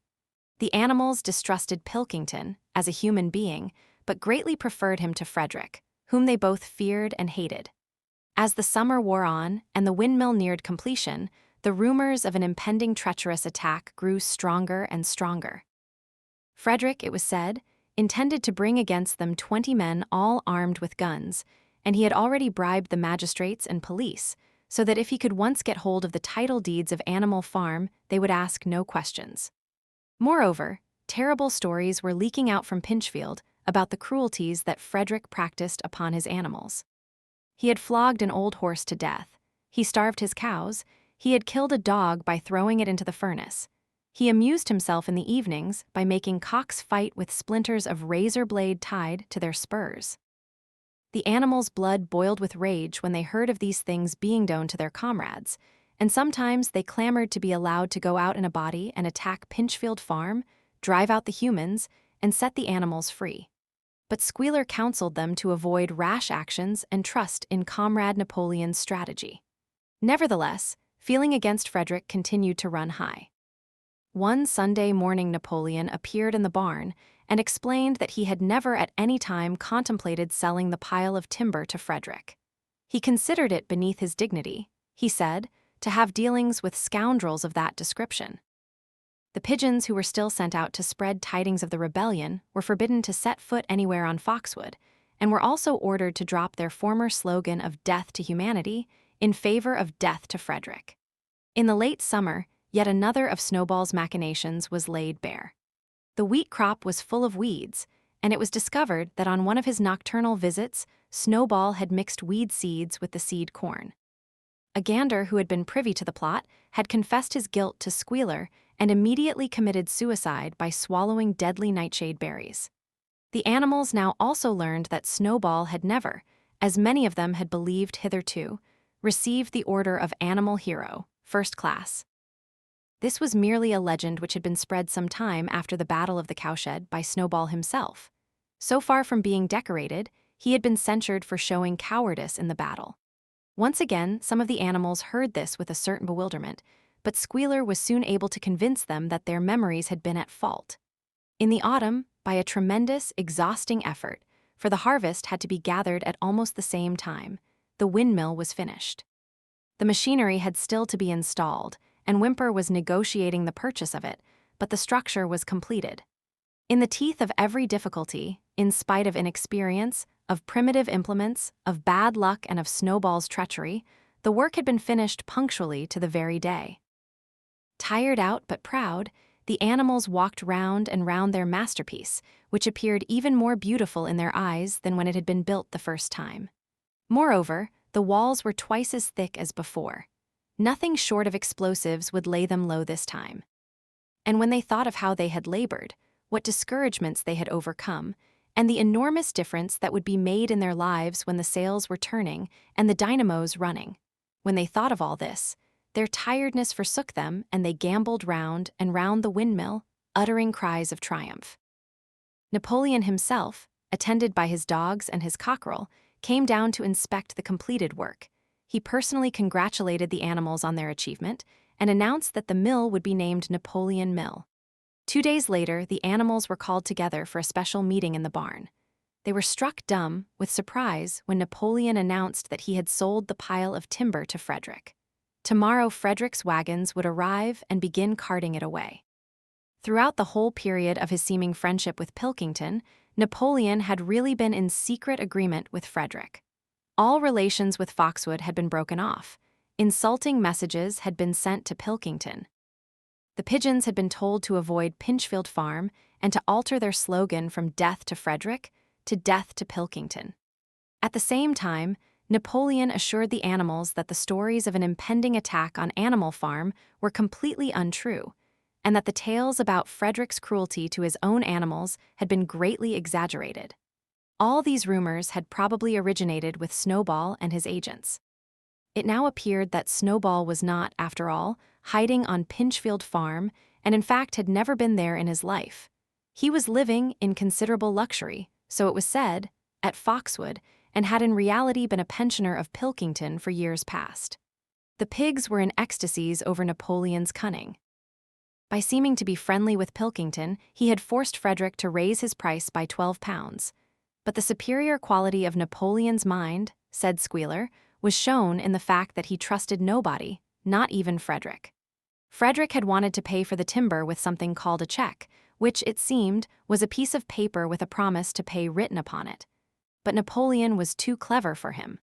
The animals distrusted Pilkington as a human being, but greatly preferred him to Frederick, whom they both feared and hated. As the summer wore on and the windmill neared completion, the rumors of an impending treacherous attack grew stronger and stronger. Frederick, it was said, intended to bring against them 20 men all armed with guns, and he had already bribed the magistrates and police, so that if he could once get hold of the title deeds of Animal Farm, they would ask no questions. Moreover, terrible stories were leaking out from Pinchfield about the cruelties that Frederick practiced upon his animals. He had flogged an old horse to death, he starved his cows, he had killed a dog by throwing it into the furnace. He amused himself in the evenings by making cocks fight with splinters of razor blade tied to their spurs. The animals' blood boiled with rage when they heard of these things being done to their comrades, and sometimes they clamored to be allowed to go out in a body and attack Pinchfield Farm, drive out the humans, and set the animals free. But Squealer counseled them to avoid rash actions and trust in Comrade Napoleon's strategy. Nevertheless, feeling against Frederick continued to run high. One Sunday morning, Napoleon appeared in the barn and explained that he had never at any time contemplated selling the pile of timber to Frederick. He considered it beneath his dignity, he said, to have dealings with scoundrels of that description. The pigeons who were still sent out to spread tidings of the rebellion were forbidden to set foot anywhere on Foxwood, and were also ordered to drop their former slogan of death to humanity in favor of death to Frederick. In the late summer, yet another of Snowball's machinations was laid bare. The wheat crop was full of weeds, and it was discovered that on one of his nocturnal visits, Snowball had mixed weed seeds with the seed corn. A gander who had been privy to the plot had confessed his guilt to Squealer and immediately committed suicide by swallowing deadly nightshade berries. The animals now also learned that Snowball had never, as many of them had believed hitherto, received the Order of Animal Hero, First Class. This was merely a legend which had been spread some time after the Battle of the Cowshed by Snowball himself. So far from being decorated, he had been censured for showing cowardice in the battle. Once again, some of the animals heard this with a certain bewilderment, but Squealer was soon able to convince them that their memories had been at fault. In the autumn, by a tremendous, exhausting effort, for the harvest had to be gathered at almost the same time, the windmill was finished. The machinery had still to be installed, and Whymper was negotiating the purchase of it, but the structure was completed. In the teeth of every difficulty, in spite of inexperience, of primitive implements, of bad luck, and of Snowball's treachery, the work had been finished punctually to the very day. Tired out but proud, the animals walked round and round their masterpiece, which appeared even more beautiful in their eyes than when it had been built the first time. Moreover, the walls were twice as thick as before. Nothing short of explosives would lay them low this time. And when they thought of how they had labored, what discouragements they had overcome, and the enormous difference that would be made in their lives when the sails were turning and the dynamos running, when they thought of all this, their tiredness forsook them, and they gamboled round and round the windmill, uttering cries of triumph. Napoleon himself, attended by his dogs and his cockerel, came down to inspect the completed work. He personally congratulated the animals on their achievement and announced that the mill would be named Napoleon Mill. 2 days later, the animals were called together for a special meeting in the barn. They were struck dumb with surprise when Napoleon announced that he had sold the pile of timber to Frederick. Tomorrow, Frederick's wagons would arrive and begin carting it away. Throughout the whole period of his seeming friendship with Pilkington, Napoleon had really been in secret agreement with Frederick. All relations with Foxwood had been broken off. Insulting messages had been sent to Pilkington. The pigeons had been told to avoid Pinchfield Farm and to alter their slogan from death to Frederick to death to Pilkington. At the same time, Napoleon assured the animals that the stories of an impending attack on Animal Farm were completely untrue, and that the tales about Frederick's cruelty to his own animals had been greatly exaggerated. All these rumors had probably originated with Snowball and his agents. It now appeared that Snowball was not, after all, hiding on Pinchfield Farm, and in fact had never been there in his life. He was living in considerable luxury, so it was said, at Foxwood, and had in reality been a pensioner of Pilkington for years past. The pigs were in ecstasies over Napoleon's cunning. By seeming to be friendly with Pilkington, he had forced Frederick to raise his price by £12. But the superior quality of Napoleon's mind, said Squealer, was shown in the fact that he trusted nobody, not even Frederick. Frederick had wanted to pay for the timber with something called a check, which, it seemed, was a piece of paper with a promise to pay written upon it. But Napoleon was too clever for him.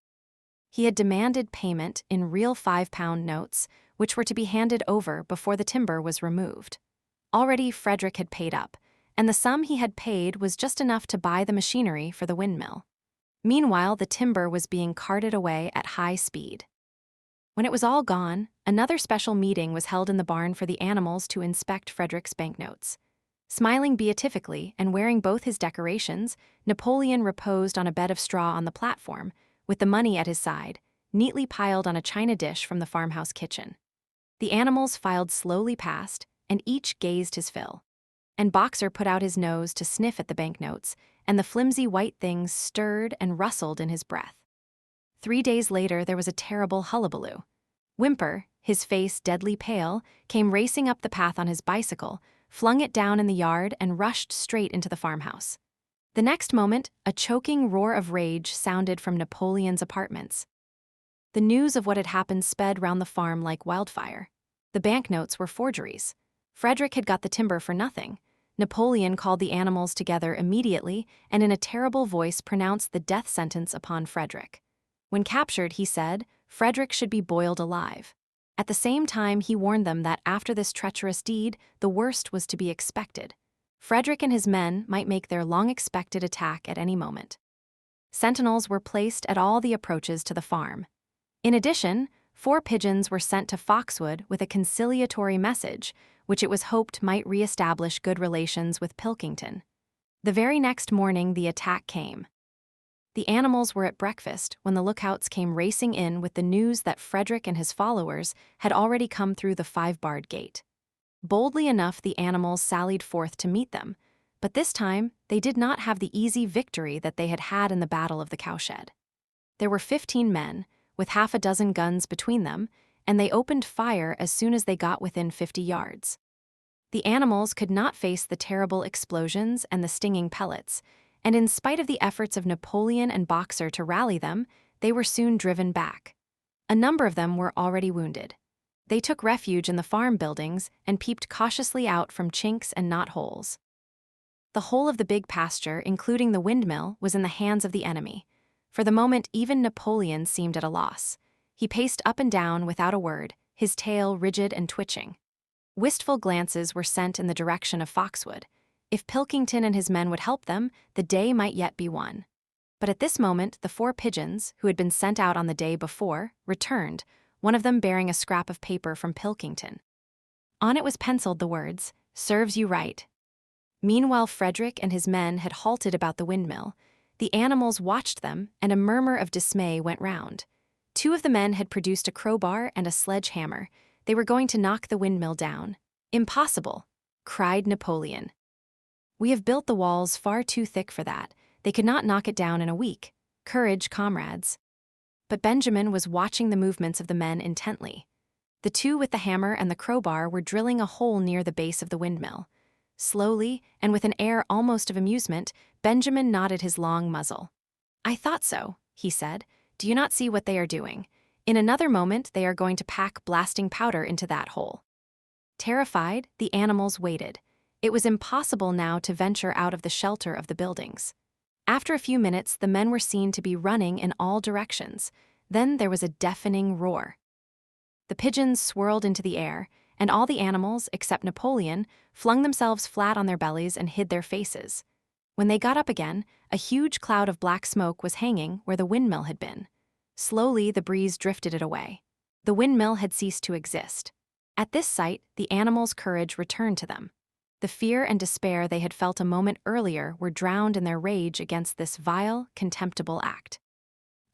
He had demanded payment in real £5 notes, which were to be handed over before the timber was removed. Already Frederick had paid up, and the sum he had paid was just enough to buy the machinery for the windmill. Meanwhile, the timber was being carted away at high speed. When it was all gone, another special meeting was held in the barn for the animals to inspect Frederick's banknotes. Smiling beatifically and wearing both his decorations, Napoleon reposed on a bed of straw on the platform, with the money at his side, neatly piled on a china dish from the farmhouse kitchen. The animals filed slowly past, and each gazed his fill. And Boxer put out his nose to sniff at the banknotes, and the flimsy white things stirred and rustled in his breath. 3 days later, there was a terrible hullabaloo. Whymper, his face deadly pale, came racing up the path on his bicycle, flung it down in the yard, and rushed straight into the farmhouse. The next moment, a choking roar of rage sounded from Napoleon's apartments. The news of what had happened sped round the farm like wildfire. The banknotes were forgeries. Frederick had got the timber for nothing. Napoleon called the animals together immediately and in a terrible voice pronounced the death sentence upon Frederick. When captured, he said, Frederick should be boiled alive. At the same time, he warned them that after this treacherous deed, the worst was to be expected. Frederick and his men might make their long-expected attack at any moment. Sentinels were placed at all the approaches to the farm. In addition, 4 pigeons were sent to Foxwood with a conciliatory message, which it was hoped might re-establish good relations with Pilkington. The very next morning, the attack came. The animals were at breakfast when the lookouts came racing in with the news that Frederick and his followers had already come through the 5-barred gate. Boldly enough, the animals sallied forth to meet them, but this time they did not have the easy victory that they had had in the Battle of the Cowshed. There were 15 men, with half a dozen guns between them, and they opened fire as soon as they got within 50 yards. The animals could not face the terrible explosions and the stinging pellets, and in spite of the efforts of Napoleon and Boxer to rally them, they were soon driven back. A number of them were already wounded. They took refuge in the farm buildings and peeped cautiously out from chinks and knotholes. The whole of the big pasture, including the windmill, was in the hands of the enemy. For the moment, even Napoleon seemed at a loss. He paced up and down without a word, his tail rigid and twitching. Wistful glances were sent in the direction of Foxwood. If Pilkington and his men would help them, the day might yet be won. But at this moment, the 4 pigeons, who had been sent out on the day before, returned, one of them bearing a scrap of paper from Pilkington. On it was penciled the words, "Serves you right." Meanwhile, Frederick and his men had halted about the windmill. The animals watched them, and a murmur of dismay went round. 2 of the men had produced a crowbar and a sledgehammer. They were going to knock the windmill down. "Impossible!" cried Napoleon. "We have built the walls far too thick for that. They could not knock it down in a week. Courage, comrades." But Benjamin was watching the movements of the men intently. The 2 with the hammer and the crowbar were drilling a hole near the base of the windmill. Slowly, and with an air almost of amusement, Benjamin nodded his long muzzle. "I thought so," he said. "Do you not see what they are doing? In another moment they are going to pack blasting powder into that hole." Terrified, the animals waited. It was impossible now to venture out of the shelter of the buildings. After a few minutes, the men were seen to be running in all directions. Then there was a deafening roar. The pigeons swirled into the air, and all the animals, except Napoleon, flung themselves flat on their bellies and hid their faces. When they got up again, a huge cloud of black smoke was hanging where the windmill had been. Slowly, the breeze drifted it away. The windmill had ceased to exist. At this sight, the animals' courage returned to them. The fear and despair they had felt a moment earlier were drowned in their rage against this vile, contemptible act.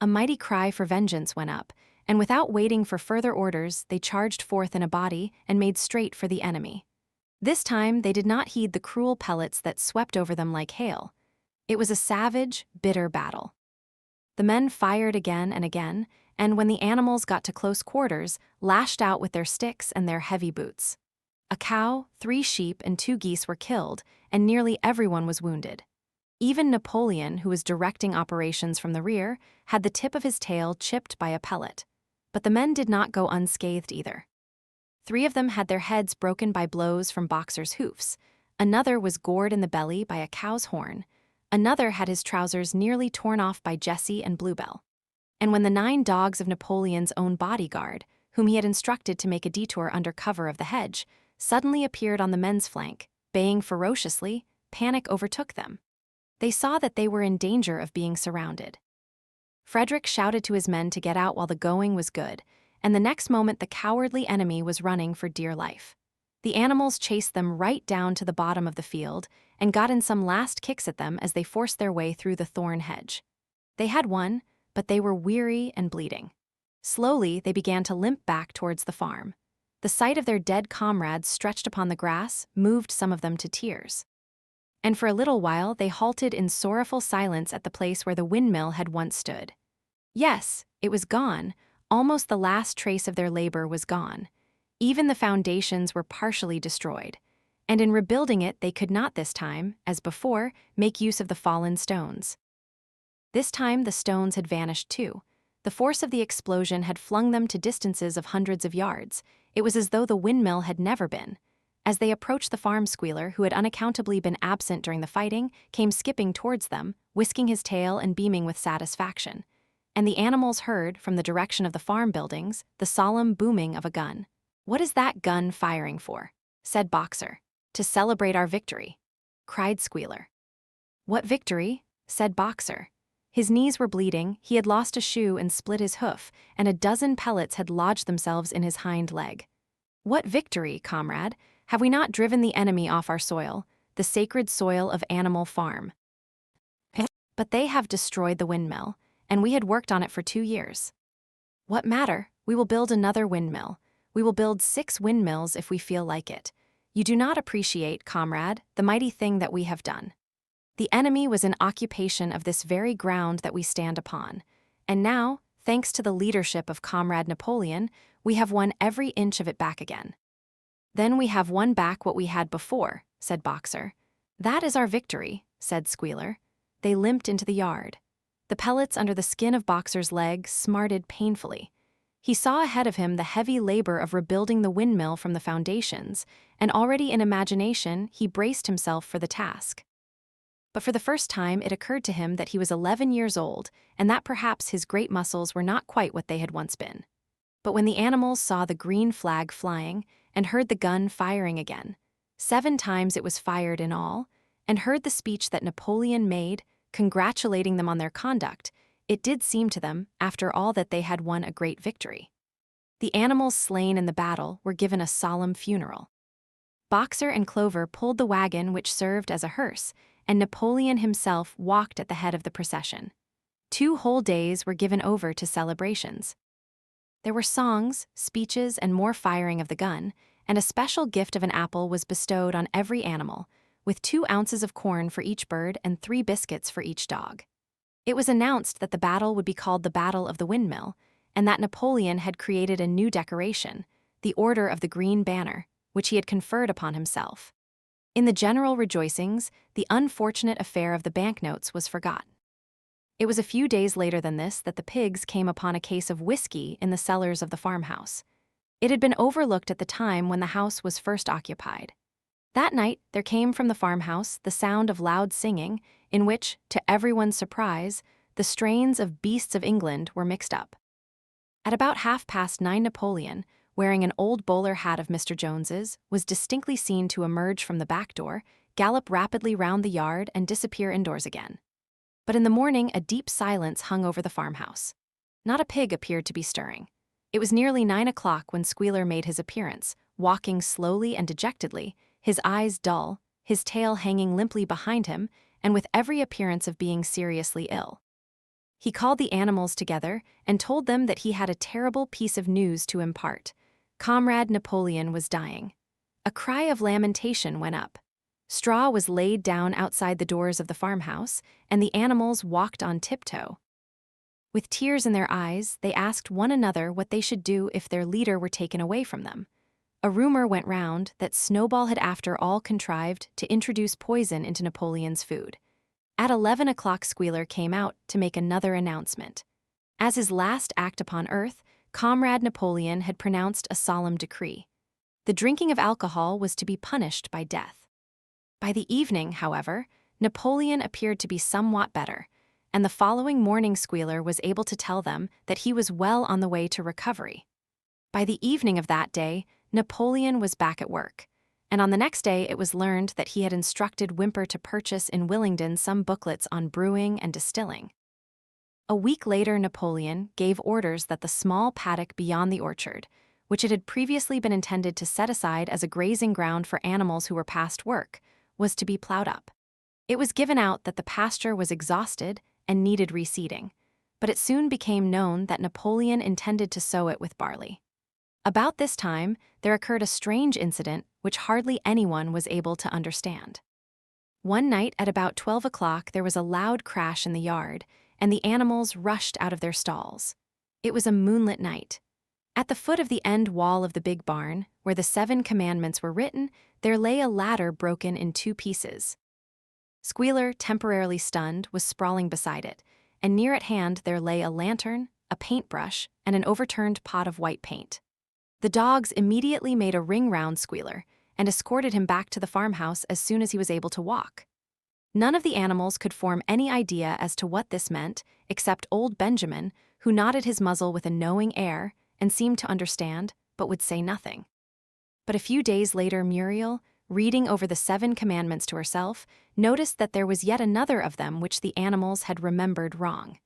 A mighty cry for vengeance went up, and without waiting for further orders, they charged forth in a body and made straight for the enemy. This time, they did not heed the cruel pellets that swept over them like hail. It was a savage, bitter battle. The men fired again and again, and when the animals got to close quarters, lashed out with their sticks and their heavy boots. A cow, 3 sheep, and 2 geese were killed, and nearly everyone was wounded. Even Napoleon, who was directing operations from the rear, had the tip of his tail chipped by a pellet. But the men did not go unscathed either. 3 of them had their heads broken by blows from Boxer's hoofs. Another was gored in the belly by a cow's horn. Another had his trousers nearly torn off by Jessie and Bluebell. And when the 9 dogs of Napoleon's own bodyguard, whom he had instructed to make a detour under cover of the hedge, suddenly appeared on the men's flank, baying ferociously, panic overtook them. They saw that they were in danger of being surrounded. Frederick shouted to his men to get out while the going was good, and the next moment the cowardly enemy was running for dear life. The animals chased them right down to the bottom of the field and got in some last kicks at them as they forced their way through the thorn hedge. They had won, but they were weary and bleeding. Slowly, they began to limp back towards the farm. The sight of their dead comrades stretched upon the grass moved some of them to tears. And for a little while they halted in sorrowful silence at the place where the windmill had once stood. Yes, it was gone, Almost the last trace of their labor was gone. Even the foundations were partially destroyed. And in rebuilding it, they could not this time, as before, make use of the fallen stones. This time the stones had vanished too. The force of the explosion had flung them to distances of hundreds of yards. It was as though the windmill had never been. As they approached the farm, Squealer, who had unaccountably been absent during the fighting, came skipping towards them, whisking his tail and beaming with satisfaction. And the animals heard, from the direction of the farm buildings, the solemn booming of a gun. "What is that gun firing for?" said Boxer. "To celebrate our victory," cried Squealer. "What victory?" said Boxer. His knees were bleeding, he had lost a shoe and split his hoof, and a dozen pellets had lodged themselves in his hind leg. "What victory, comrade? Have we not driven the enemy off our soil, the sacred soil of Animal Farm? But they have destroyed the windmill, and we had worked on it for 2 years. What matter? We will build another windmill. We will build 6 windmills if we feel like it. You do not appreciate, comrade, the mighty thing that we have done. The enemy was in occupation of this very ground that we stand upon, and now, thanks to the leadership of Comrade Napoleon, we have won every inch of it back again." "Then we have won back what we had before," said Boxer. "That is our victory," said Squealer. They limped into the yard. The pellets under the skin of Boxer's leg smarted painfully. He saw ahead of him the heavy labor of rebuilding the windmill from the foundations, and already in imagination he braced himself for the task. But for the first time it occurred to him that he was 11 years old, and that perhaps his great muscles were not quite what they had once been. But when the animals saw the green flag flying, and heard the gun firing again, 7 times it was fired in all, and heard the speech that Napoleon made, congratulating them on their conduct, it did seem to them, after all, that they had won a great victory. The animals slain in the battle were given a solemn funeral. Boxer and Clover pulled the wagon which served as a hearse, and Napoleon himself walked at the head of the procession. 2 whole days were given over to celebrations. There were songs, speeches, and more firing of the gun, and a special gift of an apple was bestowed on every animal, with 2 ounces of corn for each bird and 3 biscuits for each dog. It was announced that the battle would be called the Battle of the Windmill, and that Napoleon had created a new decoration, the Order of the Green Banner, which he had conferred upon himself. In the general rejoicings, the unfortunate affair of the banknotes was forgotten. It was a few days later than this that the pigs came upon a case of whiskey in the cellars of the farmhouse. It had been overlooked at the time when the house was first occupied. That night there came from the farmhouse the sound of loud singing, in which, to everyone's surprise, the strains of Beasts of England were mixed up. At about 9:30 Napoleon, wearing an old bowler hat of Mr. Jones's, was distinctly seen to emerge from the back door, gallop rapidly round the yard, and disappear indoors again. But in the morning a deep silence hung over the farmhouse. Not a pig appeared to be stirring. It was nearly 9 o'clock when Squealer made his appearance, walking slowly and dejectedly, his eyes dull, his tail hanging limply behind him, and with every appearance of being seriously ill. He called the animals together and told them that he had a terrible piece of news to impart. Comrade Napoleon was dying. A cry of lamentation went up. Straw was laid down outside the doors of the farmhouse, and the animals walked on tiptoe. With tears in their eyes, they asked one another what they should do if their leader were taken away from them. A rumor went round that Snowball had after all contrived to introduce poison into Napoleon's food. At 11 o'clock Squealer came out to make another announcement. As his last act upon earth, Comrade Napoleon had pronounced a solemn decree. The drinking of alcohol was to be punished by death. By the evening, however, Napoleon appeared to be somewhat better, and the following morning Squealer was able to tell them that he was well on the way to recovery. By the evening of that day, Napoleon was back at work, and on the next day it was learned that he had instructed Whymper to purchase in Willingdon some booklets on brewing and distilling. A week later Napoleon gave orders that the small paddock beyond the orchard, which it had previously been intended to set aside as a grazing ground for animals who were past work, was to be plowed up. It was given out that the pasture was exhausted and needed reseeding, but it soon became known that Napoleon intended to sow it with barley. About this time, there occurred a strange incident which hardly anyone was able to understand. One night at about 12 o'clock there was a loud crash in the yard, and the animals rushed out of their stalls. It was a moonlit night. At the foot of the end wall of the big barn, where the 7 commandments were written, there lay a ladder broken in 2 pieces. Squealer, temporarily stunned, was sprawling beside it, and near at hand there lay a lantern, a paintbrush, and an overturned pot of white paint. The dogs immediately made a ring round Squealer and escorted him back to the farmhouse as soon as he was able to walk. None of the animals could form any idea as to what this meant, except old Benjamin, who nodded his muzzle with a knowing air and seemed to understand, but would say nothing. But a few days later, Muriel, reading over the 7 commandments to herself, noticed that there was yet another of them which the animals had remembered wrong.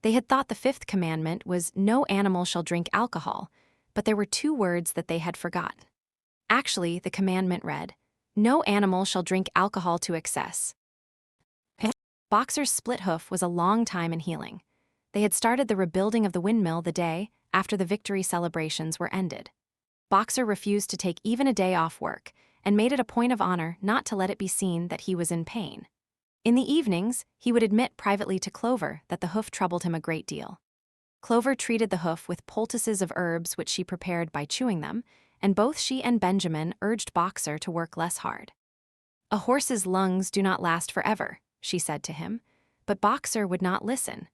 They had thought the 5th commandment was, "No animal shall drink alcohol," but there were 2 words that they had forgotten. Actually, the commandment read, "No animal shall drink alcohol to excess." Boxer's split hoof was a long time in healing. They had started the rebuilding of the windmill the day after the victory celebrations were ended. Boxer refused to take even a day off work and made it a point of honor not to let it be seen that he was in pain. In the evenings, he would admit privately to Clover that the hoof troubled him a great deal. Clover treated the hoof with poultices of herbs which she prepared by chewing them, and both she and Benjamin urged Boxer to work less hard. "A horse's lungs do not last forever," she said to him, but Boxer would not listen.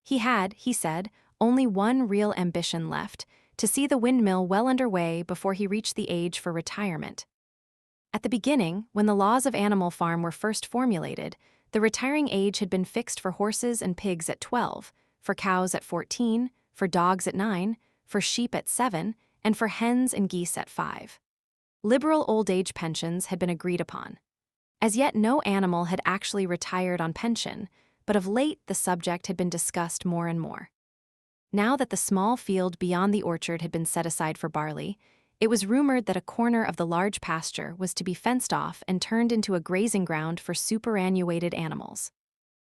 He had, he said, only one real ambition left, to see the windmill well underway before he reached the age for retirement. At the beginning, when the laws of Animal Farm were first formulated, the retiring age had been fixed for horses and pigs at 12, for cows at 14, for dogs at 9, for sheep at 7, and for hens and geese at 5. Liberal old age pensions had been agreed upon. As yet no animal had actually retired on pension, but of late the subject had been discussed more and more. Now that the small field beyond the orchard had been set aside for barley, it was rumored that a corner of the large pasture was to be fenced off and turned into a grazing ground for superannuated animals.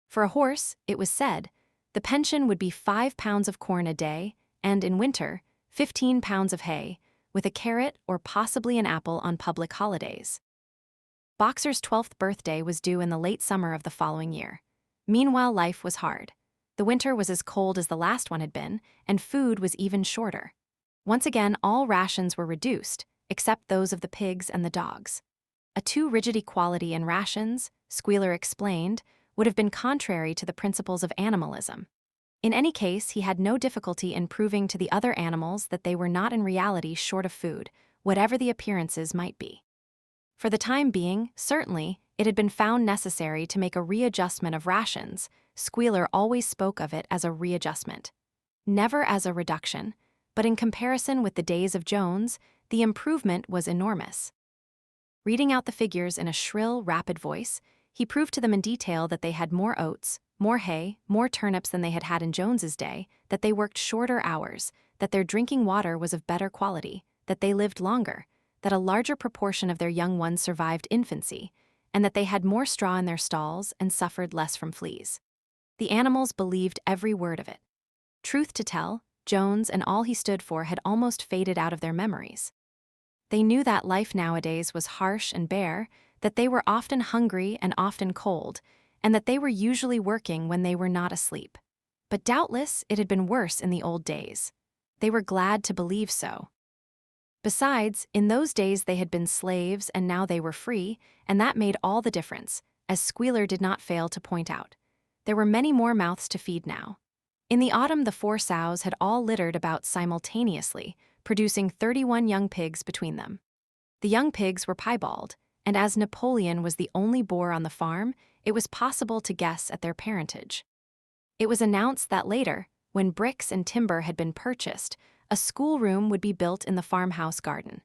For a horse, it was said, the pension would be 5 pounds of corn a day, and in winter, 15 pounds of hay, with a carrot or possibly an apple on public holidays. Boxer's 12th birthday was due in the late summer of the following year. Meanwhile, life was hard. The winter was as cold as the last one had been, and food was even shorter. Once again, all rations were reduced, except those of the pigs and the dogs. A too rigid equality in rations, Squealer explained, would have been contrary to the principles of animalism. In any case, he had no difficulty in proving to the other animals that they were not in reality short of food, whatever the appearances might be. For the time being, certainly, it had been found necessary to make a readjustment of rations. Squealer always spoke of it as a readjustment. Never as a reduction, but in comparison with the days of Jones, the improvement was enormous. Reading out the figures in a shrill, rapid voice, he proved to them in detail that they had more oats, more hay, more turnips than they had had in Jones's day, that they worked shorter hours, that their drinking water was of better quality, that they lived longer, that a larger proportion of their young ones survived infancy, and that they had more straw in their stalls and suffered less from fleas. The animals believed every word of it. Truth to tell, Jones and all he stood for had almost faded out of their memories. They knew that life nowadays was harsh and bare, that they were often hungry and often cold, and that they were usually working when they were not asleep. But doubtless it had been worse in the old days. They were glad to believe so. Besides, in those days they had been slaves and now they were free, and that made all the difference, as Squealer did not fail to point out. There were many more mouths to feed now. In the autumn, the 4 sows had all littered about simultaneously, producing 31 young pigs between them. The young pigs were piebald, and as Napoleon was the only boar on the farm, it was possible to guess at their parentage. It was announced that later, when bricks and timber had been purchased, a schoolroom would be built in the farmhouse garden.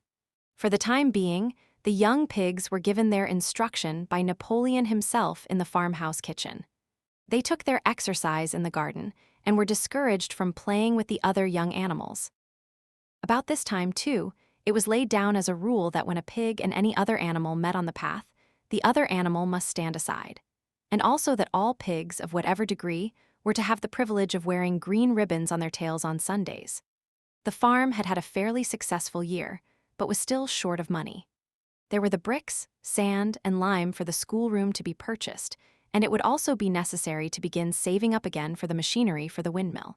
For the time being, the young pigs were given their instruction by Napoleon himself in the farmhouse kitchen. They took their exercise in the garden and were discouraged from playing with the other young animals. About this time, too, it was laid down as a rule that when a pig and any other animal met on the path, the other animal must stand aside, and also that all pigs of whatever degree were to have the privilege of wearing green ribbons on their tails on Sundays. The farm had had a fairly successful year, but was still short of money. There were the bricks, sand, and lime for the schoolroom to be purchased, and it would also be necessary to begin saving up again for the machinery for the windmill.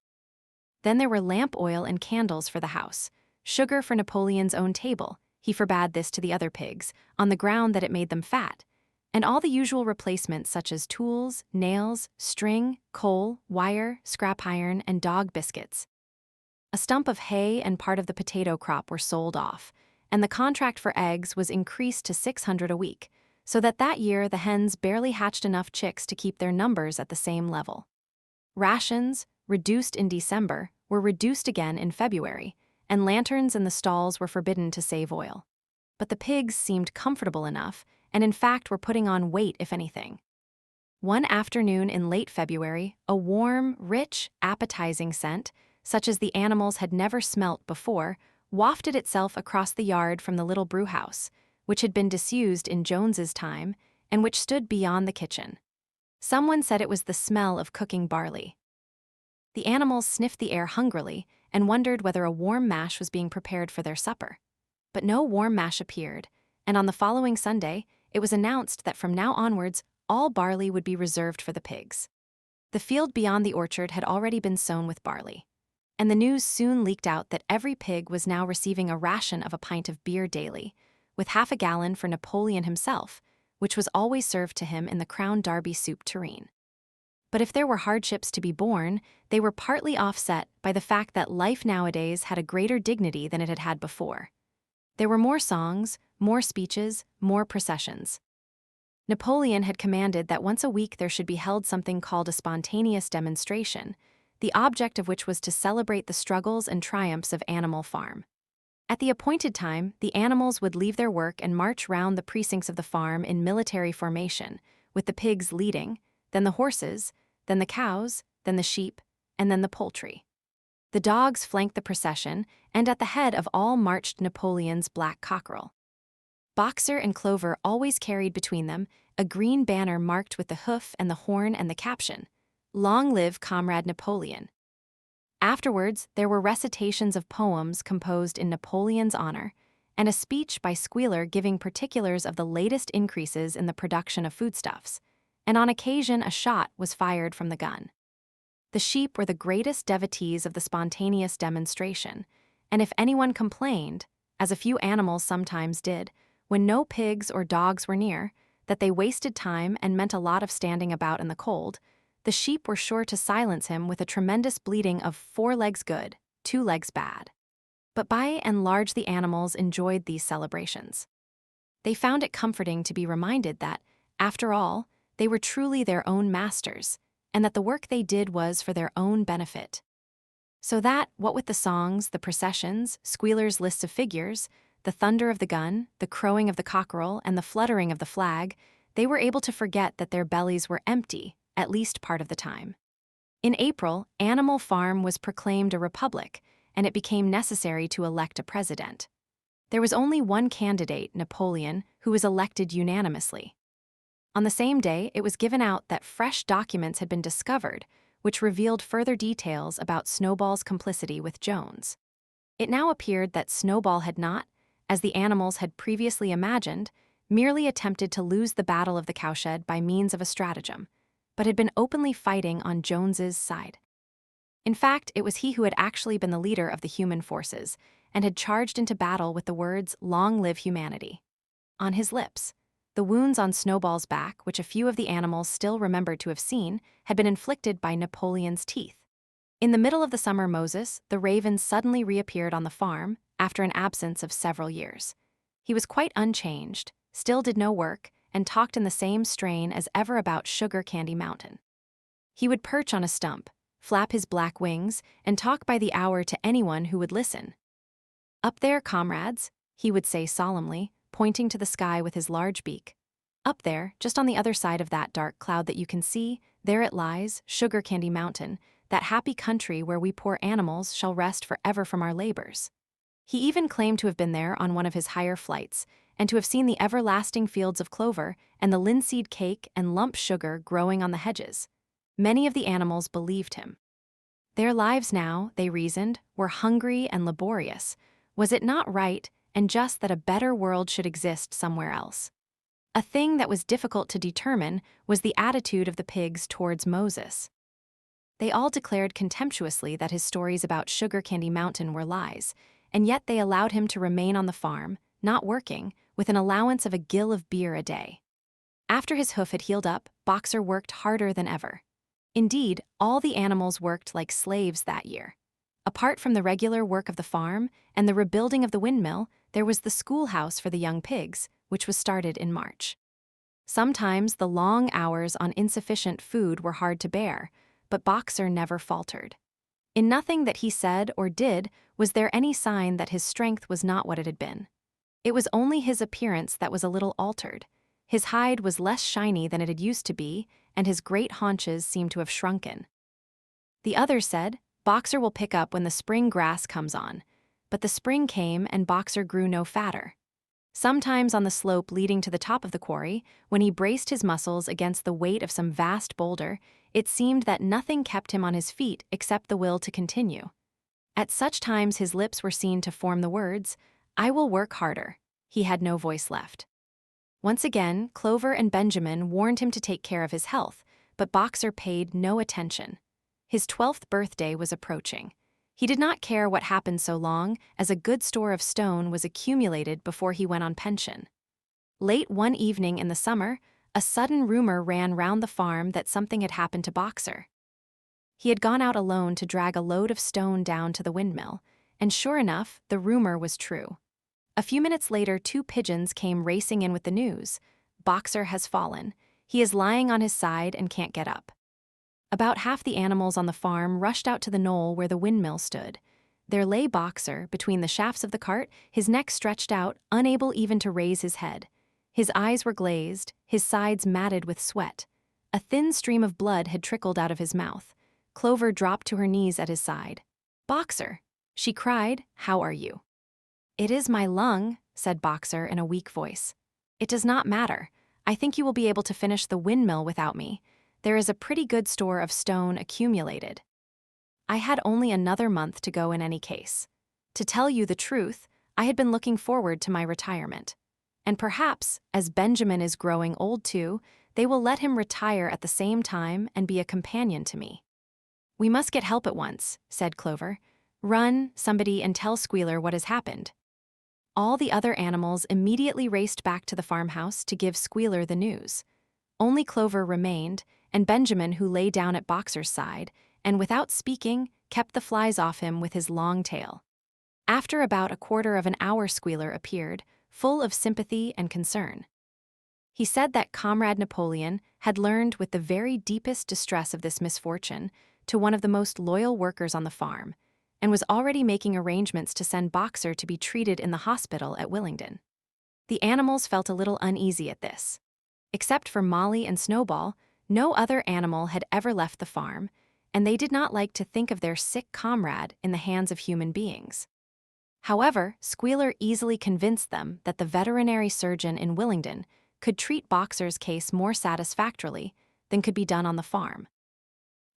Then there were lamp oil and candles for the house, sugar for Napoleon's own table, he forbade this to the other pigs, on the ground that it made them fat, and all the usual replacements such as tools, nails, string, coal, wire, scrap iron, and dog biscuits. A stump of hay and part of the potato crop were sold off, and the contract for eggs was increased to 600 a week, so that year the hens barely hatched enough chicks to keep their numbers at the same level. Rations, reduced in December, were reduced again in February, and lanterns in the stalls were forbidden to save oil. But the pigs seemed comfortable enough, and in fact were putting on weight if anything. One afternoon in late February, a warm, rich, appetizing scent, such as the animals had never smelt before, wafted itself across the yard from the little brewhouse, which had been disused in Jones's time and which stood beyond the kitchen. Someone said it was the smell of cooking barley. The animals sniffed the air hungrily and wondered whether a warm mash was being prepared for their supper. But no warm mash appeared, and on the following Sunday, it was announced that from now onwards, all barley would be reserved for the pigs. The field beyond the orchard had already been sown with barley, and the news soon leaked out that every pig was now receiving a ration of a pint of beer daily, with half a gallon for Napoleon himself, which was always served to him in the Crown Derby soup tureen. But if there were hardships to be borne, they were partly offset by the fact that life nowadays had a greater dignity than it had had before. There were more songs, more speeches, more processions. Napoleon had commanded that once a week there should be held something called a spontaneous demonstration, the object of which was to celebrate the struggles and triumphs of Animal Farm. At the appointed time, the animals would leave their work and march round the precincts of the farm in military formation, with the pigs leading, then the horses, then the cows, then the sheep, and then the poultry. The dogs flanked the procession, and at the head of all marched Napoleon's black cockerel. Boxer and Clover always carried between them a green banner marked with the hoof and the horn and the caption, "Long live Comrade Napoleon." Afterwards, there were recitations of poems composed in Napoleon's honor, and a speech by Squealer giving particulars of the latest increases in the production of foodstuffs, and on occasion a shot was fired from the gun. The sheep were the greatest devotees of the spontaneous demonstration, and if anyone complained, as a few animals sometimes did, when no pigs or dogs were near, that they wasted time and meant a lot of standing about in the cold, the sheep were sure to silence him with a tremendous bleating of 4 legs good, 2 legs bad. But by and large the animals enjoyed these celebrations. They found it comforting to be reminded that, after all, they were truly their own masters, and that the work they did was for their own benefit. So that, what with the songs, the processions, Squealer's lists of figures, the thunder of the gun, the crowing of the cockerel, and the fluttering of the flag, they were able to forget that their bellies were empty, at least part of the time. In April, Animal Farm was proclaimed a republic, and it became necessary to elect a president. There was only one candidate, Napoleon, who was elected unanimously. On the same day, it was given out that fresh documents had been discovered, which revealed further details about Snowball's complicity with Jones. It now appeared that Snowball had not, as the animals had previously imagined, merely attempted to lose the battle of the cowshed by means of a stratagem, but had been openly fighting on Jones's side. In fact, it was he who had actually been the leader of the human forces, and had charged into battle with the words, "Long live humanity," on his lips. The wounds on Snowball's back, which a few of the animals still remembered to have seen, had been inflicted by Napoleon's teeth. In the middle of the summer Moses, the raven suddenly reappeared on the farm, after an absence of several years. He was quite unchanged, still did no work, and talked in the same strain as ever about Sugar Candy Mountain. He would perch on a stump, flap his black wings, and talk by the hour to anyone who would listen. "Up there, comrades," he would say solemnly, pointing to the sky with his large beak. "Up there, just on the other side of that dark cloud that you can see, there it lies, Sugar Candy Mountain, that happy country where we poor animals shall rest forever from our labors." He even claimed to have been there on one of his higher flights, and to have seen the everlasting fields of clover and the linseed cake and lump sugar growing on the hedges. Many of the animals believed him. Their lives now, they reasoned, were hungry and laborious. Was it not right and just that a better world should exist somewhere else? A thing that was difficult to determine was the attitude of the pigs towards Moses. They all declared contemptuously that his stories about Sugar Candy Mountain were lies, and yet they allowed him to remain on the farm, not working, with an allowance of a gill of beer a day. After his hoof had healed up, Boxer worked harder than ever. Indeed, all the animals worked like slaves that year. Apart from the regular work of the farm and the rebuilding of the windmill, there was the schoolhouse for the young pigs, which was started in March. Sometimes the long hours on insufficient food were hard to bear, but Boxer never faltered. In nothing that he said or did was there any sign that his strength was not what it had been. It was only his appearance that was a little altered. His hide was less shiny than it had used to be, and his great haunches seemed to have shrunken. The others said, "Boxer will pick up when the spring grass comes on." But the spring came and Boxer grew no fatter. Sometimes on the slope leading to the top of the quarry, when he braced his muscles against the weight of some vast boulder, it seemed that nothing kept him on his feet except the will to continue. At such times his lips were seen to form the words, "I will work harder." He had no voice left. Once again, Clover and Benjamin warned him to take care of his health, but Boxer paid no attention. His 12th birthday was approaching. He did not care what happened so long as a good store of stone was accumulated before he went on pension. Late one evening in the summer, a sudden rumor ran round the farm that something had happened to Boxer. He had gone out alone to drag a load of stone down to the windmill, and sure enough, the rumor was true. A few minutes later, 2 pigeons came racing in with the news. "Boxer has fallen. He is lying on his side and can't get up." About half the animals on the farm rushed out to the knoll where the windmill stood. There lay Boxer between the shafts of the cart, his neck stretched out, unable even to raise his head. His eyes were glazed, his sides matted with sweat. A thin stream of blood had trickled out of his mouth. Clover dropped to her knees at his side. "Boxer," she cried, "how are you?" "It is my lung," said Boxer in a weak voice. "It does not matter. I think you will be able to finish the windmill without me. There is a pretty good store of stone accumulated." I had only another month to go in any case. To tell you the truth, I had been looking forward to my retirement. And perhaps, as Benjamin is growing old too, they will let him retire at the same time and be a companion to me. "We must get help at once," said Clover. "Run, somebody, and tell Squealer what has happened." All the other animals immediately raced back to the farmhouse to give Squealer the news. Only Clover remained, and Benjamin, who lay down at Boxer's side, and without speaking, kept the flies off him with his long tail. After about a quarter of an hour, Squealer appeared, full of sympathy and concern. He said that Comrade Napoleon had learned with the very deepest distress of this misfortune to one of the most loyal workers on the farm, and was already making arrangements to send Boxer to be treated in the hospital at Willingdon. The animals felt a little uneasy at this. Except for Molly and Snowball, no other animal had ever left the farm, and they did not like to think of their sick comrade in the hands of human beings. However, Squealer easily convinced them that the veterinary surgeon in Willingdon could treat Boxer's case more satisfactorily than could be done on the farm.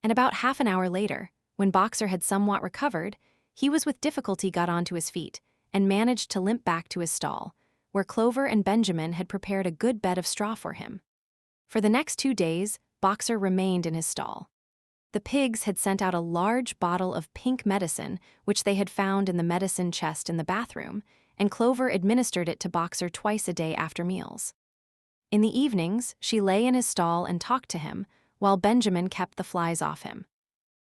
And about half an hour later, when Boxer had somewhat recovered, he was with difficulty got onto his feet and managed to limp back to his stall, where Clover and Benjamin had prepared a good bed of straw for him. For the next 2 days, Boxer remained in his stall. The pigs had sent out a large bottle of pink medicine, which they had found in the medicine chest in the bathroom, and Clover administered it to Boxer twice a day after meals. In the evenings, she lay in his stall and talked to him, while Benjamin kept the flies off him.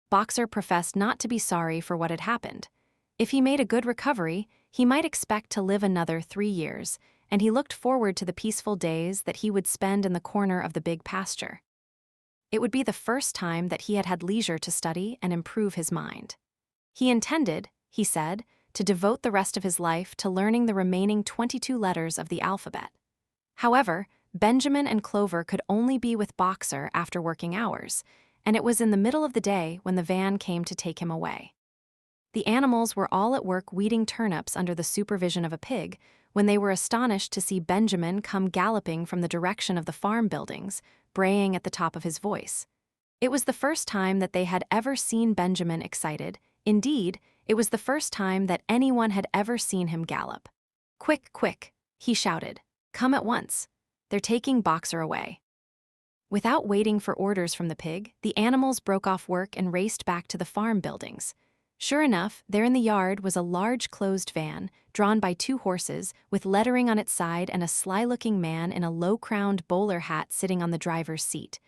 Boxer professed not to be sorry for what had happened. If he made a good recovery, he might expect to live another 3 years, and he looked forward to the peaceful days that he would spend in the corner of the big pasture. It would be the first time that he had had leisure to study and improve his mind. He intended, he said, to devote the rest of his life to learning the remaining 22 letters of the alphabet. However, Benjamin and Clover could only be with Boxer after working hours, and it was in the middle of the day when the van came to take him away. The animals were all at work weeding turnips under the supervision of a pig when they were astonished to see Benjamin come galloping from the direction of the farm buildings, braying at the top of his voice. It was the first time that they had ever seen Benjamin excited. Indeed, it was the first time that anyone had ever seen him gallop. "Quick, quick," he shouted. "Come at once. They're taking Boxer away." Without waiting for orders from the pig, the animals broke off work and raced back to the farm buildings. Sure enough, there in the yard was a large closed van, drawn by 2 horses, with lettering on its side and a sly-looking man in a low-crowned bowler hat sitting on the driver's seat.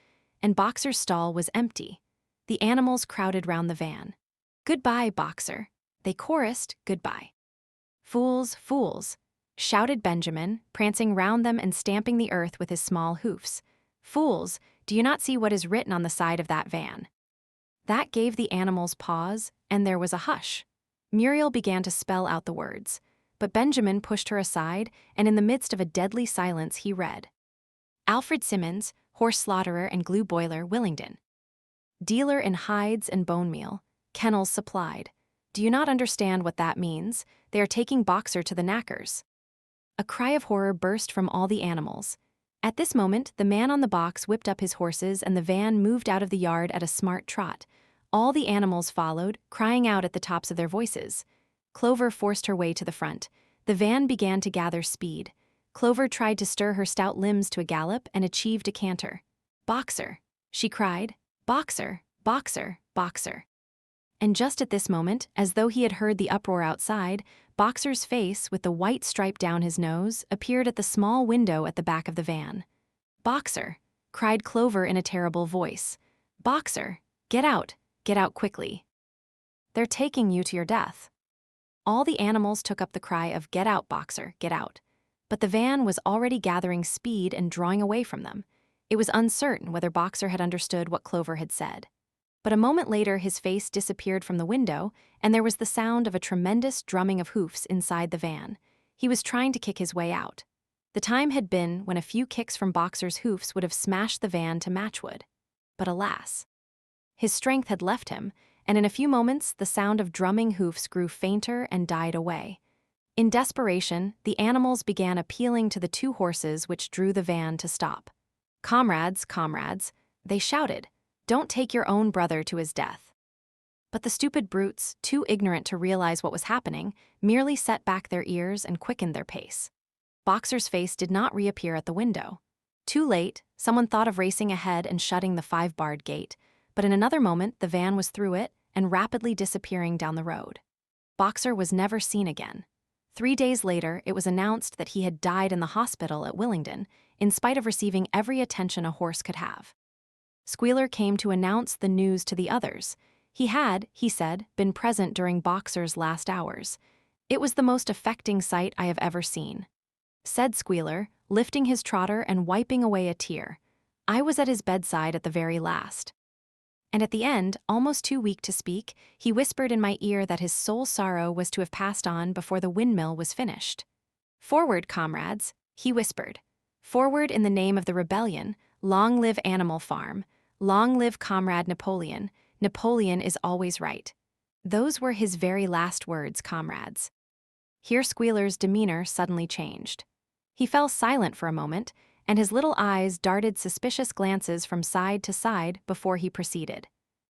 And Boxer's stall was empty. The animals crowded round the van. "Goodbye, Boxer." They chorused goodbye. "Fools, fools," shouted Benjamin, prancing round them and stamping the earth with his small hoofs. "Fools, do you not see what is written on the side of that van?" That gave the animals pause, and there was a hush. Muriel began to spell out the words, but Benjamin pushed her aside, and in the midst of a deadly silence he read. "Alfred Simmons, horse slaughterer and glue boiler, Willingdon. Dealer in hides and bone meal, kennels supplied. Do you not understand what that means? They are taking Boxer to the knackers." A cry of horror burst from all the animals. At this moment, the man on the box whipped up his horses and the van moved out of the yard at a smart trot. All the animals followed, crying out at the tops of their voices. Clover forced her way to the front. The van began to gather speed. Clover tried to stir her stout limbs to a gallop and achieved a canter. "Boxer!" she cried. "Boxer! Boxer! Boxer!" And just at this moment, as though he had heard the uproar outside, Boxer's face, with the white stripe down his nose, appeared at the small window at the back of the van. "Boxer!" cried Clover in a terrible voice. "Boxer! Get out! Get out quickly! They're taking you to your death." All the animals took up the cry of "Get out, Boxer, get out." But the van was already gathering speed and drawing away from them. It was uncertain whether Boxer had understood what Clover had said. But a moment later his face disappeared from the window, and there was the sound of a tremendous drumming of hoofs inside the van. He was trying to kick his way out. The time had been when a few kicks from Boxer's hoofs would have smashed the van to matchwood. But alas, his strength had left him, and in a few moments the sound of drumming hoofs grew fainter and died away. In desperation, the animals began appealing to the 2 horses which drew the van to stop. "Comrades, comrades," they shouted, "don't take your own brother to his death." But the stupid brutes, too ignorant to realize what was happening, merely set back their ears and quickened their pace. Boxer's face did not reappear at the window. Too late, someone thought of racing ahead and shutting the 5-barred gate, but in another moment the van was through it and rapidly disappearing down the road. Boxer was never seen again. 3 days later, it was announced that he had died in the hospital at Willingdon, in spite of receiving every attention a horse could have. Squealer came to announce the news to the others. He had, he said, been present during Boxer's last hours. "It was the most affecting sight I have ever seen," said Squealer, lifting his trotter and wiping away a tear. "I was at his bedside at the very last." And at the end, almost too weak to speak, he whispered in my ear that his sole sorrow was to have passed on before the windmill was finished. "Forward, comrades," he whispered. "Forward in the name of the rebellion. Long live Animal Farm. Long live Comrade Napoleon. Napoleon is always right." Those were his very last words, comrades. Here Squealer's demeanor suddenly changed. He fell silent for a moment, and his little eyes darted suspicious glances from side to side before he proceeded.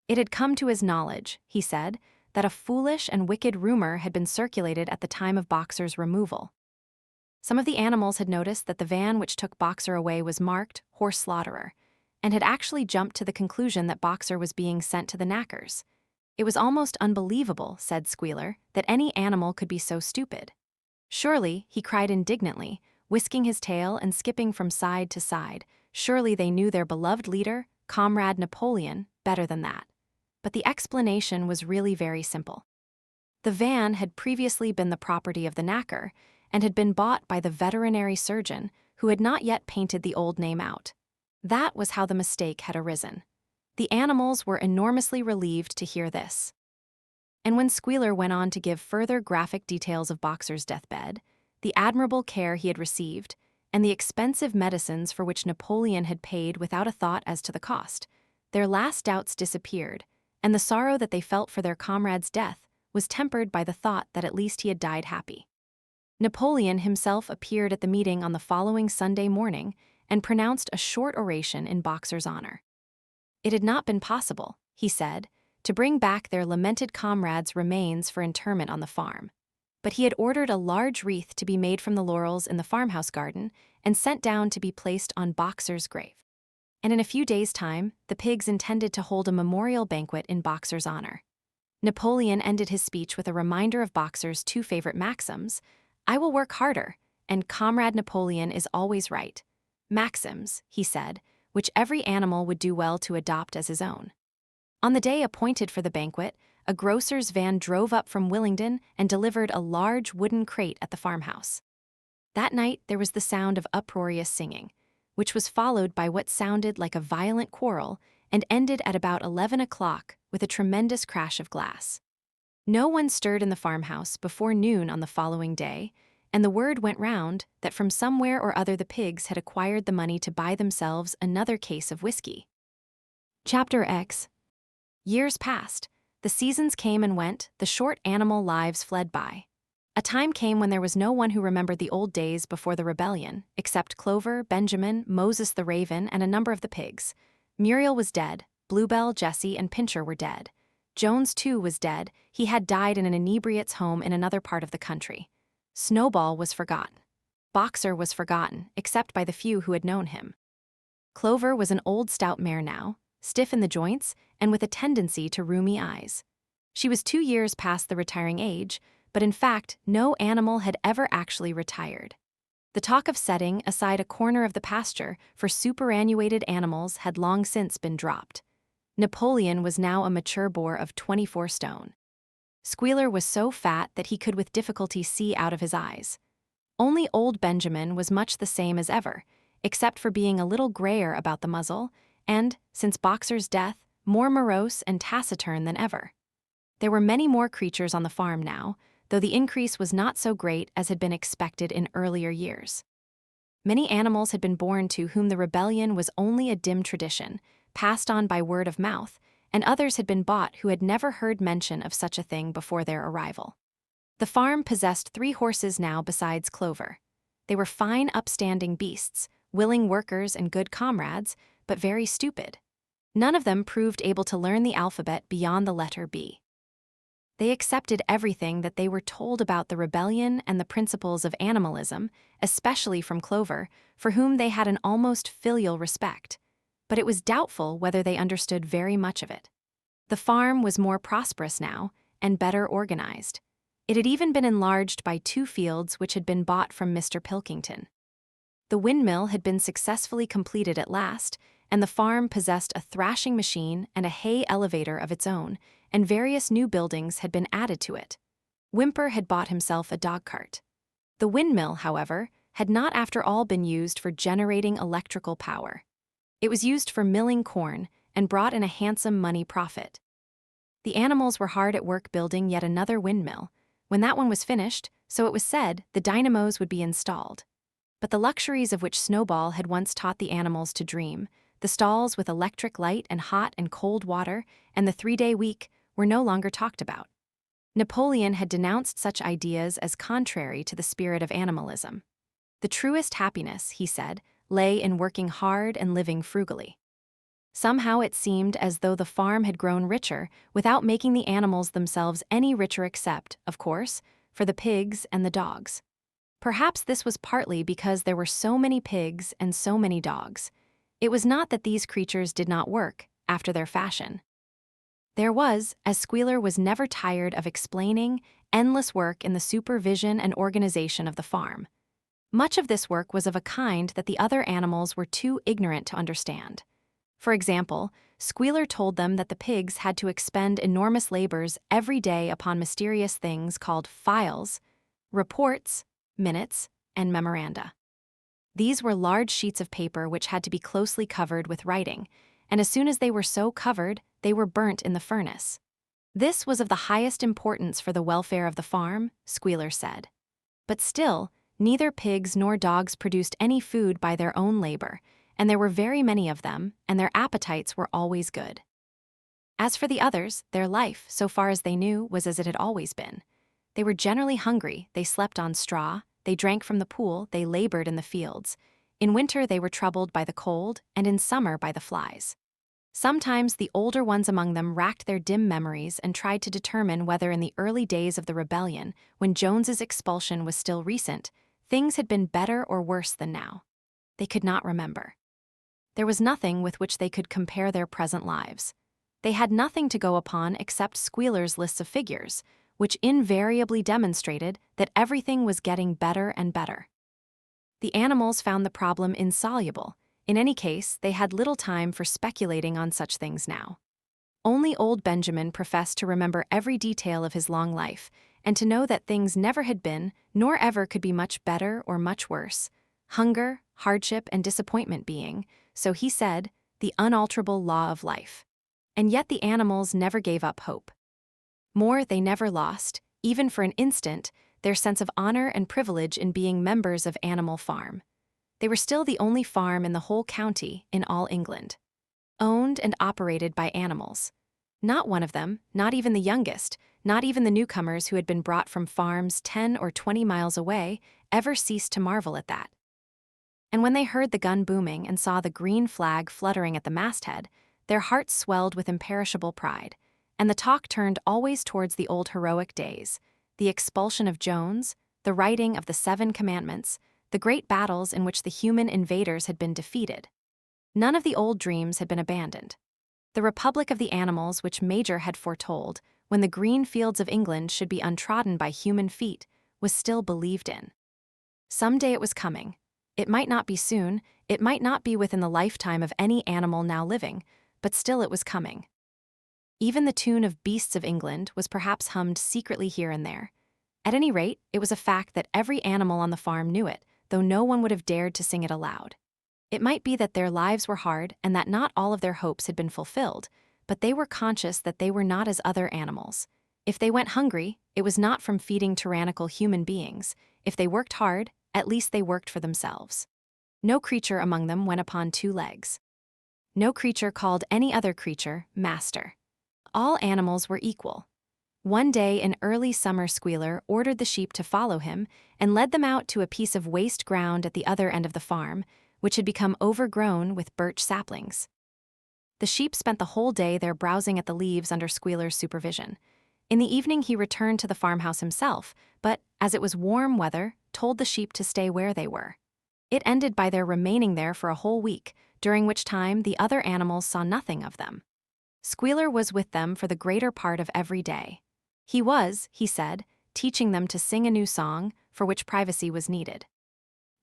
It had come to his knowledge, he said, that a foolish and wicked rumor had been circulated at the time of Boxer's removal. Some of the animals had noticed that the van which took Boxer away was marked Horse Slaughterer, and had actually jumped to the conclusion that Boxer was being sent to the knackers. It was almost unbelievable, said Squealer, that any animal could be so stupid. Surely, he cried indignantly, whisking his tail and skipping from side to side, surely they knew their beloved leader, Comrade Napoleon, better than that. But the explanation was really very simple. The van had previously been the property of the knacker, and had been bought by the veterinary surgeon, who had not yet painted the old name out. That was how the mistake had arisen. The animals were enormously relieved to hear this. And when Squealer went on to give further graphic details of Boxer's deathbed, the admirable care he had received, and the expensive medicines for which Napoleon had paid without a thought as to the cost, their last doubts disappeared, and the sorrow that they felt for their comrade's death was tempered by the thought that at least he had died happy. Napoleon himself appeared at the meeting on the following Sunday morning and pronounced a short oration in Boxer's honor. It had not been possible, he said, to bring back their lamented comrade's remains for interment on the farm, but he had ordered a large wreath to be made from the laurels in the farmhouse garden and sent down to be placed on Boxer's grave. and in a few days' time, the pigs intended to hold a memorial banquet in Boxer's honor. Napoleon ended his speech with a reminder of Boxer's two favorite maxims: "I will work harder," and "Comrade Napoleon is always right." Maxims, he said, which every animal would do well to adopt as his own. On the day appointed for the banquet, a grocer's van drove up from Willingdon and delivered a large wooden crate at the farmhouse. That night there was the sound of uproarious singing, which was followed by what sounded like a violent quarrel and ended at about 11 o'clock with a tremendous crash of glass. No one stirred in the farmhouse before noon on the following day, and the word went round that from somewhere or other the pigs had acquired the money to buy themselves another case of whiskey. Chapter X. Years passed. The seasons came and went, the short animal lives fled by. A time came when there was no one who remembered the old days before the rebellion, except Clover, Benjamin, Moses the raven, and a number of the pigs. Muriel was dead, Bluebell, Jessie, and Pincher were dead. Jones, too, was dead. He had died in an inebriate's home in another part of the country. Snowball was forgotten. Boxer was forgotten, except by the few who had known him. Clover was an old stout mare now, stiff in the joints, and with a tendency to rheumy eyes. She was 2 years past the retiring age, but in fact, no animal had ever actually retired. The talk of setting aside a corner of the pasture for superannuated animals had long since been dropped. Napoleon was now a mature boar of 24 stone. Squealer was so fat that he could with difficulty see out of his eyes. Only old Benjamin was much the same as ever, except for being a little grayer about the muzzle, and, since Boxer's death, more morose and taciturn than ever. There were many more creatures on the farm now, though the increase was not so great as had been expected in earlier years. Many animals had been born to whom the rebellion was only a dim tradition, passed on by word of mouth, and others had been bought who had never heard mention of such a thing before their arrival. The farm possessed 3 horses now besides Clover. They were fine, upstanding beasts, willing workers and good comrades, but very stupid. None of them proved able to learn the alphabet beyond the letter B. They accepted everything that they were told about the rebellion and the principles of animalism, especially from Clover, for whom they had an almost filial respect. But it was doubtful whether they understood very much of it. The farm was more prosperous now, and better organized. It had even been enlarged by 2 fields which had been bought from Mr. Pilkington. The windmill had been successfully completed at last, and the farm possessed a thrashing machine and a hay elevator of its own, and various new buildings had been added to it. Whymper had bought himself a dog-cart. The windmill, however, had not after all been used for generating electrical power. It was used for milling corn and brought in a handsome money profit. The animals were hard at work building yet another windmill. When that one was finished, so it was said, the dynamos would be installed. But the luxuries of which Snowball had once taught the animals to dream, the stalls with electric light and hot and cold water, and the 3-day week, were no longer talked about. Napoleon had denounced such ideas as contrary to the spirit of animalism. The truest happiness, he said, lay in working hard and living frugally. Somehow it seemed as though the farm had grown richer without making the animals themselves any richer except, of course, for the pigs and the dogs. Perhaps this was partly because there were so many pigs and so many dogs. It was not that these creatures did not work, after their fashion. There was, as Squealer was never tired of explaining, endless work in the supervision and organization of the farm. Much of this work was of a kind that the other animals were too ignorant to understand. For example, Squealer told them that the pigs had to expend enormous labors every day upon mysterious things called files, reports, minutes, and memoranda. These were large sheets of paper which had to be closely covered with writing, and as soon as they were so covered, they were burnt in the furnace. This was of the highest importance for the welfare of the farm, Squealer said. But still, neither pigs nor dogs produced any food by their own labor, and there were very many of them, and their appetites were always good. As for the others, their life, so far as they knew, was as it had always been. They were generally hungry, they slept on straw, they drank from the pool, they labored in the fields. In winter they were troubled by the cold, and in summer by the flies. Sometimes the older ones among them racked their dim memories and tried to determine whether in the early days of the rebellion, when Jones's expulsion was still recent, things had been better or worse than now. They could not remember. There was nothing with which they could compare their present lives. They had nothing to go upon except Squealer's lists of figures, which invariably demonstrated that everything was getting better and better. The animals found the problem insoluble. In any case, they had little time for speculating on such things now. Only old Benjamin professed to remember every detail of his long life, and to know that things never had been, nor ever could be much better or much worse, hunger, hardship, and disappointment being, so he said, the unalterable law of life. And yet the animals never gave up hope. More, they never lost, even for an instant, their sense of honor and privilege in being members of Animal Farm. They were still the only farm in the whole county, in all England, owned and operated by animals. Not one of them, not even the youngest, not even the newcomers who had been brought from farms 10 or 20 miles away, ever ceased to marvel at that. And when they heard the gun booming and saw the green flag fluttering at the masthead, their hearts swelled with imperishable pride, and the talk turned always towards the old heroic days, the expulsion of Jones, the writing of the 7 Commandments, the great battles in which the human invaders had been defeated. None of the old dreams had been abandoned. The Republic of the Animals, which Major had foretold, when the green fields of England should be untrodden by human feet, was still believed in. Some day it was coming. It might not be soon, it might not be within the lifetime of any animal now living, but still it was coming. Even the tune of Beasts of England was perhaps hummed secretly here and there. At any rate, it was a fact that every animal on the farm knew it, though no one would have dared to sing it aloud. It might be that their lives were hard and that not all of their hopes had been fulfilled, but they were conscious that they were not as other animals. If they went hungry, it was not from feeding tyrannical human beings. If they worked hard, at least they worked for themselves. No creature among them went upon 2 legs. No creature called any other creature master. All animals were equal. One day an early summer Squealer ordered the sheep to follow him and led them out to a piece of waste ground at the other end of the farm, which had become overgrown with birch saplings. The sheep spent the whole day there browsing at the leaves under Squealer's supervision. In the evening he returned to the farmhouse himself, but, as it was warm weather, told the sheep to stay where they were. It ended by their remaining there for a whole week, during which time the other animals saw nothing of them. Squealer was with them for the greater part of every day. He was, he said, teaching them to sing a new song, for which privacy was needed.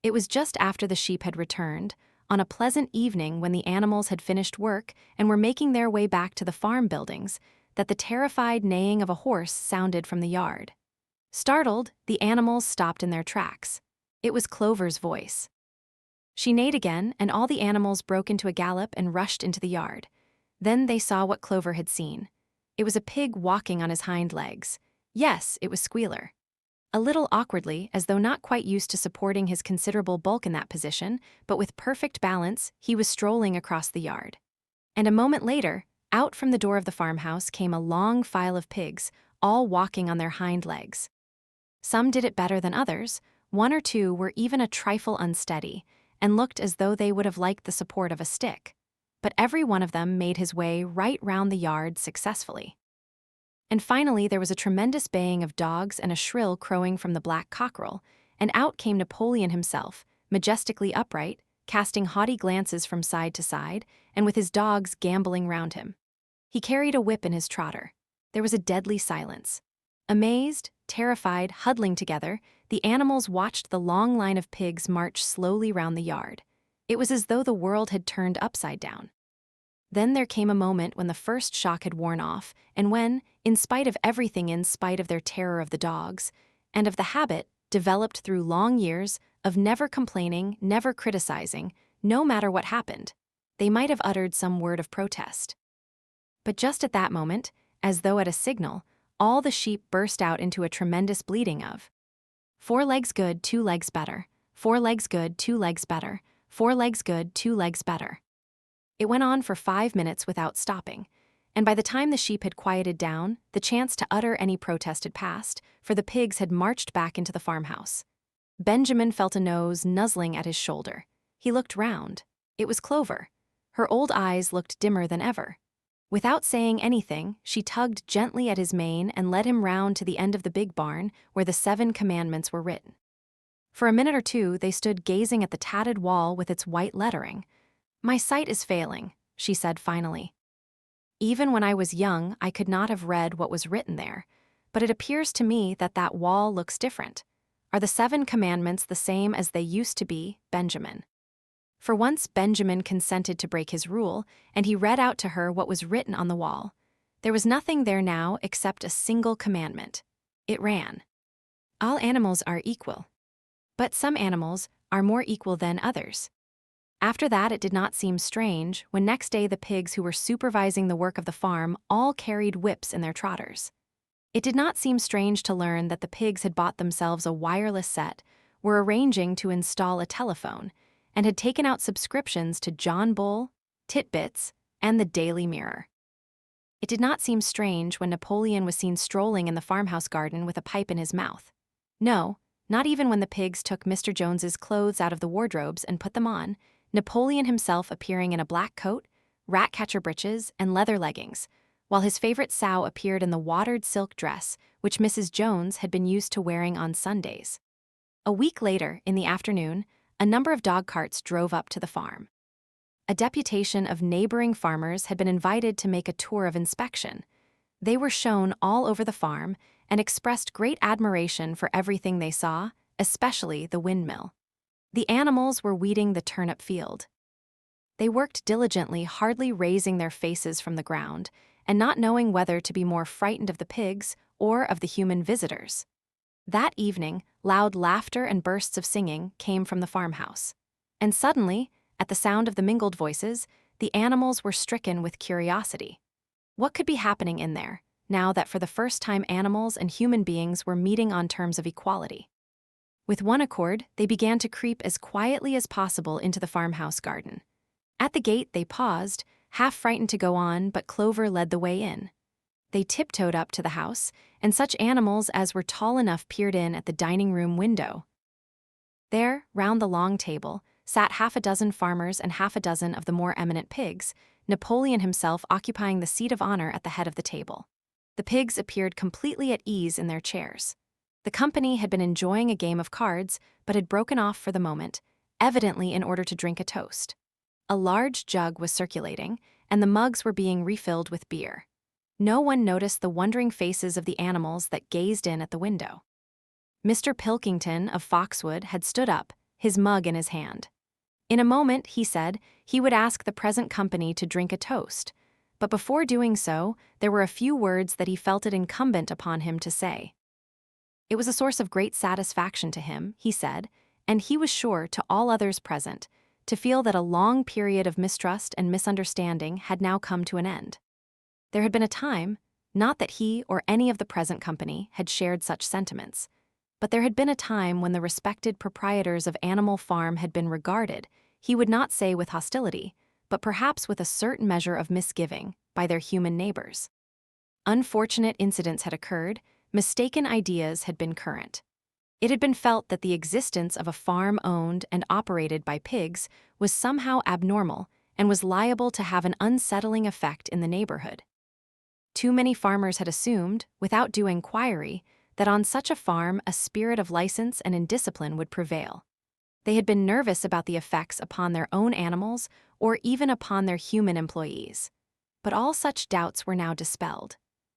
It was just after the sheep had returned, on a pleasant evening when the animals had finished work and were making their way back to the farm buildings, that the terrified neighing of a horse sounded from the yard. Startled, the animals stopped in their tracks. It was Clover's voice. She neighed again, and all the animals broke into a gallop and rushed into the yard. Then they saw what Clover had seen. It was a pig walking on his hind legs. Yes, it was Squealer. A little awkwardly, as though not quite used to supporting his considerable bulk in that position, but with perfect balance, he was strolling across the yard. And a moment later, out from the door of the farmhouse came a long file of pigs, all walking on their hind legs. Some did it better than others. 1 or 2 were even a trifle unsteady, and looked as though they would have liked the support of a stick. But every one of them made his way right round the yard successfully. And finally there was a tremendous baying of dogs and a shrill crowing from the black cockerel, and out came Napoleon himself, majestically upright, casting haughty glances from side to side, and with his dogs gambolling round him. He carried a whip in his trotter. There was a deadly silence. Amazed, terrified, huddling together, the animals watched the long line of pigs march slowly round the yard. It was as though the world had turned upside down. Then there came a moment when the first shock had worn off, and when, in spite of everything, in spite of their terror of the dogs, and of the habit, developed through long years, of never complaining, never criticizing, no matter what happened, they might have uttered some word of protest. But just at that moment, as though at a signal, all the sheep burst out into a tremendous bleating of 4 legs good, 2 legs better, 4 legs good, 2 legs better, 4 legs good, 2 legs better. It went on for 5 minutes without stopping, and by the time the sheep had quieted down, the chance to utter any protest had passed, for the pigs had marched back into the farmhouse. Benjamin felt a nose nuzzling at his shoulder. He looked round. It was Clover. Her old eyes looked dimmer than ever. Without saying anything, she tugged gently at his mane and led him round to the end of the big barn where the 7 Commandments were written. For a minute or 2 they stood gazing at the tattered wall with its white lettering. "My sight is failing," she said finally. "Even when I was young, I could not have read what was written there, but it appears to me that that wall looks different. Are the 7 commandments the same as they used to be, Benjamin?" For once, Benjamin consented to break his rule, and he read out to her what was written on the wall. There was nothing there now except a single commandment. It ran, "All animals are equal, but some animals are more equal than others." After that, it did not seem strange when next day the pigs who were supervising the work of the farm all carried whips in their trotters. It did not seem strange to learn that the pigs had bought themselves a wireless set, were arranging to install a telephone, and had taken out subscriptions to John Bull, Titbits, and the Daily Mirror. It did not seem strange when Napoleon was seen strolling in the farmhouse garden with a pipe in his mouth. No, not even when the pigs took Mr. Jones's clothes out of the wardrobes and put them on, Napoleon himself appearing in a black coat, rat-catcher breeches, and leather leggings, while his favorite sow appeared in the watered silk dress which Mrs. Jones had been used to wearing on Sundays. A week later, in the afternoon, a number of dog carts drove up to the farm. A deputation of neighboring farmers had been invited to make a tour of inspection. They were shown all over the farm and expressed great admiration for everything they saw, especially the windmill. The animals were weeding the turnip field. They worked diligently, hardly raising their faces from the ground, and not knowing whether to be more frightened of the pigs or of the human visitors. That evening, loud laughter and bursts of singing came from the farmhouse. And suddenly, at the sound of the mingled voices, the animals were stricken with curiosity. What could be happening in there, now that for the first time animals and human beings were meeting on terms of equality? With one accord, they began to creep as quietly as possible into the farmhouse garden. At the gate, they paused, half frightened to go on, but Clover led the way in. They tiptoed up to the house, and such animals as were tall enough peered in at the dining room window. There, round the long table, sat half a dozen farmers and half a dozen of the more eminent pigs, Napoleon himself occupying the seat of honor at the head of the table. The pigs appeared completely at ease in their chairs. The company had been enjoying a game of cards, but had broken off for the moment, evidently in order to drink a toast. A large jug was circulating, and the mugs were being refilled with beer. No one noticed the wondering faces of the animals that gazed in at the window. Mr. Pilkington of Foxwood had stood up, his mug in his hand. In a moment, he said, he would ask the present company to drink a toast, but before doing so, there were a few words that he felt it incumbent upon him to say. It was a source of great satisfaction to him, he said, and he was sure to all others present, to feel that a long period of mistrust and misunderstanding had now come to an end. There had been a time, not that he or any of the present company had shared such sentiments, but there had been a time when the respected proprietors of Animal Farm had been regarded, he would not say with hostility, but perhaps with a certain measure of misgiving, by their human neighbors. Unfortunate incidents had occurred, mistaken ideas had been current. It had been felt that the existence of a farm owned and operated by pigs was somehow abnormal and was liable to have an unsettling effect in the neighborhood. Too many farmers had assumed, without due inquiry, that on such a farm a spirit of license and indiscipline would prevail. They had been nervous about the effects upon their own animals or even upon their human employees. But all such doubts were now dispelled.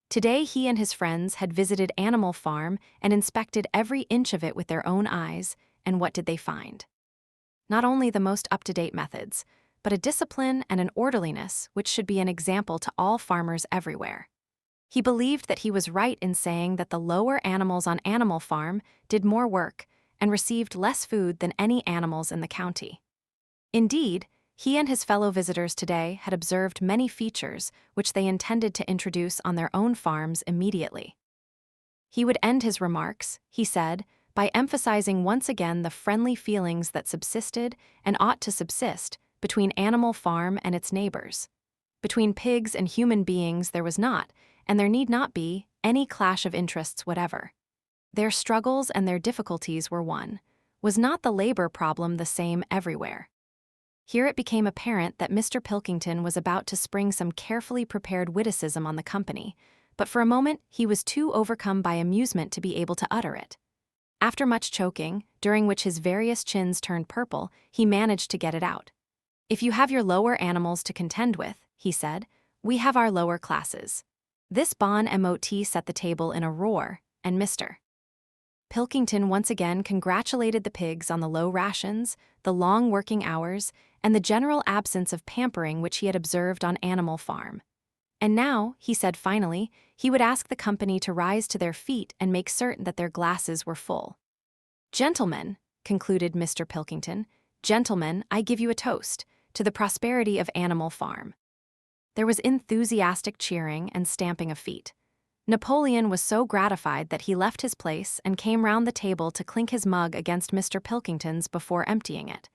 Today he and his friends had visited Animal Farm and inspected every inch of it with their own eyes, and what did they find? Not only the most up-to-date methods, but a discipline and an orderliness which should be an example to all farmers everywhere. He believed that he was right in saying that the lower animals on Animal Farm did more work and received less food than any animals in the county. Indeed, he and his fellow visitors today had observed many features which they intended to introduce on their own farms immediately. He would end his remarks, he said, by emphasizing once again the friendly feelings that subsisted and ought to subsist between Animal Farm and its neighbors. Between pigs and human beings there was not, and there need not be, any clash of interests whatever. Their struggles and their difficulties were one. Was not the labor problem the same everywhere? Here it became apparent that Mr. Pilkington was about to spring some carefully prepared witticism on the company, but for a moment he was too overcome by amusement to be able to utter it. After much choking, during which his various chins turned purple, he managed to get it out. If you have your lower animals to contend with, he said, we have our lower classes. This bon mot set the table in a roar, and Mr. Pilkington once again congratulated the pigs on the low rations, the long working hours, and the general absence of pampering which he had observed on Animal Farm. And now, he said finally, he would ask the company to rise to their feet and make certain that their glasses were full. Gentlemen, concluded Mr. Pilkington, gentlemen, I give you a toast to the prosperity of Animal Farm. There was enthusiastic cheering and stamping of feet. Napoleon was so gratified that he left his place and came round the table to clink his mug against Mr. Pilkington's before emptying it.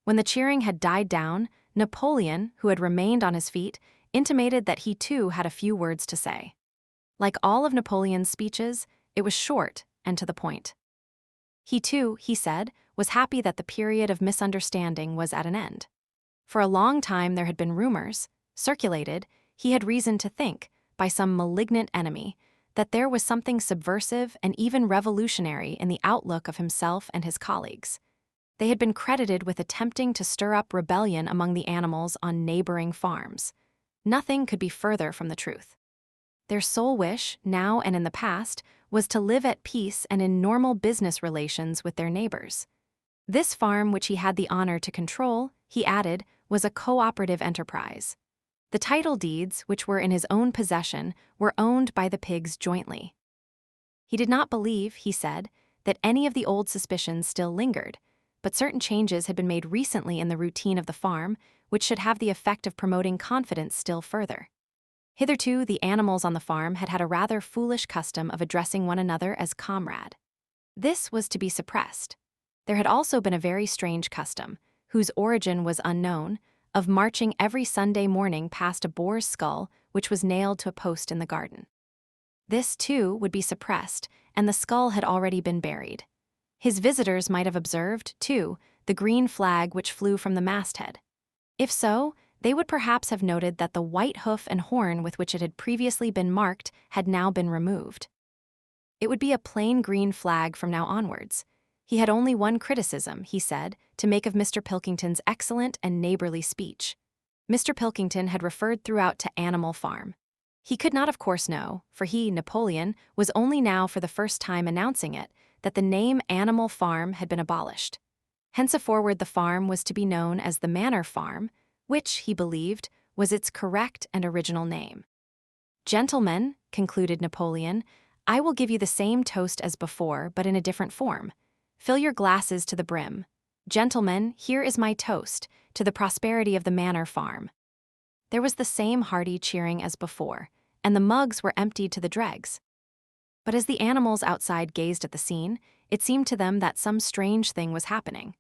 When the cheering had died down, Napoleon, who had remained on his feet, intimated that he too had a few words to say. Like all of Napoleon's speeches, it was short and to the point. He too, he said, was happy that the period of misunderstanding was at an end. For a long time there had been rumors, circulated, he had reason to think, by some malignant enemy, that there was something subversive and even revolutionary in the outlook of himself and his colleagues. They had been credited with attempting to stir up rebellion among the animals on neighboring farms. Nothing could be further from the truth. Their sole wish, now and in the past, was to live at peace and in normal business relations with their neighbors. This farm, which he had the honor to control, he added, was a cooperative enterprise. The title deeds, which were in his own possession, were owned by the pigs jointly. He did not believe, he said, that any of the old suspicions still lingered, but certain changes had been made recently in the routine of the farm, which should have the effect of promoting confidence still further. Hitherto, the animals on the farm had had a rather foolish custom of addressing one another as comrade. This was to be suppressed. There had also been a very strange custom, whose origin was unknown, of marching every Sunday morning past a boar's skull which was nailed to a post in the garden. This, too, would be suppressed, and the skull had already been buried. His visitors might have observed, too, the green flag which flew from the masthead. If so, they would perhaps have noted that the white hoof and horn with which it had previously been marked had now been removed. It would be a plain green flag from now onwards. He had only one criticism, he said, to make of Mr. Pilkington's excellent and neighborly speech. Mr. Pilkington had referred throughout to Animal Farm. He could not of course know, for he, Napoleon, was only now for the first time announcing it, that the name Animal Farm had been abolished. Henceforward the farm was to be known as the Manor Farm, which, he believed, was its correct and original name. Gentlemen, concluded Napoleon, I will give you the same toast as before, but in a different form. Fill your glasses to the brim. Gentlemen, here is my toast, to the prosperity of the Manor Farm. There was the same hearty cheering as before, and the mugs were emptied to the dregs. But as the animals outside gazed at the scene, it seemed to them that some strange thing was happening.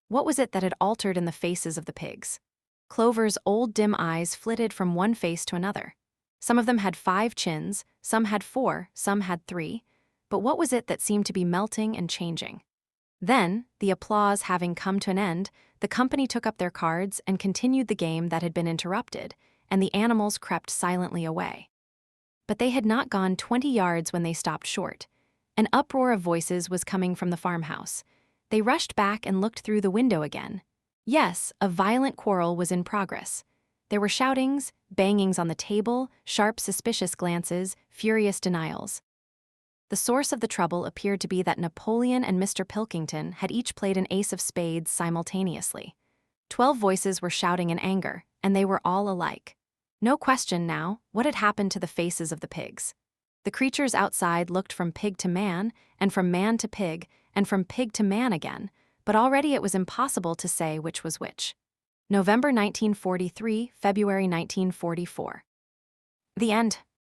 What was it that had altered in the faces of the pigs? Clover's old dim eyes flitted from one face to another. Some of them had 5 chins, some had 4, some had 3, but what was it that seemed to be melting and changing? Then, the applause having come to an end, the company took up their cards and continued the game that had been interrupted, and the animals crept silently away. But they had not gone 20 yards when they stopped short. An uproar of voices was coming from the farmhouse. They rushed back and looked through the window again. Yes, a violent quarrel was in progress. There were shoutings, bangings on the table, sharp, suspicious glances, furious denials. The source of the trouble appeared to be that Napoleon and Mr. Pilkington had each played an ace of spades simultaneously. 12 voices were shouting in anger, and they were all alike. No question now what had happened to the faces of the pigs. The creatures outside looked from pig to man, and from man to pig, and from pig to man again, but already it was impossible to say which was which. November 1943, February 1944. The end.